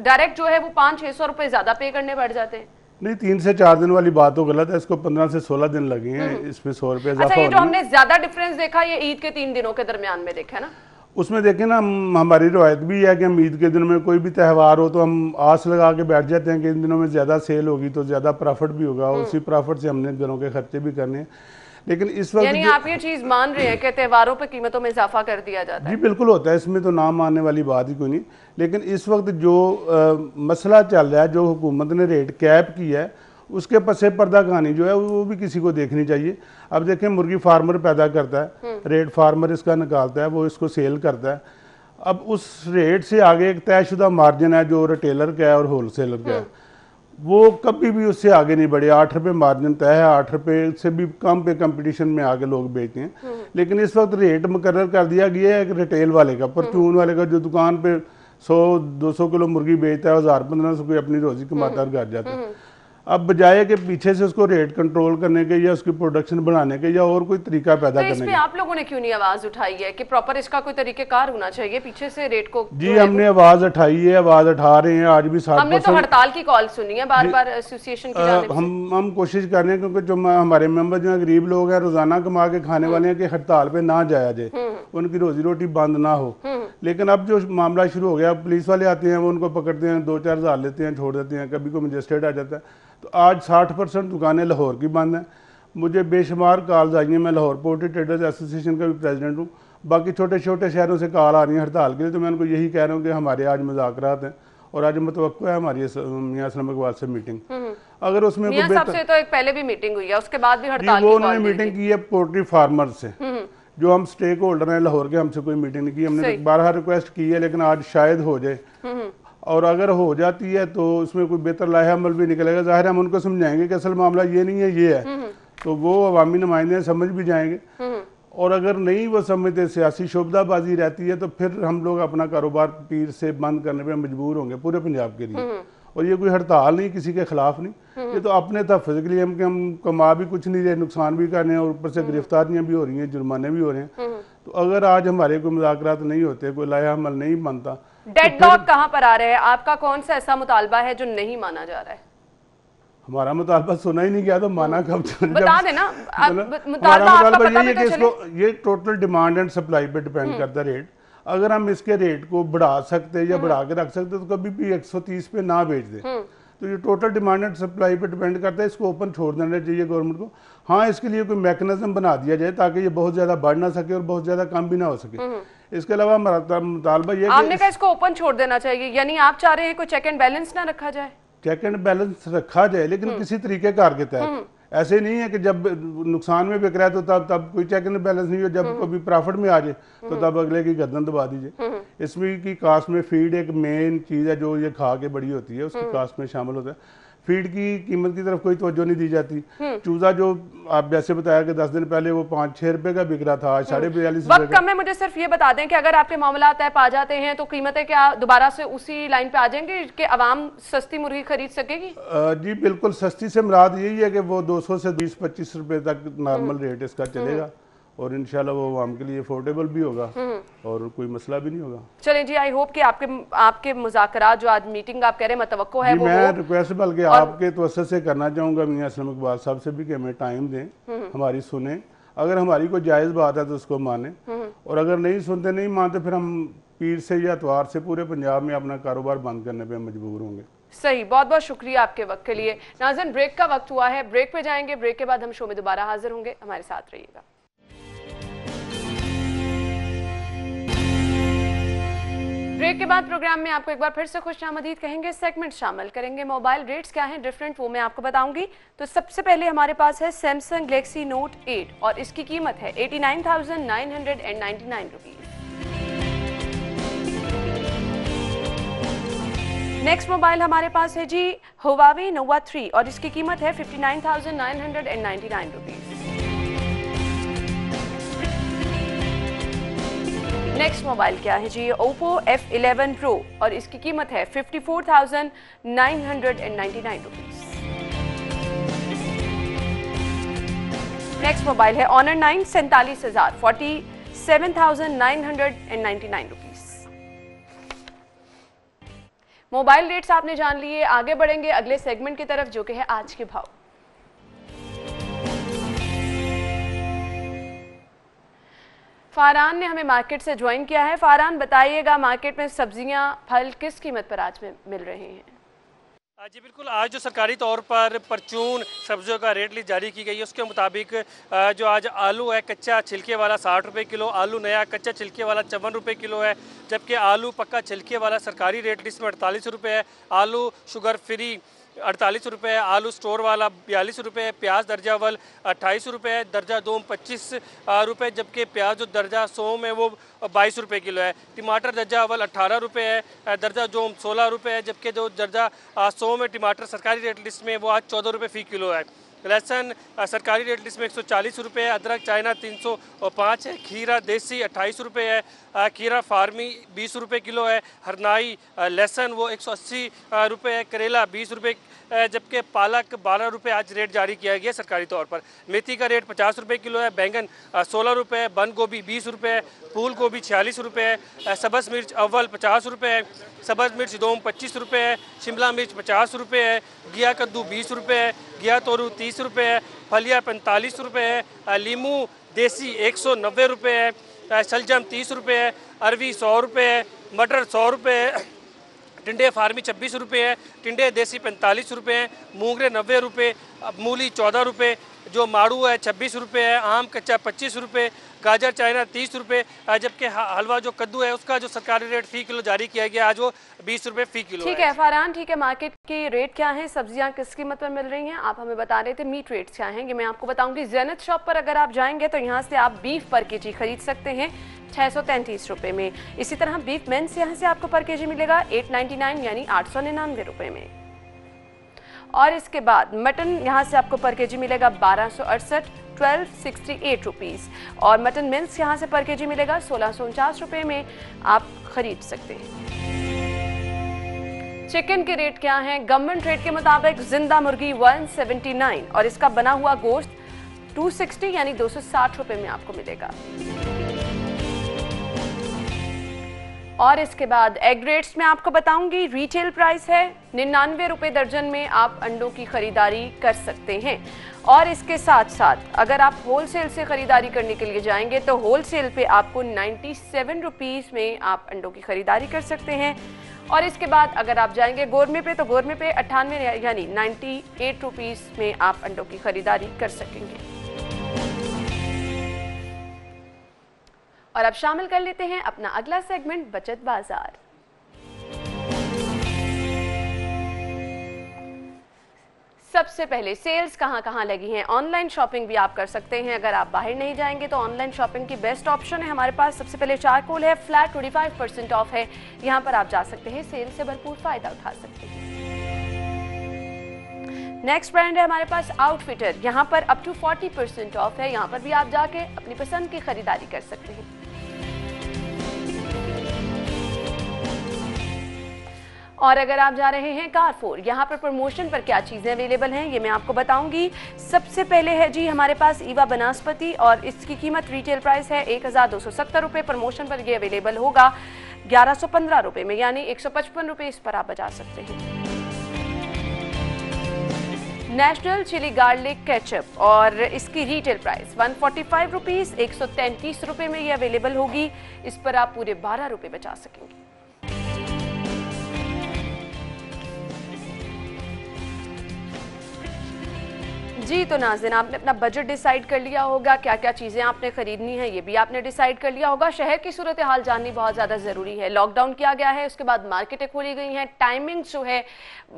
डायरेक्ट जो है वो 500-600 रुपए ज्यादा पे करने पड़ जाते हैं। नहीं, 3 से 4 दिन वाली बात तो गलत है, इसको 15 से 16 दिन लगे हैं, इसमें 100 रुपये। अच्छा, ये जो हमने ज्यादा डिफरेंस देखा ये ईद के 3 दिनों के दरमियान में देखा है ना, उसमें देखें ना, हमारी रवायत भी है कि हम ईद के दिन में कोई भी त्यौहार हो तो हम आस लगा के बैठ जाते हैं कि इन दिनों में ज़्यादा सेल होगी तो ज़्यादा प्रॉफिट भी होगा, और उसी प्रॉफिट से हमने घरों के खर्चे भी करने हैं। लेकिन इस वक्त यानी आप ये चीज़ मान रहे हैं कि त्योहारों पे कीमतों में इजाफा कर दिया जाता है? जी बिल्कुल होता है, इसमें तो ना मानने वाली बात ही कोई नहीं। लेकिन इस वक्त जो मसला चल रहा है, जो हुकूमत ने रेट कैप किया है, उसके पसे पर्दा कहानी जो है वो भी किसी को देखनी चाहिए। अब देखें, मुर्गी फार्मर पैदा करता है, रेट फार्मर इसका निकालता है, वो इसको सेल करता है। अब उस रेट से आगे एक तयशुदा मार्जिन है जो रिटेलर का है और होलसेलर का है, वो कभी भी उससे आगे नहीं बढ़े। 8 रुपये मार्जिन तय है, 8 रुपये से भी कम पे कंपटीशन में आगे लोग बेचते हैं। लेकिन इस वक्त रेट मुकर्रर कर दिया गया है एक रिटेल वाले का, परचून वाले का, जो दुकान पे 100-200 किलो मुर्गी बेचता है, 1000-1500 कोई अपनी रोजी कमाता घर जाता है। अब बजाय के पीछे से उसको रेट कंट्रोल करने के या उसकी प्रोडक्शन बढ़ाने के या और कोई तरीका पैदा करने के, आप लोगों ने क्यों नहीं आवाज उठाई है कि प्रॉपर इसका कोई तरीकेकार होना चाहिए पीछे से रेट को? जी हमने आवाज उठाई है, आवाज उठा रहे हैं। आज भी 60% हमने तो हड़ताल की कॉल सुनी है बार-बार एसोसिएशन की जानिब से। हम कोशिश कर रहे हैं, क्योंकि जो हमारे मेंबर जो गरीब लोग हैं, रोजाना कमा के खाने वाले हैं, कि हड़ताल पे ना जाया जाए, उनकी रोजी रोटी बंद ना हो। लेकिन अब जो मामला शुरू हो गया, पुलिस वाले आते हैं, वो उनको पकड़ते हैं, 2-4 हज़ार लेते हैं, छोड़ देते हैं, कभी कोई मजिस्ट्रेट आ जाता है। तो आज 60% दुकानें लाहौर की बंद हैं। मुझे बेशुमार कॉल्स आई हैं, मैं लाहौर पोल्ट्री ट्रेडर्स एसोसिएशन का भी प्रेसिडेंट हूँ, बाकी छोटे छोटे शहरों से कॉल आ रही है हड़ताल के लिए। तो मैं उनको यही कह रहा हूँ कि हमारे आज मुज़ाकरात हैं और आज मुतवक्को है हमारी मियां असलम इकबाल से मीटिंग। अगर उसमें मियां साहब से तो एक पहले भी मीटिंग हुई है, उसके बाद भी हड़ताल वो उन्होंने मीटिंग की है पोल्ट्री फार्मर से, जो हम स्टेक होल्डर हैं लाहौर के, हमसे कोई मीटिंग नहीं की। हमने 12 रिक्वेस्ट की है, लेकिन आज शायद हो जाए, और अगर हो जाती है तो उसमें कोई बेहतर लाया अमल भी निकलेगा। जाहिर हम उनको समझाएंगे कि असल मामला ये नहीं है, ये है, तो वो अवामी नुमाइंदे समझ भी जाएंगे। और अगर नहीं वो समझते, सियासी शोबदाबाजी रहती है, तो फिर हम लोग अपना कारोबार पीर से बंद करने पे मजबूर होंगे पूरे पंजाब के लिए। और ये कोई हड़ताल नहीं, किसी के खिलाफ नहीं, ये तो अपने तहफ़्फ़ुज़ के लिए हम कमा भी कुछ नहीं रहे, नुकसान भी कर रहे हैं, और ऊपर से गिरफ्तारियाँ भी हो रही हैं, जुर्माने भी हो रहे हैं। तो अगर आज हमारे कोई मुज़ाकरात नहीं होते, कोई लाया अमल नहीं बनता, डेडलॉक कहाँ पर आ रहे हैं? आपका कौन सा ऐसा मुतालबा है जो नहीं माना जा रहा है? हमारा मुतालबा सुना ही नहीं गया तो माना कब? बता देना। मुतालबा यही है कि इसको, ये टोटल डिमांड एंड सप्लाई पे डिपेंड करता है रेट। अगर हम इसके रेट को बढ़ा सकते या बढ़ा के रख सकते तो कभी भी 130 पे ना बेच दे। तो ये टोटल डिमांड एंड सप्लाई पे डिपेंड करता है, इसको ओपन छोड़ देना चाहिए गवर्नमेंट को। हाँ, इसके लिए कोई मैकेनिज्म बना दिया जाए ताकि ये बहुत ज्यादा बढ़ ना सके और बहुत ज्यादा कम भी ना हो सके। इसके अलावा हमारा मुतालबा ये, आपने कहा इसको ओपन छोड़ देना चाहिए, यानी आप चाह रहे हैं कोई चेक एंड बैलेंस ना रखा जाए? चेक एंड बैलेंस रखा जाए लेकिन किसी तरीके कार के तहत। ऐसे नहीं है कि जब नुकसान में बिक रहा है तो तब कोई चेक एंड बैलेंस नहीं हो, जब कभी प्रॉफिट में आ जाए तो तब अगले की गर्दन दबा दीजिए। इसमें की कास्ट में फीड एक मेन चीज है जो ये खा के बड़ी होती है, उसकी कास्ट में शामिल होता है। फीड की कीमत की तरफ कोई तवज्जो नहीं दी जाती। चूजा जो आप जैसे बताया कि 10 दिन पहले वो 5-6 रुपए का बिक रहा था, आज 42.5 रुपए का। कम है। मुझे सिर्फ ये बता दें कि अगर आपके मामला तय पा जाते हैं तो कीमतें क्या दोबारा से उसी लाइन पे आ जाएंगे कि आवाम सस्ती मुर्गी खरीद सकेगी? जी बिल्कुल, सस्ती से मुराद यही है कि वो 200 से 20-25 रुपए तक नॉर्मल रेट इसका चलेगा और इंशाल्लाह वो आवाम के लिए अफोर्डेबल भी होगा और कोई मसला भी नहीं होगा। चलें जी, आई होप कि आपके मुज़ाकरात जो आज मीटिंग आप कह रहे हैं मतवक्को है वो मैं रिक्वेस्ट बल्कि आपके तवज्जो से करना चाहूँगा मियां असलम इकबाल साहब से भी कि हमें टाइम दें, हमारी सुने। अगर हमारी कोई जायज़ बात है तो उसको माने और अगर नहीं सुनते नहीं मानते फिर हम पीर से या इतवार से पूरे पंजाब में अपना कारोबार बंद करने पर मजबूर होंगे। सही, बहुत बहुत शुक्रिया आपके वक्त के लिए। नाज़रीन, ब्रेक का वक्त हुआ है, ब्रेक पे जाएंगे। ब्रेक के बाद हम शो में दोबारा हाजिर होंगे, हमारे साथ रहिएगा। ब्रेक के बाद प्रोग्राम में आपको एक बार फिर से खुशामदीद कहेंगे। सेगमेंट शामिल करेंगे मोबाइल रेट्स क्या हैं डिफरेंट, वो मैं आपको बताऊंगी। तो सबसे पहले हमारे पास है सैमसंग गैलेक्सी नोट 8 और इसकी कीमत है 89,999 रुपीज। नेक्स्ट मोबाइल हमारे पास है जी हुआवे नोवा 3 और इसकी कीमत है 59,999 रुपीज। नेक्स्ट मोबाइल क्या है जी Oppo F11 Pro और इसकी कीमत है 54,999 रुपीज। नेक्स्ट मोबाइल है Honor 9 47,000 47,999 रुपीज। मोबाइल रेट्स आपने जान लिए, आगे बढ़ेंगे अगले सेगमेंट की तरफ जो कि है आज के भाव। फारहान ने हमें मार्केट से ज्वाइन किया है। फारहान, बताइएगा मार्केट में सब्जियां फल किस कीमत पर आज में मिल रहे हैं? जी बिल्कुल, आज जो सरकारी तौर पर परचून सब्जियों का रेट लिस्ट जारी की गई है उसके मुताबिक जो आज आलू है कच्चा छिलके वाला 60 रुपये किलो, आलू नया कच्चा छिलके वाला 54 रुपये किलो है, जबकि आलू पक्का छिलके वाला सरकारी रेट लिस्ट में 48 रुपये है, आलू शुगर फ्री 48 रुपये, आलू स्टोर वाला 42 रुपये, प्याज दर्जा अव्वल 28 रुपये, दर्जा दोम 25 रुपये, जबकि प्याज जो दर्जा सोम है वो 22 रुपये किलो है, टमाटर दर्जा अव्वल 18 रुपये है, दर्जा जोम 16 रुपये है, जबकि जो दर्जा सोम है टमाटर सरकारी रेट लिस्ट में वो आज 14 रुपये फ़ी किलो है। लहसुन सरकारी रेट लिस्ट में 140 रुपये है, अदरक चाइना 305 है, खीरा देसी 28 रुपये है, खीरा फार्मी 20 रुपये किलो है, हरनाई लहसुन वो 180 रुपये है, करेला 20 रुपये, जबकि पालक 12 रुपये आज रेट जारी किया गया सरकारी तौर पर। मेथी का रेट 50 रुपये किलो है, बैंगन 16 रुपये, बंद गोभी 20 रुपये, फूल गोभी 46 रुपये है, सब्ज़ मिर्च अव्वल 50 रुपये है, सब्ज़ मिर्च दोम 25 रुपये है, शिमला मिर्च 50 रुपये है, घिया कद्दू 20 रुपये है, घिया तोरू 30 रुपये है, फलिया 45 रुपये है, लीमू देसी 190 रुपये है, शलजम 30 रुपये है, अरवी 100 रुपये है, मटर 100 रुपये है, टिंडे फार्मी 26 रुपये है, टिंडे देसी 45 रुपये हैं, मूंगरे 90 रुपये, मूली 14 रुपये, जो माड़ू है 26 रुपये है, आम कच्चा 25 रुपये, गाजर चाइना 30 रुपये, जबकि हलवा जो कद्दू है उसका जो सरकारी रेट फ़ी किलो जारी किया गया आज वो 20 रुपये फ़ी किलो। ठीक है फारहान, ठीक है। मार्केट के रेट क्या हैं, सब्जियां किस कीमत पर मिल रही हैं, आप हमें बता रहे थे। मीट रेट्स क्या हैं ये मैं आपको बताऊंगी। ज़ेनत शॉप पर अगर आप जाएंगे तो यहाँ से आप बीफ पर केजी खरीद सकते हैं 633 रुपये में। इसी तरह बीफ मेंस यहाँ से आपको पर केजी मिलेगा 899 यानी 899 रुपये में। और इसके बाद मटन यहाँ से आपको पर केजी मिलेगा 1268 1268 रुपीज़ और मटन मिल्स यहाँ से पर केजी मिलेगा 1649 रुपये में आप खरीद सकते हैं। चिकन के रेट क्या हैं? गवर्नमेंट रेट के मुताबिक जिंदा मुर्गी 179 और इसका बना हुआ गोश्त 260 यानी 260 रुपये में आपको मिलेगा। और इसके बाद एग रेट्स में आपको बताऊंगी। रिटेल प्राइस है 99 रुपये दर्जन में आप अंडों की खरीदारी कर सकते हैं। और इसके साथ साथ अगर आप होलसेल से खरीदारी करने के लिए जाएंगे तो होलसेल पे आपको 97 रुपीज़ में आप अंडों की खरीदारी कर सकते हैं। और इसके बाद अगर आप जाएंगे गोरमे पे तो गोरमे पे 98 यानी 98 रुपीज़ में आप अंडों की खरीदारी कर सकेंगे। और अब शामिल कर लेते हैं अपना अगला सेगमेंट बचत बाजार। सबसे पहले सेल्स कहां लगी हैं। ऑनलाइन शॉपिंग भी आप कर सकते हैं। अगर आप बाहर नहीं जाएंगे तो ऑनलाइन शॉपिंग की बेस्ट ऑप्शन है हमारे पास। सबसे पहले चारकोल है, फ्लैट 25% ऑफ है, यहां पर आप जा सकते हैं, सेल से भरपूर फायदा उठा सकते हैं। नेक्स्ट ब्रांड है हमारे पास आउटफिटर, यहाँ पर अप टू 40% ऑफ है, यहाँ पर भी आप जाके अपनी पसंद की खरीदारी कर सकते हैं। और अगर आप जा रहे हैं कारफोर, यहाँ पर प्रमोशन पर क्या चीज़ें अवेलेबल हैं ये मैं आपको बताऊंगी। सबसे पहले है जी हमारे पास ईवा बनास्पति और इसकी कीमत रिटेल प्राइस है 1270 रुपये। प्रमोशन पर ये अवेलेबल होगा 1115 रुपये में, यानी 155 रुपये इस पर आप बचा सकते हैं। नेशनल चिली गार्लिक केचप और इसकी रिटेल प्राइस 145 रुपीज़, 133 रुपये में ये अवेलेबल होगी। इस पर आप पूरे 12 रुपये बचा सकेंगे। जी तो नाज़रीन, आपने अपना बजट डिसाइड कर लिया होगा, क्या क्या चीज़ें आपने खरीदनी है ये भी आपने डिसाइड कर लिया होगा। शहर की सूरत हाल जाननी बहुत ज़्यादा ज़रूरी है। लॉकडाउन किया गया है, उसके बाद मार्केटें खोली गई हैं, टाइमिंग जो है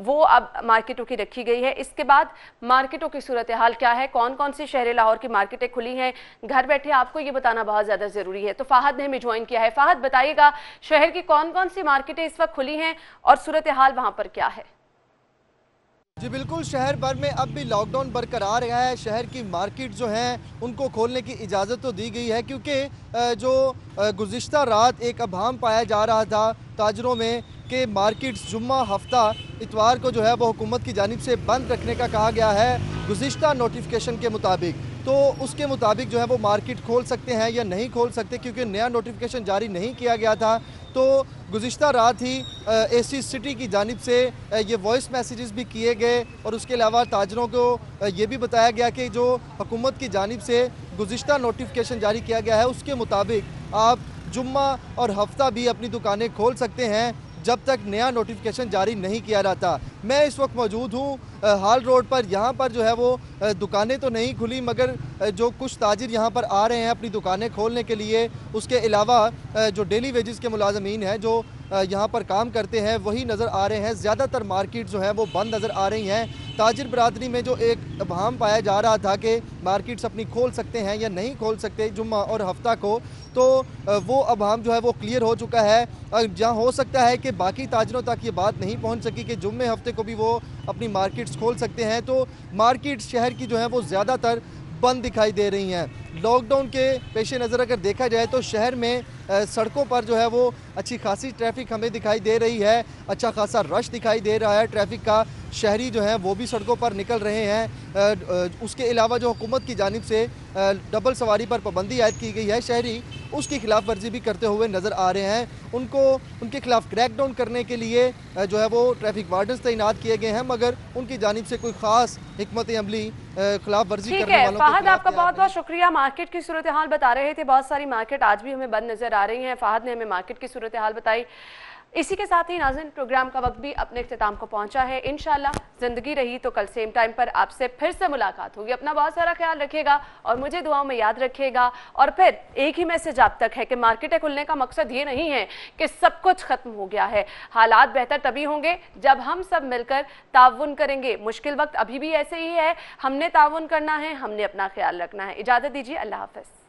वो अब मार्केटों की रखी गई है। इसके बाद मार्केटों की सूरत हाल क्या है, कौन कौन सी शहर लाहौर की मार्केटें खुली हैं, घर बैठे आपको ये बताना बहुत ज़्यादा ज़रूरी है। तो फ़ाहद ने हमें ज्वाइन किया है। फ़ाहद बताइएगा शहर की कौन कौन सी मार्केटें इस वक्त खुली हैं और सूरत हाल वहाँ पर क्या है। जी बिल्कुल, शहर भर में अब भी लॉकडाउन बरकरार है। शहर की मार्केट जो हैं उनको खोलने की इजाज़त तो दी गई है, क्योंकि जो गुज़िश्ता रात एक अभाम पाया जा रहा था ताजरों में कि मार्केट्स जुम्मा हफ्ता इतवार को जो है वो हुकूमत की जानिब से बंद रखने का कहा गया है गुज़िश्ता नोटिफिकेशन के मुताबिक। तो उसके मुताबिक जो है वो मार्केट खोल सकते हैं या नहीं खोल सकते, क्योंकि नया नोटिफिकेशन जारी नहीं किया गया था। तो गुज़िश्ता रात ही एसी सिटी की जानिब से ये वॉइस मैसेजेस भी किए गए और उसके अलावा ताजरों को ये भी बताया गया कि जो हुकूमत की जानिब से गुज़िश्ता नोटिफिकेशन जारी किया गया है उसके मुताबिक आप जुम्मा और हफ्ता भी अपनी दुकानें खोल सकते हैं जब तक नया नोटिफिकेशन जारी नहीं किया जाता। मैं इस वक्त मौजूद हूँ हाल रोड पर। यहाँ पर जो है वो दुकानें तो नहीं खुली, मगर जो कुछ ताजिर यहाँ पर आ रहे हैं अपनी दुकानें खोलने के लिए, उसके अलावा जो डेली वेजेस के मुलाजमीन हैं जो यहाँ पर काम करते हैं वही नज़र आ रहे हैं। ज़्यादातर मार्केट जो है वो बंद नज़र आ रही हैं। ताजिर बरादरी में जो एक अभाम पाया जा रहा था कि मार्केट्स अपनी खोल सकते हैं या नहीं खोल सकते जुम्मा और हफ्ता को, तो वो अभाम जो है वो क्लियर हो चुका है। जहाँ हो सकता है कि बाकी ताजरों तक ये बात नहीं पहुँच सकी कि जुम्मे हफ्ते को भी वो अपनी मार्केट्स खोल सकते हैं, तो मार्केट्स शहर की जो है वो ज़्यादातर बंद दिखाई दे रही हैं। लॉकडाउन के पेश नज़र अगर देखा जाए तो शहर में सड़कों पर जो है वो अच्छी खासी ट्रैफिक हमें दिखाई दे रही है, अच्छा खासा रश दिखाई दे रहा है ट्रैफिक का। शहरी जो हैं वो भी सड़कों पर निकल रहे हैं। उसके अलावा जो हुकूमत की जानिब से डबल सवारी पर पाबंदी आयद की गई है, शहरी उसकी खिलाफ वर्जी भी करते हुए नज़र आ रहे हैं। उनके खिलाफ क्रैकडाउन करने के लिए जो है वो ट्रैफिक वार्डन्स तैनात किए गए हैं, मगर उनकी जानिब से कोई खास हिकमत अमली खिलाफ वर्जी करने वालों फ़ाहद आपका बहुत बहुत शुक्रिया। मार्केट की सूरत हाल बता रहे थे, बहुत सारी मार्केट आज भी हमें बंद नजर आ रही हैं। फ़ाहद ने हमें मार्केट की सूरत हाल बताई। इसी के साथ ही नाज़रीन प्रोग्राम का वक्त भी अपने इख्तिताम को पहुंचा है। इंशाल्लाह ज़िंदगी रही तो कल सेम टाइम पर आपसे फिर से मुलाकात होगी। अपना बहुत सारा ख्याल रखिएगा और मुझे दुआओं में याद रखिएगा। और फिर एक ही मैसेज आप तक है कि मार्केटें खुलने का मकसद ये नहीं है कि सब कुछ खत्म हो गया है। हालात बेहतर तभी होंगे जब हम सब मिलकर ताउन करेंगे। मुश्किल वक्त अभी भी ऐसे ही है, हमने ताउन करना है, हमने अपना ख्याल रखना है। इजाज़त दीजिए, अल्लाह हाफ़िज़।